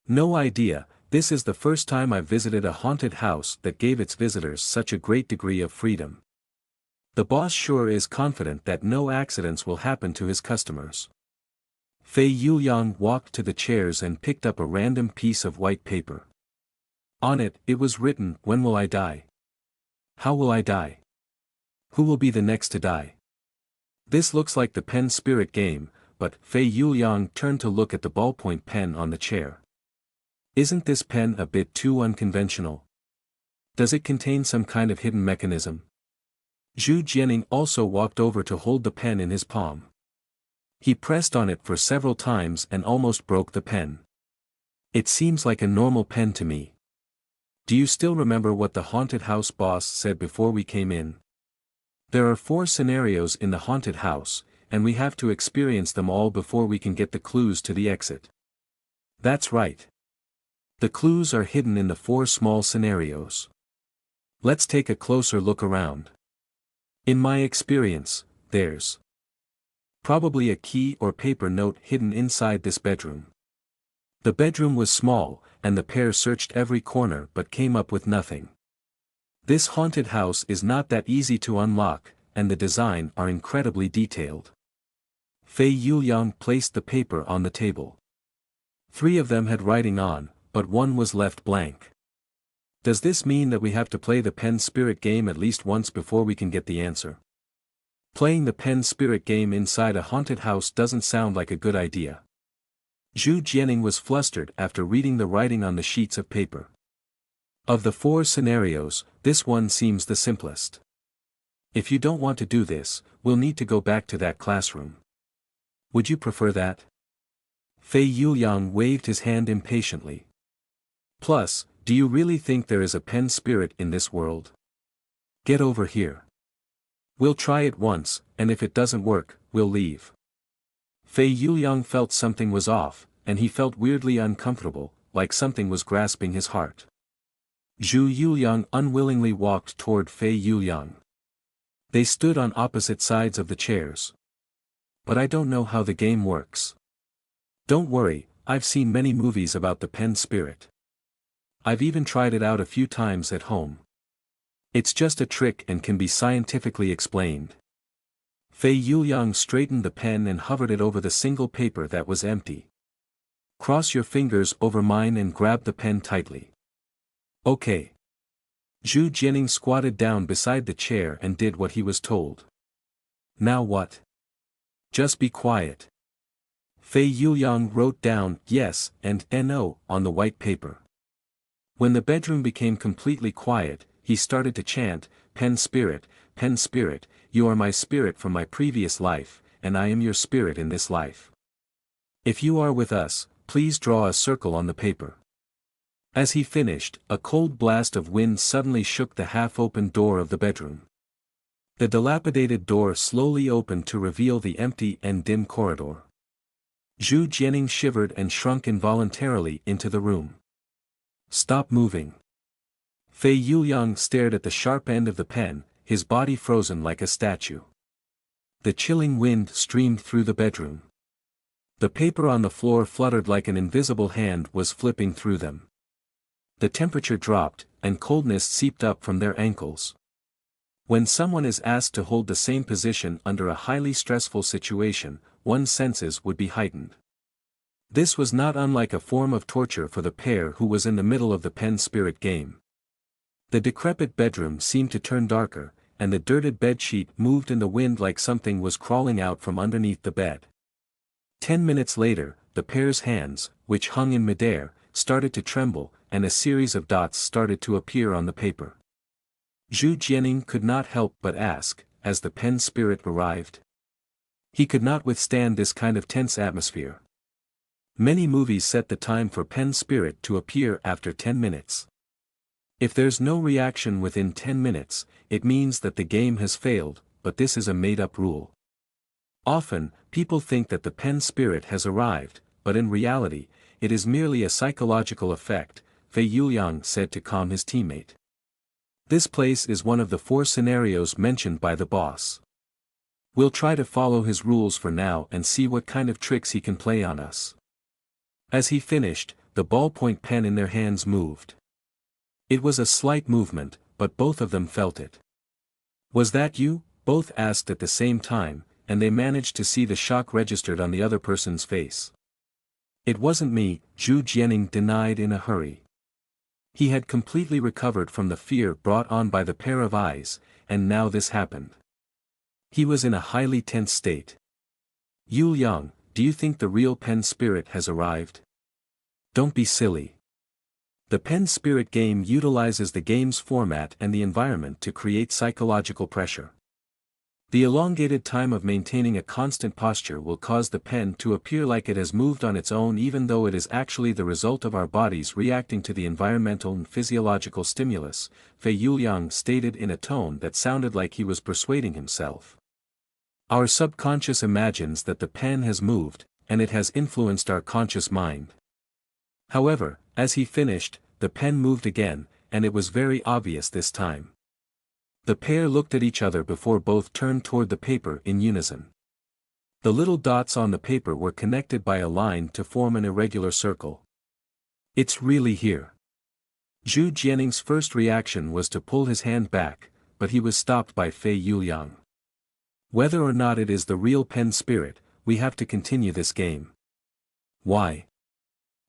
"No idea, this is the first time I've visited a haunted house that gave its visitors such a great degree of freedom. The boss sure is confident that no accidents will happen to his customers." Fei Yuliang walked to the chairs and picked up a random piece of white paper. On it was written, "When will I die? How will I die? Who will be the next to die?" This looks like the pen spirit game, but Fei Yuliang turned to look at the ballpoint pen on the chair. Isn't this pen a bit too unconventional? Does it contain some kind of hidden mechanism? Zhu Jianing also walked over to hold the pen in his palm. He pressed on it for several times and almost broke the pen. "It seems like a normal pen to me. Do you still remember what the haunted house boss said before we came in? There are 4 scenarios in the haunted house, and we have to experience them all before we can get the clues to the exit." "That's right. The clues are hidden in the 4 small scenarios. Let's take a closer look around. In my experience, there's probably a key or paper note hidden inside this bedroom." The bedroom was small, and the pair searched every corner but came up with nothing. This haunted house is not that easy to unlock, and the design are incredibly detailed. Fei Yuliang placed the paper on the table. 3 of them had writing on, but 1 was left blank. Does this mean that we have to play the pen spirit game at least once before we can get the answer? Playing the pen spirit game inside a haunted house doesn't sound like a good idea. Zhu Jianing was flustered after reading the writing on the sheets of paper. Of the 4 scenarios, this one seems the simplest. If you don't want to do this, we'll need to go back to that classroom. Would you prefer that? Fei Yuliang waved his hand impatiently. Plus, do you really think there is a pen spirit in this world? Get over here. We'll try it once, and if it doesn't work, we'll leave. Fei Yuliang felt something was off, and he felt weirdly uncomfortable, like something was grasping his heart. Zhu Yuliang unwillingly walked toward Fei Yuliang. They stood on opposite sides of the chairs. "But I don't know how the game works." "Don't worry, I've seen many movies about the pen spirit. I've even tried it out a few times at home. It's just a trick and can be scientifically explained." Fei Yuliang straightened the pen and hovered it over the single paper that was empty. "Cross your fingers over mine and grab the pen tightly." "Okay." Zhu Jianing squatted down beside the chair and did what he was told. Now what? Just be quiet. Fei Yuliang wrote down yes and no on the white paper. When the bedroom became completely quiet, he started to chant, Pen Spirit, you are my spirit from my previous life, and I am your spirit in this life. If you are with us, please draw a circle on the paper. As he finished, a cold blast of wind suddenly shook the half-open door of the bedroom. The dilapidated door slowly opened to reveal the empty and dim corridor. Zhu Jianing shivered and shrunk involuntarily into the room. Stop moving. Fei Yuliang stared at the sharp end of the pen, his body frozen like a statue. The chilling wind streamed through the bedroom. The paper on the floor fluttered like an invisible hand was flipping through them. The temperature dropped, and coldness seeped up from their ankles. When someone is asked to hold the same position under a highly stressful situation, one's senses would be heightened. This was not unlike a form of torture for the pair who was in the middle of the pen spirit game. The decrepit bedroom seemed to turn darker, and the dirted bedsheet moved in the wind like something was crawling out from underneath the bed. 10 minutes later, the pair's hands, which hung in midair, started to tremble, and a series of dots started to appear on the paper. Zhu Jianing could not help but ask, as the pen spirit arrived. He could not withstand this kind of tense atmosphere. Many movies set the time for pen spirit to appear after 10 minutes. If there's no reaction within 10 minutes, it means that the game has failed, but this is a made-up rule. Often, people think that the pen spirit has arrived, but in reality, it is merely a psychological effect, Fei Yuliang said to calm his teammate. This place is one of the 4 scenarios mentioned by the boss. We'll try to follow his rules for now and see what kind of tricks he can play on us. As he finished, the ballpoint pen in their hands moved. It was a slight movement, but both of them felt it. Was that you? Both asked at the same time, and they managed to see the shock registered on the other person's face. It wasn't me, Zhu Jianing denied in a hurry. He had completely recovered from the fear brought on by the pair of eyes, and now this happened. He was in a highly tense state. Yuliang, do you think the real pen spirit has arrived? Don't be silly. The pen spirit game utilizes the game's format and the environment to create psychological pressure. The elongated time of maintaining a constant posture will cause the pen to appear like it has moved on its own, even though it is actually the result of our bodies reacting to the environmental and physiological stimulus, Fei Yuliang stated in a tone that sounded like he was persuading himself. Our subconscious imagines that the pen has moved, and it has influenced our conscious mind. However, as he finished, the pen moved again, and it was very obvious this time. The pair looked at each other before both turned toward the paper in unison. The little dots on the paper were connected by a line to form an irregular circle. It's really here. Zhu Jianing's first reaction was to pull his hand back, but he was stopped by Fei Yuliang. Whether or not it is the real pen spirit, we have to continue this game. Why?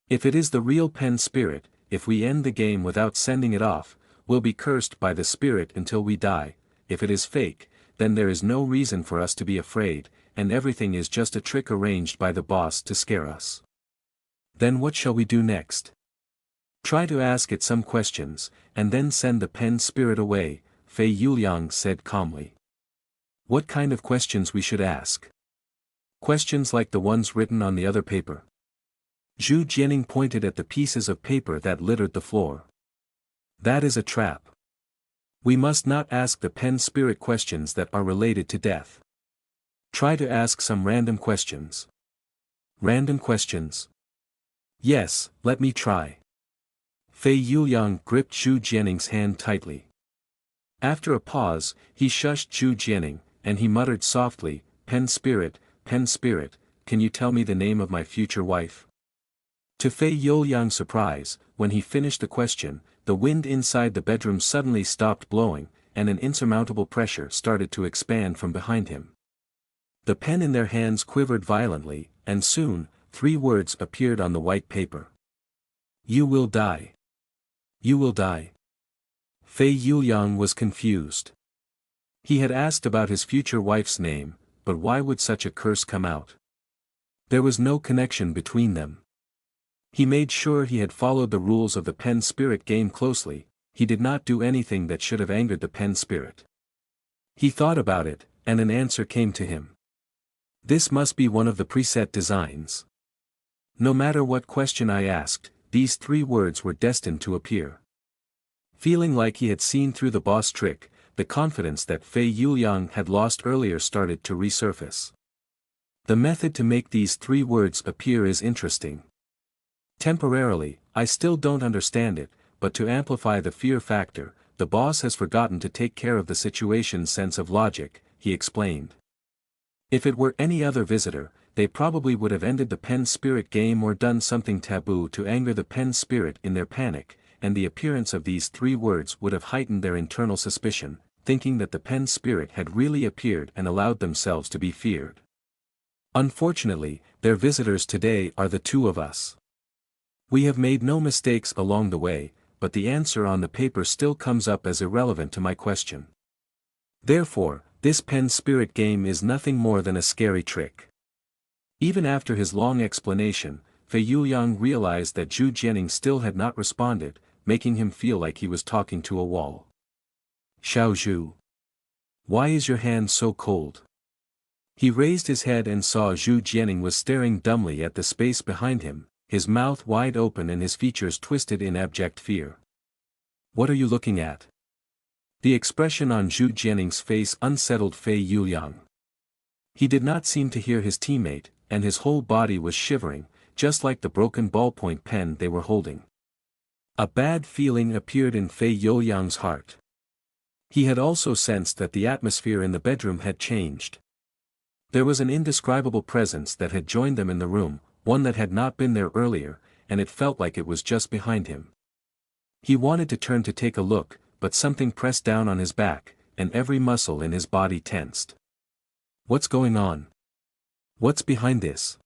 If it is the real pen spirit, if we end the game without sending it off, we'll be cursed by the spirit until we die. If it is fake, then there is no reason for us to be afraid, and everything is just a trick arranged by the boss to scare us. Then what shall we do next? Try to ask it some questions, and then send the pen spirit away, Fei Yuliang said calmly. What kind of questions we should ask? Questions like the ones written on the other paper. Zhu Jianing pointed at the pieces of paper that littered the floor. That is a trap. We must not ask the pen spirit questions that are related to death. Try to ask some random questions. Random questions? Yes, let me try. Fei Yuliang gripped Zhu Jianing's hand tightly. After a pause, he shushed Zhu Jianing, and he muttered softly, pen spirit, can you tell me the name of my future wife? To Fei Yuliang's surprise, when he finished the question, the wind inside the bedroom suddenly stopped blowing, and an insurmountable pressure started to expand from behind him. The pen in their hands quivered violently, and soon, 3 words appeared on the white paper. You will die. You will die. Fei Yuliang was confused. He had asked about his future wife's name, but why would such a curse come out? There was no connection between them. He made sure he had followed the rules of the pen spirit game closely. He did not do anything that should have angered the pen spirit. He thought about it, and an answer came to him. This must be one of the preset designs. No matter what question I asked, these 3 words were destined to appear. Feeling like he had seen through the boss trick, the confidence that Fei Yuliang had lost earlier started to resurface. The method to make these 3 words appear is interesting. Temporarily, I still don't understand it, but to amplify the fear factor, the boss has forgotten to take care of the situation's sense of logic, he explained. If it were any other visitor, they probably would have ended the pen spirit game or done something taboo to anger the pen spirit in their panic, and the appearance of these 3 words would have heightened their internal suspicion, thinking that the pen spirit had really appeared and allowed themselves to be feared. Unfortunately, their visitors today are the 2 of us. We have made no mistakes along the way, but the answer on the paper still comes up as irrelevant to my question. Therefore, this pen spirit game is nothing more than a scary trick. Even after his long explanation, Fei Yuliang realized that Zhu Jianing still had not responded, making him feel like he was talking to a wall. Xiao Zhu. Why is your hand so cold? He raised his head and saw Zhu Jianing was staring dumbly at the space behind him, his mouth wide open and his features twisted in abject fear. What are you looking at? The expression on Zhu Jianing's face unsettled Fei Yuliang. He did not seem to hear his teammate, and his whole body was shivering, just like the broken ballpoint pen they were holding. A bad feeling appeared in Fei Yuliang's heart. He had also sensed that the atmosphere in the bedroom had changed. There was an indescribable presence that had joined them in the room, one that had not been there earlier, and it felt like it was just behind him. He wanted to turn to take a look, but something pressed down on his back, and every muscle in his body tensed. What's going on? What's behind this?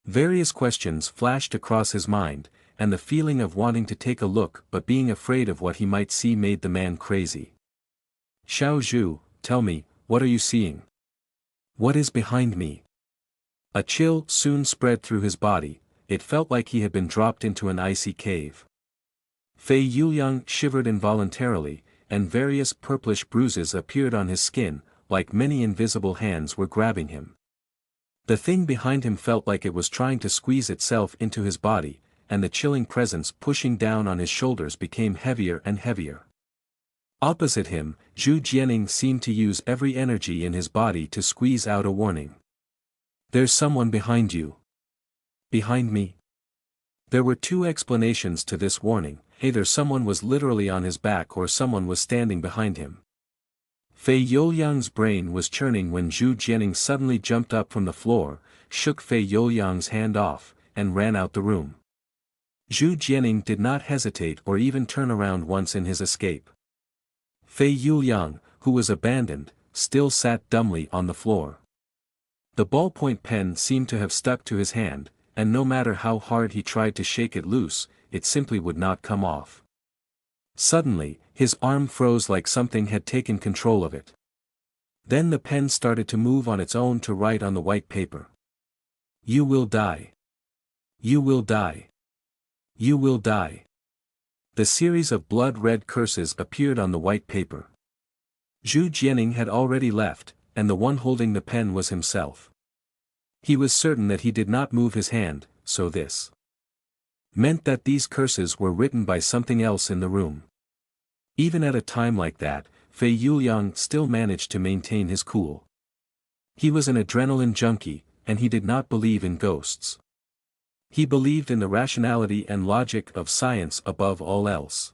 Various questions flashed across his mind, and the feeling of wanting to take a look but being afraid of what he might see made the man crazy. Xiao Zhu, tell me, what are you seeing? What is behind me? A chill soon spread through his body, it felt like he had been dropped into an icy cave. Fei Yuliang shivered involuntarily, and various purplish bruises appeared on his skin, like many invisible hands were grabbing him. The thing behind him felt like it was trying to squeeze itself into his body, and the chilling presence pushing down on his shoulders became heavier and heavier. Opposite him, Zhu Jianing seemed to use every energy in his body to squeeze out a warning. There's someone behind you. Behind me? There were 2 explanations to this warning, either someone was literally on his back or someone was standing behind him. Fei Yuliang's brain was churning when Zhu Jianing suddenly jumped up from the floor, shook Fei Yuliang's hand off, and ran out the room. Zhu Jianing did not hesitate or even turn around once in his escape. Fei Yuliang, who was abandoned, still sat dumbly on the floor. The ballpoint pen seemed to have stuck to his hand, and no matter how hard he tried to shake it loose, it simply would not come off. Suddenly, his arm froze like something had taken control of it. Then the pen started to move on its own to write on the white paper. You will die. You will die. You will die. The series of blood-red curses appeared on the white paper. Zhu Jianing had already left, and the one holding the pen was himself. He was certain that he did not move his hand, so this meant that these curses were written by something else in the room. Even at a time like that, Fei Yuliang still managed to maintain his cool. He was an adrenaline junkie, and he did not believe in ghosts. He believed in the rationality and logic of science above all else.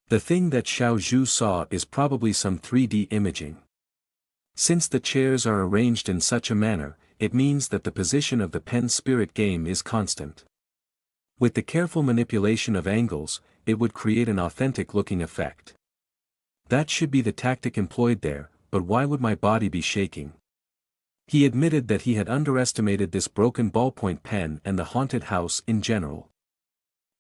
The thing that Xiao Zhu saw is probably some 3D imaging. Since the chairs are arranged in such a manner, it means that the position of the pen spirit game is constant. With the careful manipulation of angles, it would create an authentic-looking effect. That should be the tactic employed there, but why would my body be shaking? He admitted that he had underestimated this broken ballpoint pen and the haunted house in general.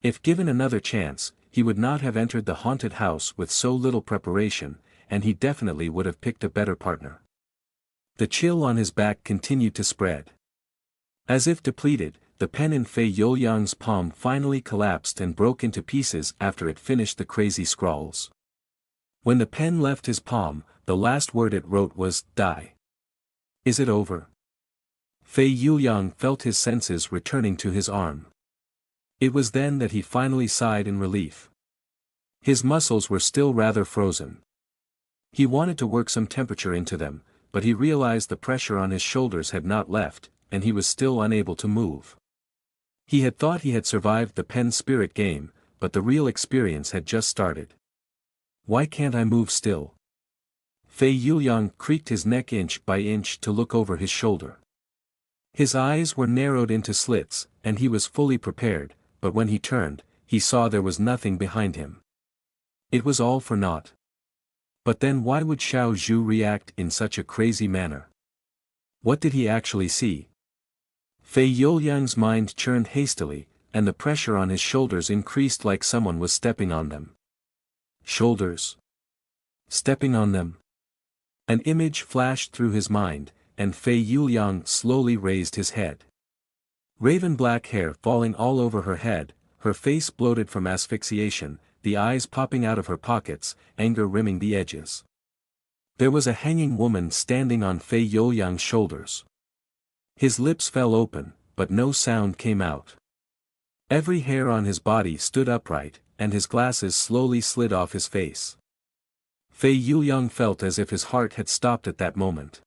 If given another chance, he would not have entered the haunted house with so little preparation, and he definitely would have picked a better partner. The chill on his back continued to spread. As if depleted, the pen in Fei Youliang's palm finally collapsed and broke into pieces after it finished the crazy scrawls. When the pen left his palm, the last word it wrote was, "Die." "Is it over?" Fei Yuliang felt his senses returning to his arm. It was then that he finally sighed in relief. His muscles were still rather frozen. He wanted to work some temperature into them, but he realized the pressure on his shoulders had not left, and he was still unable to move. He had thought he had survived the pen spirit game, but the real experience had just started. "Why can't I move still?" Fei Yuliang creaked his neck inch by inch to look over his shoulder. His eyes were narrowed into slits, and he was fully prepared, but when he turned, he saw there was nothing behind him. It was all for naught. But then why would Xiao Zhu react in such a crazy manner? What did he actually see? Fei Youliang's mind churned hastily, and the pressure on his shoulders increased like someone was stepping on them. Shoulders? Stepping on them? An image flashed through his mind, and Fei Yuliang slowly raised his head. Raven black hair falling all over her head, her face bloated from asphyxiation, the eyes popping out of her pockets, anger rimming the edges. There was a hanging woman standing on Fei Youliang's shoulders. His lips fell open, but no sound came out. Every hair on his body stood upright, and his glasses slowly slid off his face. Fei Yuliang felt as if his heart had stopped at that moment.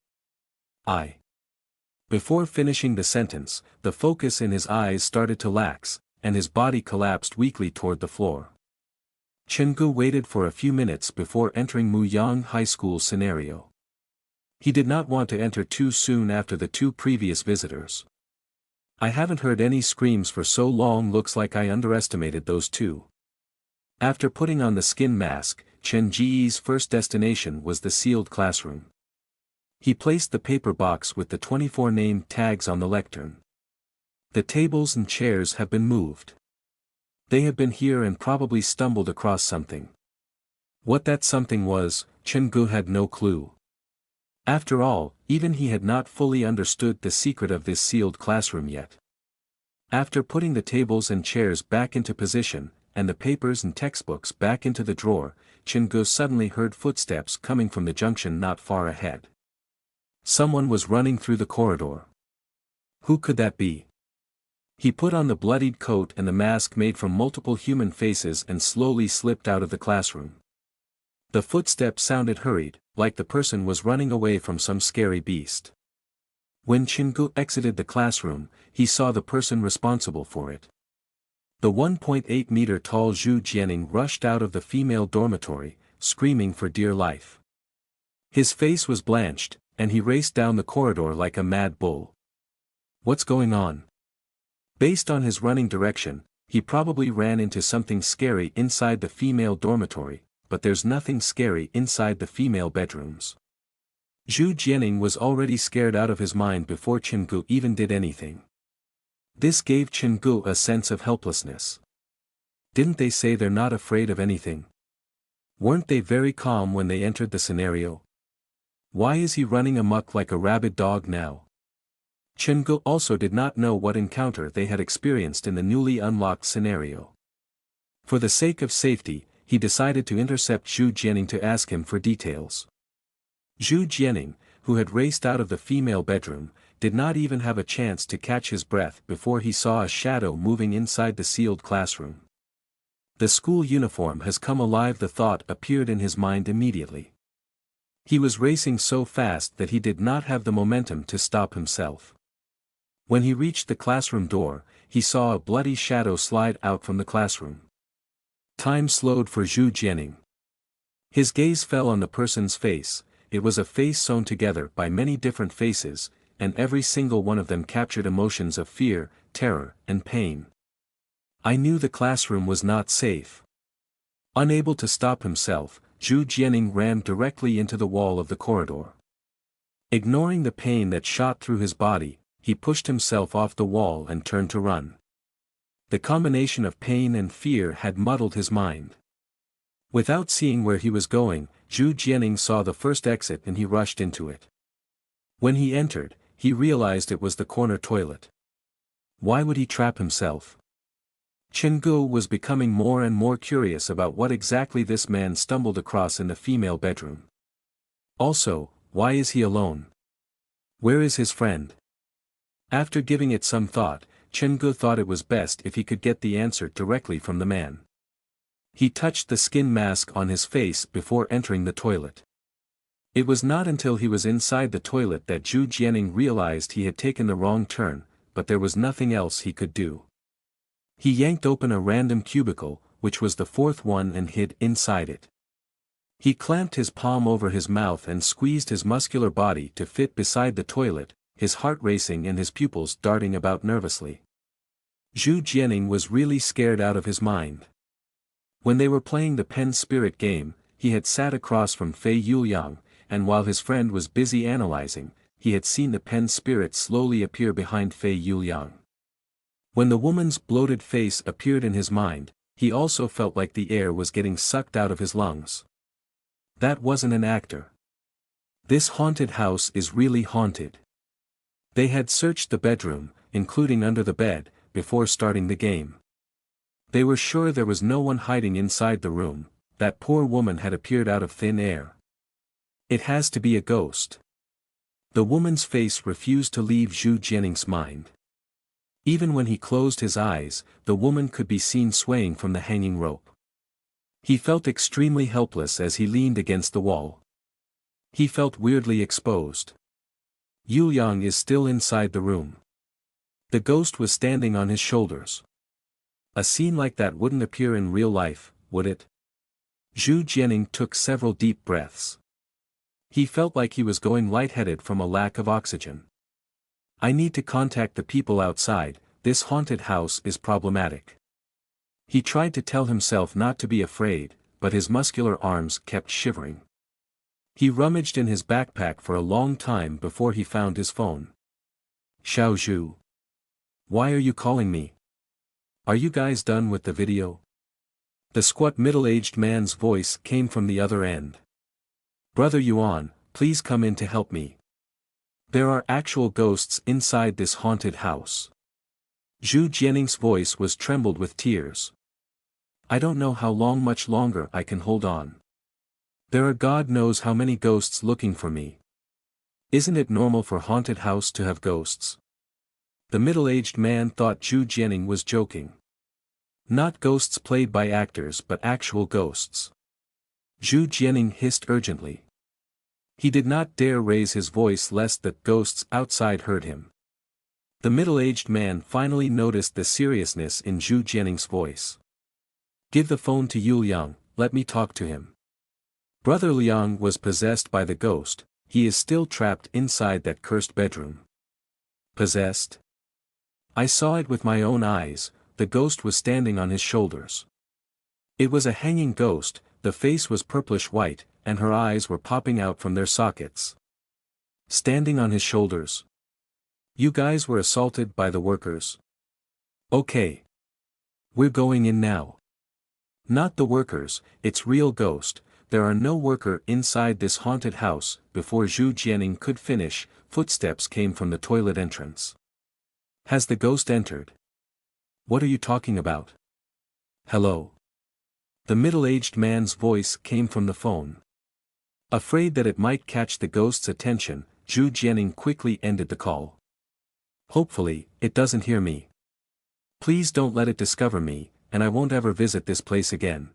Before finishing the sentence, the focus in his eyes started to lax, and his body collapsed weakly toward the floor. Chengu waited for a few minutes before entering Muyang High School scenario. He did not want to enter too soon after the two previous visitors. "I haven't heard any screams for so long, looks like I underestimated those two." After putting on the skin mask, Chen Ji's first destination was the sealed classroom. He placed the paper box with the 24 name tags on the lectern. The tables and chairs have been moved. They have been here and probably stumbled across something. What that something was, Chen Gu had no clue. After all, even he had not fully understood the secret of this sealed classroom yet. After putting the tables and chairs back into position, and the papers and textbooks back into the drawer, Chen Gu suddenly heard footsteps coming from the junction not far ahead. Someone was running through the corridor. Who could that be? He put on the bloodied coat and the mask made from multiple human faces and slowly slipped out of the classroom. The footsteps sounded hurried, like the person was running away from some scary beast. When Chingu exited the classroom, he saw the person responsible for it. The 1.8-meter tall Zhu Jianing rushed out of the female dormitory, screaming for dear life. His face was blanched, and he raced down the corridor like a mad bull. What's going on? Based on his running direction, he probably ran into something scary inside the female dormitory, but there's nothing scary inside the female bedrooms. Zhu Jianing was already scared out of his mind before Chingu even did anything. This gave Chingu a sense of helplessness. Didn't they say they're not afraid of anything? Weren't they very calm when they entered the scenario? Why is he running amok like a rabid dog now? Chingu also did not know what encounter they had experienced in the newly unlocked scenario. For the sake of safety, he decided to intercept Zhu Jianing to ask him for details. Zhu Jianing, who had raced out of the female bedroom, did not even have a chance to catch his breath before he saw a shadow moving inside the sealed classroom. The school uniform has come alive, the thought appeared in his mind immediately. He was racing so fast that he did not have the momentum to stop himself. When he reached the classroom door, he saw a bloody shadow slide out from the classroom. Time slowed for Zhu Jianing. His gaze fell on the person's face. It was a face sewn together by many different faces, and every single one of them captured emotions of fear, terror, and pain. I knew the classroom was not safe. Unable to stop himself, Zhu Jianing ran directly into the wall of the corridor. Ignoring the pain that shot through his body, he pushed himself off the wall and turned to run. The combination of pain and fear had muddled his mind. Without seeing where he was going, Zhu Jianing saw the first exit and he rushed into it. When he entered, he realized it was the corner toilet. Why would he trap himself? Chingu was becoming more and more curious about what exactly this man stumbled across in the female bedroom. Also, why is he alone? Where is his friend? After giving it some thought, Chingu thought it was best if he could get the answer directly from the man. He touched the skin mask on his face before entering the toilet. It was not until he was inside the toilet that Zhu Jianing realized he had taken the wrong turn, but there was nothing else he could do. He yanked open a random cubicle, which was the fourth one, and hid inside it. He clamped his palm over his mouth and squeezed his muscular body to fit beside the toilet, his heart racing and his pupils darting about nervously. Zhu Jianing was really scared out of his mind. When they were playing the pen spirit game, he had sat across from Fei Yuliang, and while his friend was busy analyzing, he had seen the pen spirit slowly appear behind Fei Yuliang. When the woman's bloated face appeared in his mind, he also felt like the air was getting sucked out of his lungs. That wasn't an actor. This haunted house is really haunted. They had searched the bedroom, including under the bed, before starting the game. They were sure there was no one hiding inside the room. That poor woman had appeared out of thin air. It has to be a ghost. The woman's face refused to leave Zhu Jianing's mind. Even when he closed his eyes, the woman could be seen swaying from the hanging rope. He felt extremely helpless as he leaned against the wall. He felt weirdly exposed. Yuliang is still inside the room. The ghost was standing on his shoulders. A scene like that wouldn't appear in real life, would it? Zhu Jianing took several deep breaths. He felt like he was going lightheaded from a lack of oxygen. I need to contact the people outside. This haunted house is problematic. He tried to tell himself not to be afraid, but his muscular arms kept shivering. He rummaged in his backpack for a long time before he found his phone. Xiao Zhu. Why are you calling me? Are you guys done with the video? The squat middle-aged man's voice came from the other end. Brother Yuan, please come in to help me. There are actual ghosts inside this haunted house. Zhu Jianing's voice was trembled with tears. I don't know how much longer I can hold on. There are God knows how many ghosts looking for me. Isn't it normal for haunted house to have ghosts? The middle-aged man thought Zhu Jianing was joking. Not ghosts played by actors but actual ghosts. Zhu Jianing hissed urgently. He did not dare raise his voice lest the ghosts outside heard him. The middle-aged man finally noticed the seriousness in Zhu Jianing's voice. Give the phone to Yuliang, let me talk to him. Brother Liang was possessed by the ghost, he is still trapped inside that cursed bedroom. Possessed? I saw it with my own eyes, the ghost was standing on his shoulders. It was a hanging ghost, the face was purplish-white, and her eyes were popping out from their sockets. Standing on his shoulders. You guys were assaulted by the workers. Okay. We're going in now. Not the workers, it's real ghost. There are no worker inside this haunted house. Before Zhu Jianing could finish, footsteps came from the toilet entrance. Has the ghost entered? What are you talking about? Hello. The middle-aged man's voice came from the phone. Afraid that it might catch the ghost's attention, Zhu Jianing quickly ended the call. Hopefully, it doesn't hear me. Please don't let it discover me, and I won't ever visit this place again.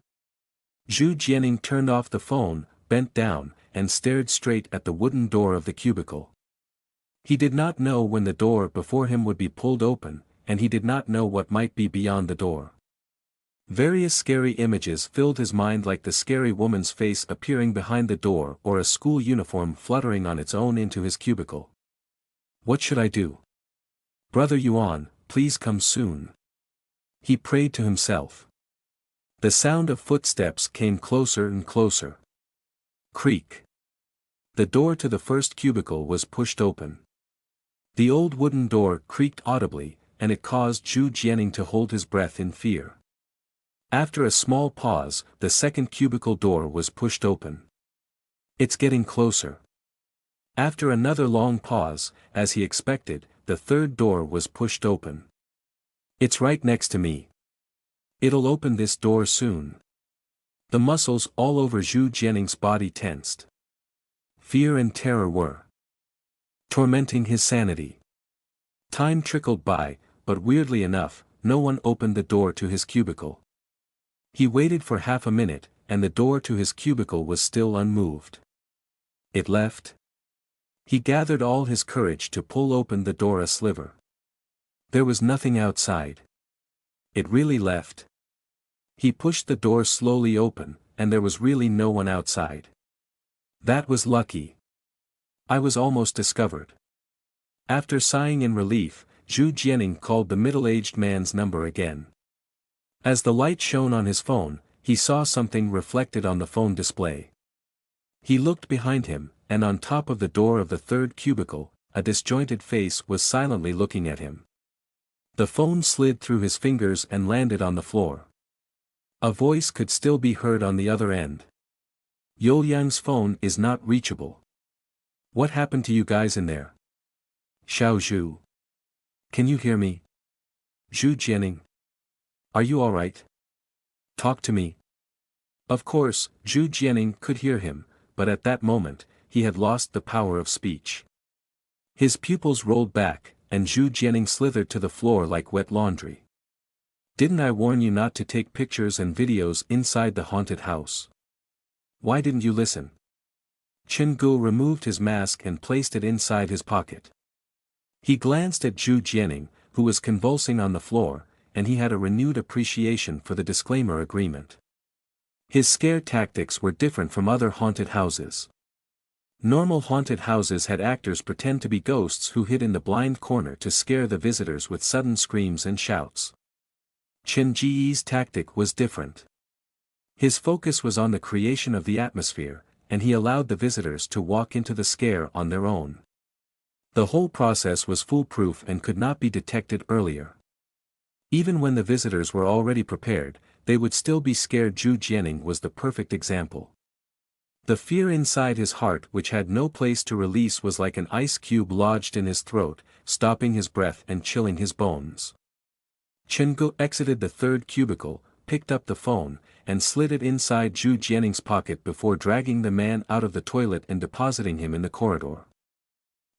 Zhu Jianing turned off the phone, bent down, and stared straight at the wooden door of the cubicle. He did not know when the door before him would be pulled open, and he did not know what might be beyond the door. Various scary images filled his mind, like the scary woman's face appearing behind the door or a school uniform fluttering on its own into his cubicle. What should I do? Brother Yuan, please come soon. He prayed to himself. The sound of footsteps came closer and closer. Creak. The door to the first cubicle was pushed open. The old wooden door creaked audibly, and it caused Zhu Jianing to hold his breath in fear. After a small pause, the second cubicle door was pushed open. It's getting closer. After another long pause, as he expected, the third door was pushed open. It's right next to me. It'll open this door soon. The muscles all over Zhu Jianing's body tensed. Fear and terror were tormenting his sanity. Time trickled by, but weirdly enough, no one opened the door to his cubicle. He waited for half a minute, and the door to his cubicle was still unmoved. It left. He gathered all his courage to pull open the door a sliver. There was nothing outside. It really left. He pushed the door slowly open, and there was really no one outside. That was lucky. I was almost discovered. After sighing in relief, Zhu Jianing called the middle-aged man's number again. As the light shone on his phone, he saw something reflected on the phone display. He looked behind him, and on top of the door of the third cubicle, a disjointed face was silently looking at him. The phone slid through his fingers and landed on the floor. A voice could still be heard on the other end. Youliang's phone is not reachable. What happened to you guys in there? Xiao Zhu. Can you hear me? Zhu Jianing. Are you alright? Talk to me. Of course, Zhu Jianing could hear him, but at that moment, he had lost the power of speech. His pupils rolled back, and Zhu Jianing slithered to the floor like wet laundry. Didn't I warn you not to take pictures and videos inside the haunted house? Why didn't you listen? Chen Gu removed his mask and placed it inside his pocket. He glanced at Zhu Jianing, who was convulsing on the floor, and he had a renewed appreciation for the disclaimer agreement. His scare tactics were different from other haunted houses. Normal haunted houses had actors pretend to be ghosts who hid in the blind corner to scare the visitors with sudden screams and shouts. Chen Ji's tactic was different. His focus was on the creation of the atmosphere, and he allowed the visitors to walk into the scare on their own. The whole process was foolproof and could not be detected earlier. Even when the visitors were already prepared, they would still be scared. Zhu Jianing was the perfect example. The fear inside his heart which had no place to release was like an ice cube lodged in his throat, stopping his breath and chilling his bones. Chen Gu exited the third cubicle, picked up the phone, and slid it inside Zhu Jianing's pocket before dragging the man out of the toilet and depositing him in the corridor.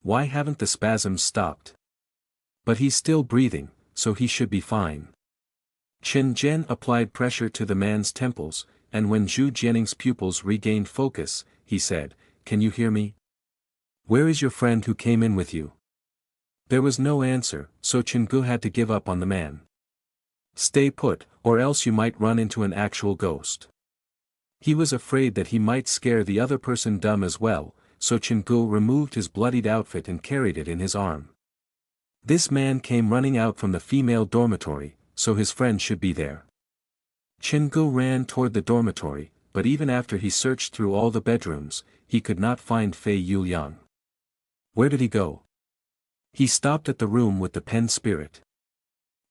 Why haven't the spasms stopped? But he's still breathing, so he should be fine. Chen Zhen applied pressure to the man's temples, and when Zhu Jianing's pupils regained focus, he said, "Can you hear me? Where is your friend who came in with you?" There was no answer, so Chen Gu had to give up on the man. Stay put, or else you might run into an actual ghost. He was afraid that he might scare the other person dumb as well, so Chen Gu removed his bloodied outfit and carried it in his arm. This man came running out from the female dormitory, so his friend should be there. Chen Gu ran toward the dormitory, but even after he searched through all the bedrooms, he could not find Fei Yuliang. Where did he go? He stopped at the room with the pen spirit.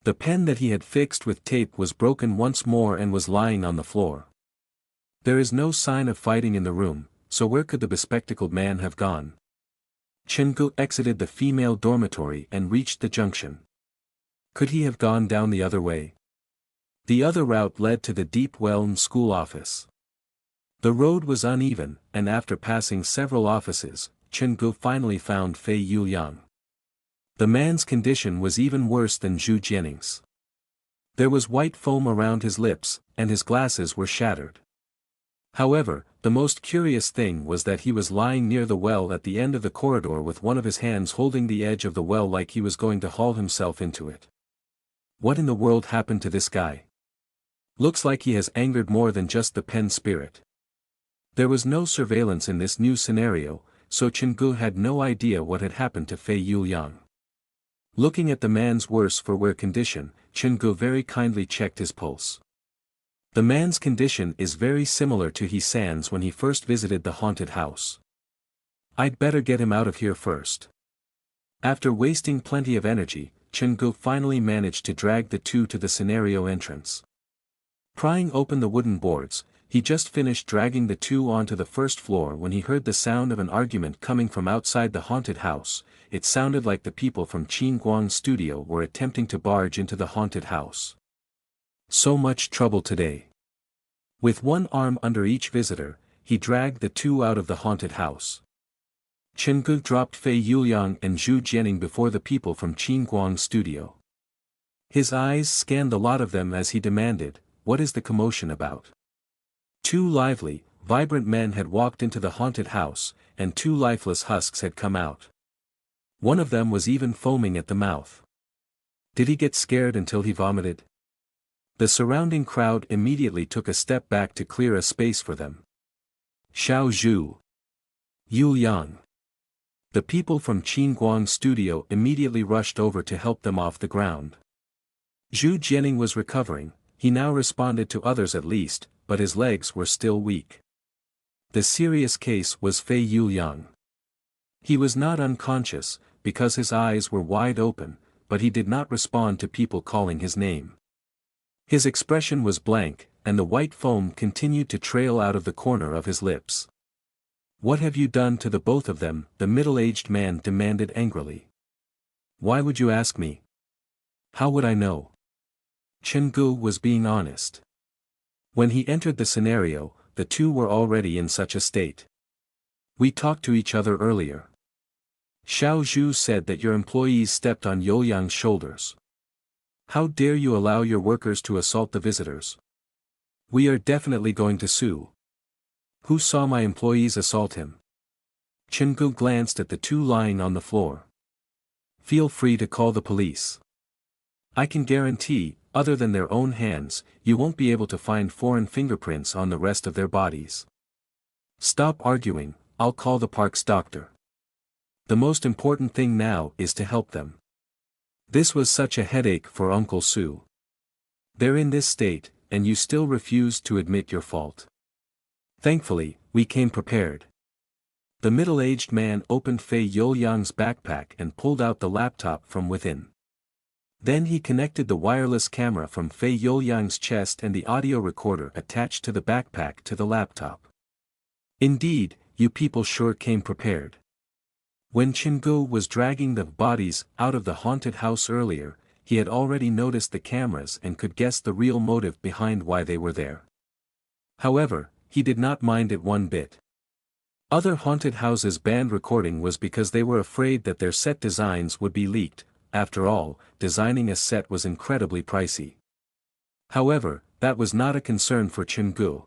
The pen that he had fixed with tape was broken once more and was lying on the floor. There is no sign of fighting in the room, so where could the bespectacled man have gone? Chen Gu exited the female dormitory and reached the junction. Could he have gone down the other way? The other route led to the Deep Welm school office. The road was uneven, and after passing several offices, Chen Gu finally found Fei Yuliang. The man's condition was even worse than Zhu Jianing's. There was white foam around his lips, and his glasses were shattered. However, the most curious thing was that he was lying near the well at the end of the corridor with one of his hands holding the edge of the well like he was going to haul himself into it. What in the world happened to this guy? Looks like he has angered more than just the pen spirit. There was no surveillance in this new scenario, so Chen Gu had no idea what had happened to Fei Yuliang. Looking at the man's worse-for-wear condition, Chen Gu very kindly checked his pulse. The man's condition is very similar to He San's when he first visited the haunted house. I'd better get him out of here first. After wasting plenty of energy, Chen Gu finally managed to drag the two to the scenario entrance. Prying open the wooden boards, He just finished dragging the two onto the first floor when he heard the sound of an argument coming from outside the haunted house. It sounded like the people from Qin Guang's studio were attempting to barge into the haunted house. So much trouble today. With one arm under each visitor, he dragged the two out of the haunted house. Chen Ge dropped Fei Yuliang and Zhu Jianing before the people from Qin Guang's studio. His eyes scanned the lot of them as he demanded, "What is the commotion about?" Two lively, vibrant men had walked into the haunted house, and two lifeless husks had come out. One of them was even foaming at the mouth. Did he get scared until he vomited? The surrounding crowd immediately took a step back to clear a space for them. Xiao Zhu. Yu Yang. The people from Qin Guang's studio immediately rushed over to help them off the ground. Zhu Jianing was recovering, he now responded to others at least, but his legs were still weak. The serious case was Fei Yuliang. He was not unconscious, because his eyes were wide open, but he did not respond to people calling his name. His expression was blank, and the white foam continued to trail out of the corner of his lips. "What have you done to the both of them?" the middle-aged man demanded angrily. "Why would you ask me? How would I know?" Chen Ge was being honest. When he entered the scenario, the two were already in such a state. "We talked to each other earlier. Xiao Zhu said that your employees stepped on Youyang's shoulders. How dare you allow your workers to assault the visitors? We are definitely going to sue. Who saw my employees assault him?" Chen Ge glanced at the two lying on the floor. "Feel free to call the police. I can guarantee, other than their own hands, you won't be able to find foreign fingerprints on the rest of their bodies. Stop arguing, I'll call the park's doctor. The most important thing now is to help them." This was such a headache for Uncle Su. "They're in this state, and you still refuse to admit your fault. Thankfully, we came prepared." The middle-aged man opened Fei Yuliang's backpack and pulled out the laptop from within. Then he connected the wireless camera from Fei Yuliang's chest and the audio recorder attached to the backpack to the laptop. "Indeed, you people sure came prepared." When Chen Ge was dragging the bodies out of the haunted house earlier, he had already noticed the cameras and could guess the real motive behind why they were there. However, he did not mind it one bit. Other haunted houses banned recording was because they were afraid that their set designs would be leaked. After all, designing a set was incredibly pricey. However, that was not a concern for Chen Ge.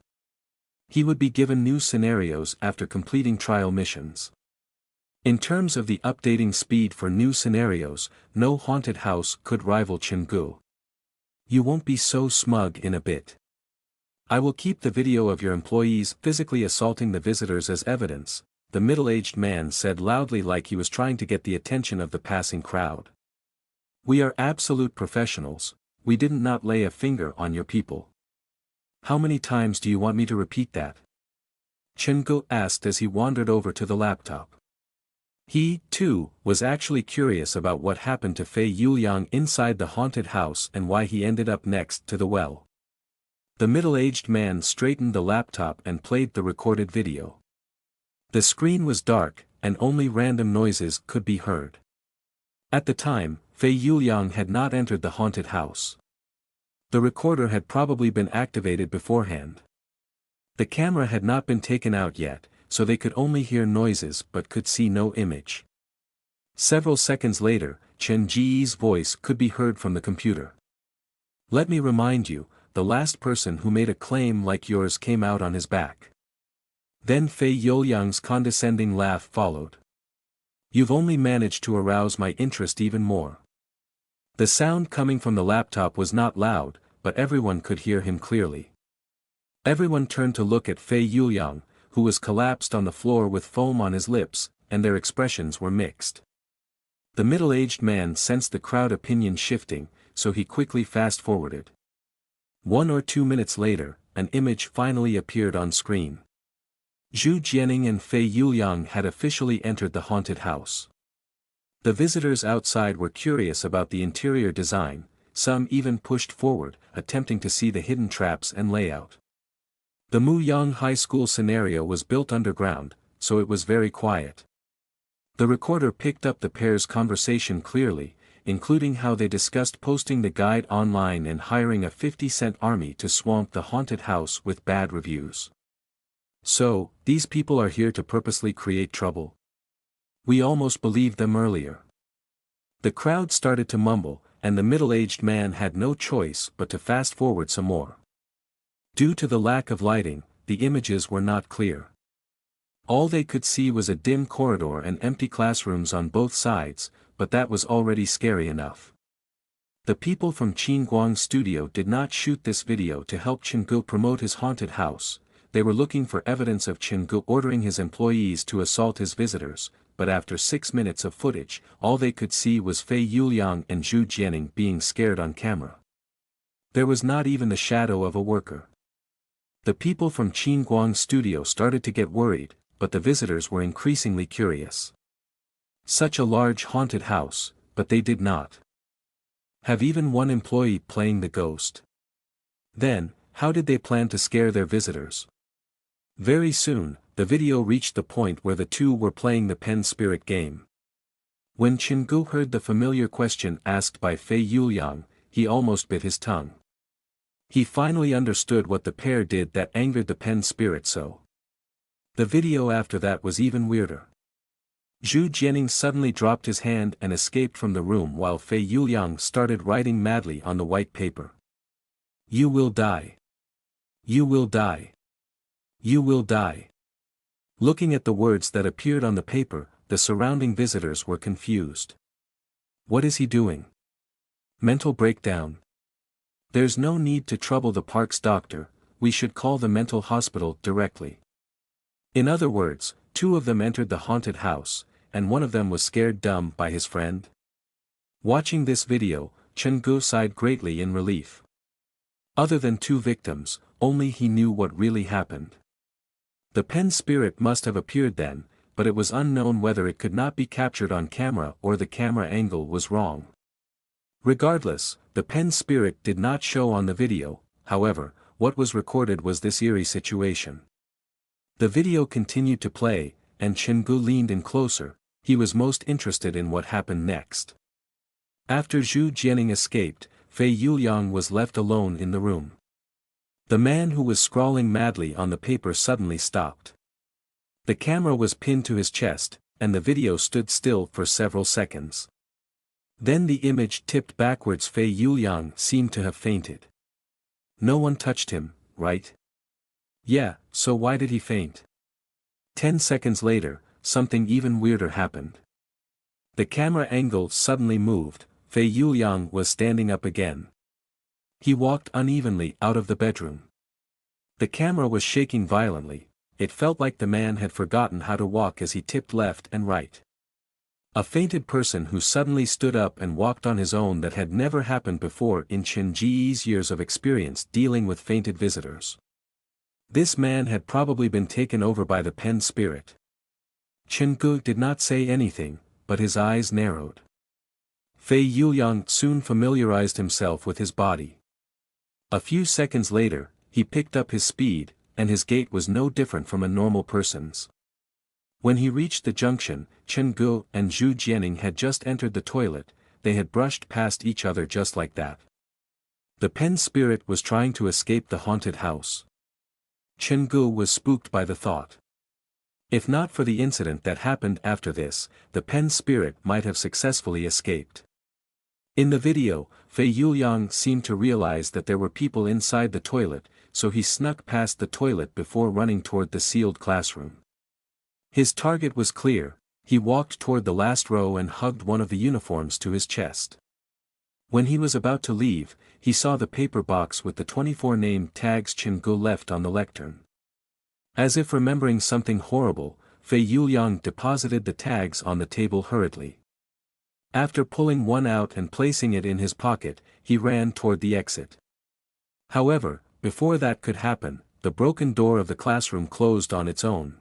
He would be given new scenarios after completing trial missions. In terms of the updating speed for new scenarios, no haunted house could rival Chen Ge. "You won't be so smug in a bit. I will keep the video of your employees physically assaulting the visitors as evidence," the middle-aged man said loudly, like he was trying to get the attention of the passing crowd. "We are absolute professionals, we didn't not lay a finger on your people. How many times do you want me to repeat that?" Chen Ge asked as he wandered over to the laptop. He, too, was actually curious about what happened to Fei Yuliang inside the haunted house and why he ended up next to the well. The middle-aged man straightened the laptop and played the recorded video. The screen was dark, and only random noises could be heard. At the time, Fei Yuliang had not entered the haunted house. The recorder had probably been activated beforehand. The camera had not been taken out yet, so they could only hear noises but could see no image. Several seconds later, Chen Ji's voice could be heard from the computer. "Let me remind you, the last person who made a claim like yours came out on his back." Then Fei Yuliang's condescending laugh followed. "You've only managed to arouse my interest even more." The sound coming from the laptop was not loud, but everyone could hear him clearly. Everyone turned to look at Fei Yuliang, who was collapsed on the floor with foam on his lips, and their expressions were mixed. The middle-aged man sensed the crowd opinion shifting, so he quickly fast-forwarded. 1 or 2 minutes later, an image finally appeared on screen. Zhu Jianing and Fei Yuliang had officially entered the haunted house. The visitors outside were curious about the interior design, some even pushed forward, attempting to see the hidden traps and layout. The Muyang High School scenario was built underground, so it was very quiet. The recorder picked up the pair's conversation clearly, including how they discussed posting the guide online and hiring a 50-cent army to swamp the haunted house with bad reviews. So, these people are here to purposely create trouble. We almost believed them earlier. The crowd started to mumble, and the middle-aged man had no choice but to fast forward some more. Due to the lack of lighting, the images were not clear. All they could see was a dim corridor and empty classrooms on both sides, but that was already scary enough. The people from Guang's studio did not shoot this video to help Gu promote his haunted house. They were looking for evidence of Gu ordering his employees to assault his visitors, but after 6 minutes of footage, all they could see was Fei Yuliang and Zhu Jianing being scared on camera. There was not even the shadow of a worker. The people from Guang's studio started to get worried, but the visitors were increasingly curious. Such a large haunted house, but they did not have even one employee playing the ghost. Then, how did they plan to scare their visitors? Very soon, the video reached the point where the two were playing the pen spirit game. When Gu heard the familiar question asked by Fei Yuliang, he almost bit his tongue. He finally understood what the pair did that angered the pen spirit so. The video after that was even weirder. Zhu Jianing suddenly dropped his hand and escaped from the room while Fei Yuliang started writing madly on the white paper. "You will die. You will die. You will die." Looking at the words that appeared on the paper, the surrounding visitors were confused. What is he doing? Mental breakdown? There's no need to trouble the park's doctor, we should call the mental hospital directly. In other words, two of them entered the haunted house, and one of them was scared dumb by his friend. Watching this video, Gu sighed greatly in relief. Other than two victims, only he knew what really happened. The pen spirit must have appeared then, but it was unknown whether it could not be captured on camera or the camera angle was wrong. Regardless, the pen spirit did not show on the video. However, what was recorded was this eerie situation. The video continued to play, and Gu leaned in closer. He was most interested in what happened next. After Zhu Jianing escaped, Fei Yuliang was left alone in the room. The man who was scrawling madly on the paper suddenly stopped. The camera was pinned to his chest, and the video stood still for several seconds. Then the image tipped backwards. Fei Yuliang seemed to have fainted. No one touched him, right? Yeah, so why did he faint? 10 seconds later, something even weirder happened. The camera angle suddenly moved. Fei Yuliang was standing up again. He walked unevenly out of the bedroom. The camera was shaking violently. It felt like the man had forgotten how to walk as he tipped left and right. A fainted person who suddenly stood up and walked on his own. That had never happened before in Ji's years of experience dealing with fainted visitors. This man had probably been taken over by the pen spirit. Gu did not say anything, but his eyes narrowed. Fei Yuliang soon familiarized himself with his body. A few seconds later, he picked up his speed, and his gait was no different from a normal person's. When he reached the junction, Gu and Zhu Jianing had just entered the toilet. They had brushed past each other just like that. The pen spirit was trying to escape the haunted house. Gu was spooked by the thought. If not for the incident that happened after this, the pen spirit might have successfully escaped. In the video, Fei Yuliang seemed to realize that there were people inside the toilet, so he snuck past the toilet before running toward the sealed classroom. His target was clear. He walked toward the last row and hugged one of the uniforms to his chest. When he was about to leave, he saw the paper box with the 24 name tags Gu left on the lectern. As if remembering something horrible, Fei Yuliang deposited the tags on the table hurriedly. After pulling one out and placing it in his pocket, he ran toward the exit. However, before that could happen, the broken door of the classroom closed on its own.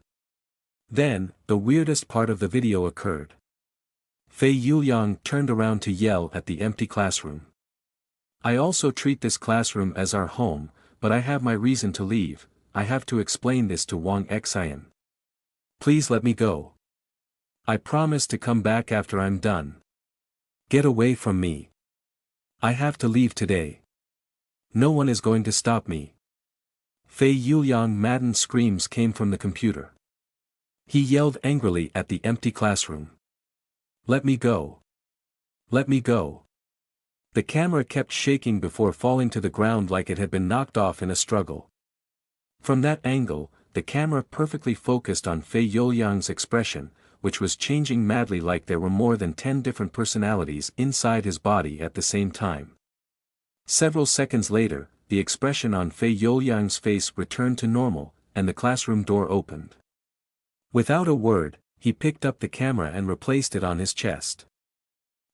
Then, the weirdest part of the video occurred. Fei Yuliang turned around to yell at the empty classroom. "I also treat this classroom as our home, but I have my reason to leave. I have to explain this to Wang Xian. Please let me go. I promise to come back after I'm done. Get away from me. I have to leave today. No one is going to stop me. Fei Yuliang maddened screams came from the computer. He yelled angrily at the empty classroom. Let me go. Let me go. The camera kept shaking before falling to the ground like it had been knocked off in a struggle. From that angle, the camera perfectly focused on Fei Yuliang's expression, which was changing madly like there were more than 10 different personalities inside his body at the same time. Several seconds later, the expression on Fei Yuliang's face returned to normal, and the classroom door opened. Without a word, he picked up the camera and replaced it on his chest.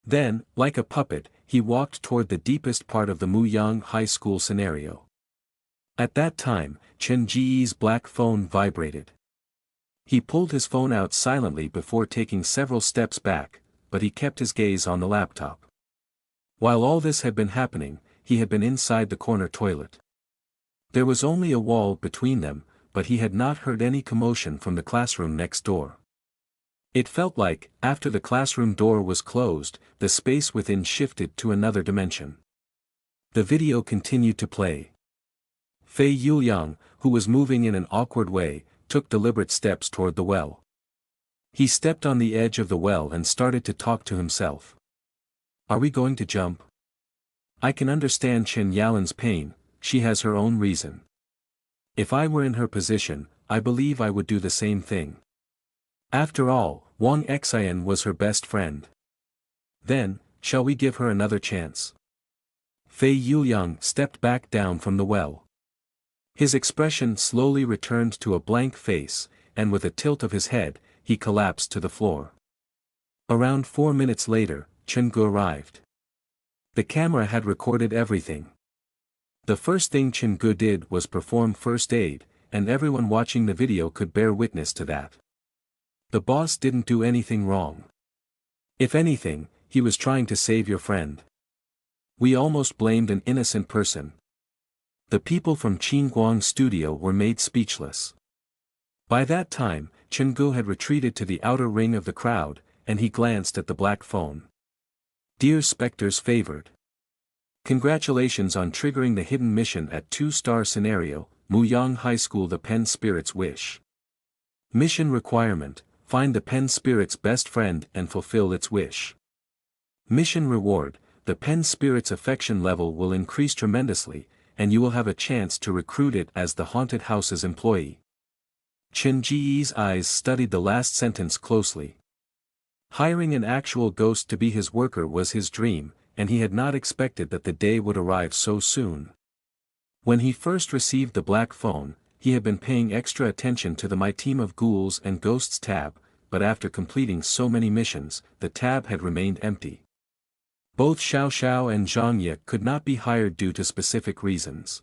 Then, like a puppet, he walked toward the deepest part of the Muyang High School scenario. At that time, Chen Ji's black phone vibrated. He pulled his phone out silently before taking several steps back, but he kept his gaze on the laptop. While all this had been happening, he had been inside the corner toilet. There was only a wall between them, but he had not heard any commotion from the classroom next door. It felt like, after the classroom door was closed, the space within shifted to another dimension. The video continued to play. Fei Yuliang, who was moving in an awkward way, took deliberate steps toward the well. He stepped on the edge of the well and started to talk to himself. Are we going to jump? I can understand Chen Yalin's pain, she has her own reason. If I were in her position, I believe I would do the same thing. After all, Wang Xian was her best friend. Then, shall we give her another chance? Fei Yuliang stepped back down from the well. His expression slowly returned to a blank face, and with a tilt of his head, he collapsed to the floor. Around 4 minutes later, Chen Gu arrived. The camera had recorded everything. The first thing Chen Gu did was perform first aid, and everyone watching the video could bear witness to that. The boss didn't do anything wrong. If anything, he was trying to save your friend. We almost blamed an innocent person. The people from Qingguang studio were made speechless. By that time, Chen Gu had retreated to the outer ring of the crowd, and he glanced at the black phone. Dear Spectre's favored. Congratulations on triggering the hidden mission at 2-star scenario, Muyang High School. The Pen Spirit's wish. Mission requirement, find the Pen Spirit's best friend and fulfill its wish. Mission reward, the Pen Spirit's affection level will increase tremendously, and you will have a chance to recruit it as the haunted house's employee. Chen Ji's eyes studied the last sentence closely. Hiring an actual ghost to be his worker was his dream, and he had not expected that the day would arrive so soon. When he first received the black phone, he had been paying extra attention to the My Team of Ghouls and Ghosts tab, but after completing so many missions, the tab had remained empty. Both Xiao Xiao and Zhang Ye could not be hired due to specific reasons.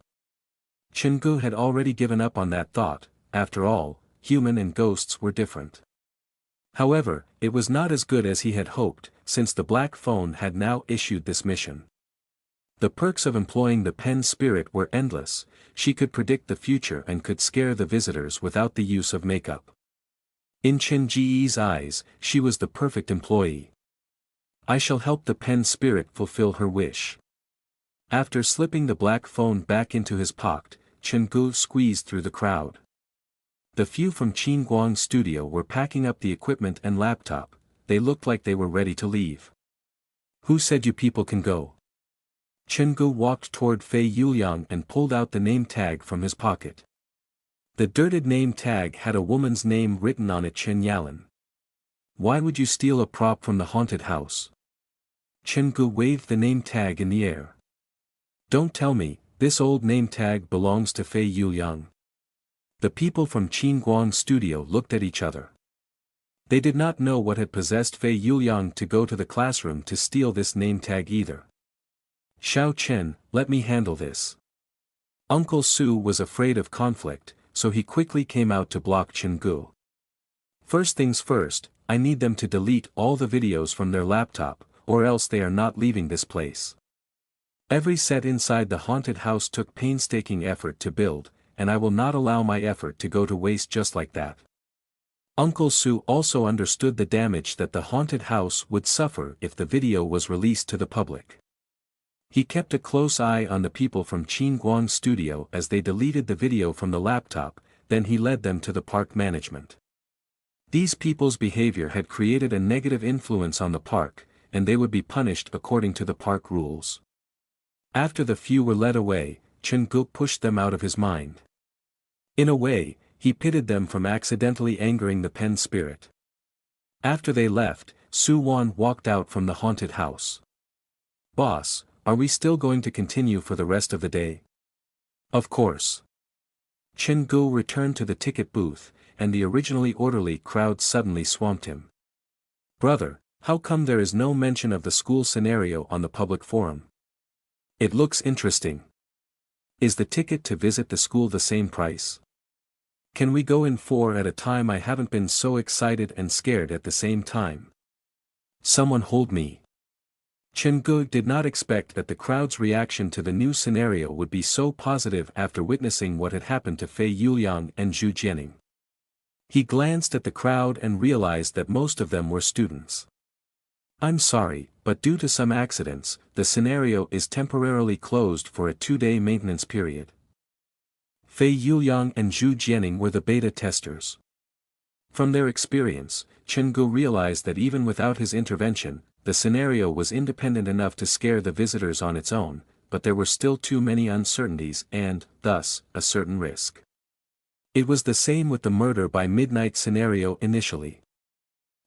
Chen Gu had already given up on that thought. After all, human and ghosts were different. However, it was not as good as he had hoped, since the black phone had now issued this mission. The perks of employing the Pen Spirit were endless. She could predict the future and could scare the visitors without the use of makeup. In Chen Ji's eyes, she was the perfect employee. I shall help the Pen Spirit fulfill her wish. After slipping the black phone back into his pocket, Chen Gu squeezed through the crowd. The few from Qingguang studio were packing up the equipment and laptop. They looked like they were ready to leave. Who said you people can go? Chen Gu walked toward Fei Yuliang and pulled out the name tag from his pocket. The dirted name tag had a woman's name written on it, Chen Yalan. Why would you steal a prop from the haunted house? Chen Gu waved the name tag in the air. Don't tell me, this old name tag belongs to Fei Yuliang. The people from Qingguang studio looked at each other. They did not know what had possessed Fei Yuliang to go to the classroom to steal this name tag either. Xiao Chen, let me handle this. Uncle Su was afraid of conflict, so he quickly came out to block Chen Gu. First things first, I need them to delete all the videos from their laptop, or else they are not leaving this place. Every set inside the haunted house took painstaking effort to build, and I will not allow my effort to go to waste just like that. Uncle Sue also understood the damage that the haunted house would suffer if the video was released to the public. He kept a close eye on the people from Qin Guang's studio as they deleted the video from the laptop, then he led them to the park management. These people's behavior had created a negative influence on the park, and they would be punished according to the park rules. After the few were led away, Chen Gu pushed them out of his mind. In a way, he pitted them from accidentally angering the pen spirit. After they left, Su Wan walked out from the haunted house. "Boss, are we still going to continue for the rest of the day?" "Of course." Chen Gu returned to the ticket booth, and the originally orderly crowd suddenly swamped him. "Brother, how come there is no mention of the school scenario on the public forum? It looks interesting. Is the ticket to visit the school the same price? Can we go in 4 at a time? I haven't been so excited and scared at the same time. Someone hold me." Chen Gu did not expect that the crowd's reaction to the new scenario would be so positive after witnessing what had happened to Fei Yuliang and Zhu Jianing. He glanced at the crowd and realized that most of them were students. "I'm sorry, but due to some accidents, the scenario is temporarily closed for a 2-day maintenance period." Fei Yuliang and Zhu Jianing were the beta testers. From their experience, Chen Gu realized that even without his intervention, the scenario was independent enough to scare the visitors on its own, but there were still too many uncertainties and, thus, a certain risk. It was the same with the murder by midnight scenario initially.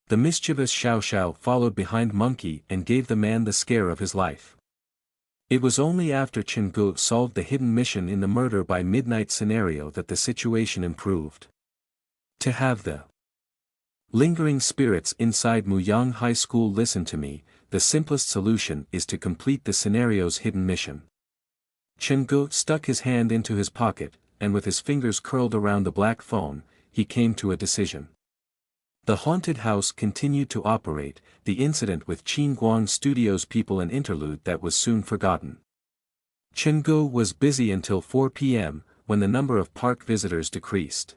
The mischievous Xiao Xiao followed behind Monkey and gave the man the scare of his life. It was only after Chen Gu solved the hidden mission in the murder by midnight scenario that the situation improved. To have the lingering spirits inside Muyang High School listen to me, the simplest solution is to complete the scenario's hidden mission. Chen Gu stuck his hand into his pocket, and with his fingers curled around the black phone, he came to a decision. The haunted house continued to operate, the incident with Qin Guang Studios people an interlude that was soon forgotten. Chen Gu was busy until 4 p.m., when the number of park visitors decreased.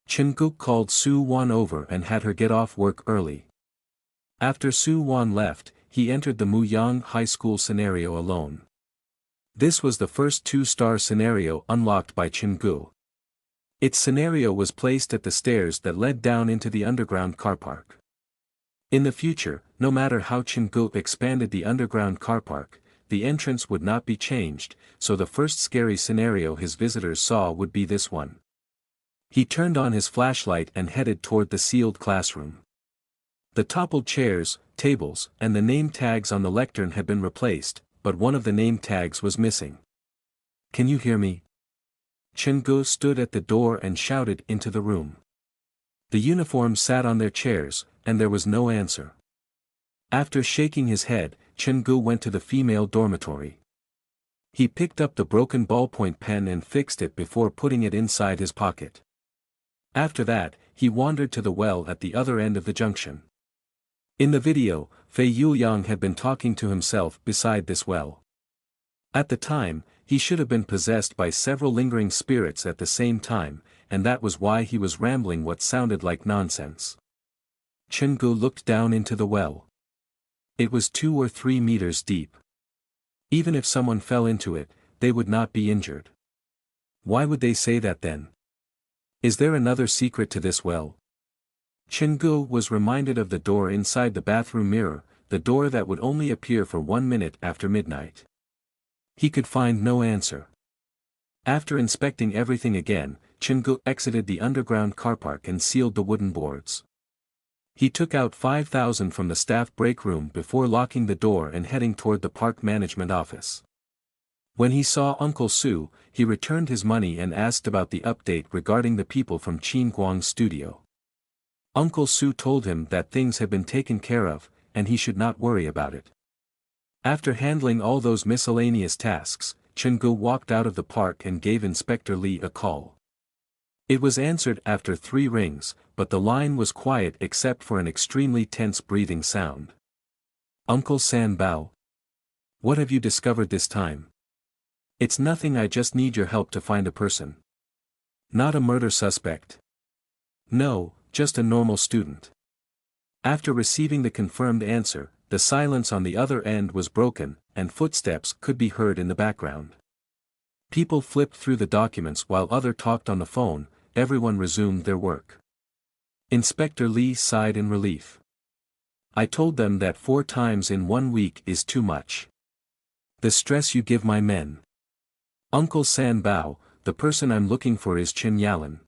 Chen Gu called Su Wan over and had her get off work early. After Su Wan left, he entered the Muyang High School scenario alone. This was the first 2-star scenario unlocked by Chen Gu. Its scenario was placed at the stairs that led down into the underground car park. In the future, no matter how Chen Gu expanded the underground car park, the entrance would not be changed, so the first scary scenario his visitors saw would be this one. He turned on his flashlight and headed toward the sealed classroom. The toppled chairs, tables, and the name tags on the lectern had been replaced, but one of the name tags was missing. "Can you hear me?" Chen Gu stood at the door and shouted into the room. The uniforms sat on their chairs, and there was no answer. After shaking his head, Chen Gu went to the female dormitory. He picked up the broken ballpoint pen and fixed it before putting it inside his pocket. After that, he wandered to the well at the other end of the junction. In the video, Fei Yuliang had been talking to himself beside this well. At the time, he should have been possessed by several lingering spirits at the same time, and that was why he was rambling what sounded like nonsense. Chen Gu looked down into the well. It was 2 or 3 meters deep. Even if someone fell into it, they would not be injured. Why would they say that then? Is there another secret to this well? Chen Gu was reminded of the door inside the bathroom mirror, the door that would only appear for 1 minute after midnight. He could find no answer. After inspecting everything again, Chen Gu exited the underground car park and sealed the wooden boards. He took out 5,000 from the staff break room before locking the door and heading toward the park management office. When he saw Uncle Su, he returned his money and asked about the update regarding the people from Qin Guang's studio. Uncle Su told him that things had been taken care of, and he should not worry about it. After handling all those miscellaneous tasks, Chen Gu walked out of the park and gave Inspector Li a call. It was answered after 3 rings, but the line was quiet except for an extremely tense breathing sound. "Uncle San Bao? What have you discovered this time?" "It's nothing, I just need your help to find a person." Not a murder suspect. No, just a normal student. After receiving the confirmed answer, the silence on the other end was broken, and footsteps could be heard in the background. People flipped through the documents while others talked on the phone. Everyone resumed their work. Inspector Lee sighed in relief. I told them that 4 times in 1 week is too much. The stress you give my men. Uncle San Bao, the person I'm looking for is Chin Yalan.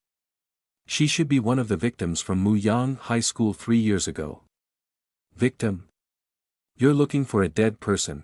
She should be one of the victims from Muyang High School 3 years ago. Victim? You're looking for a dead person,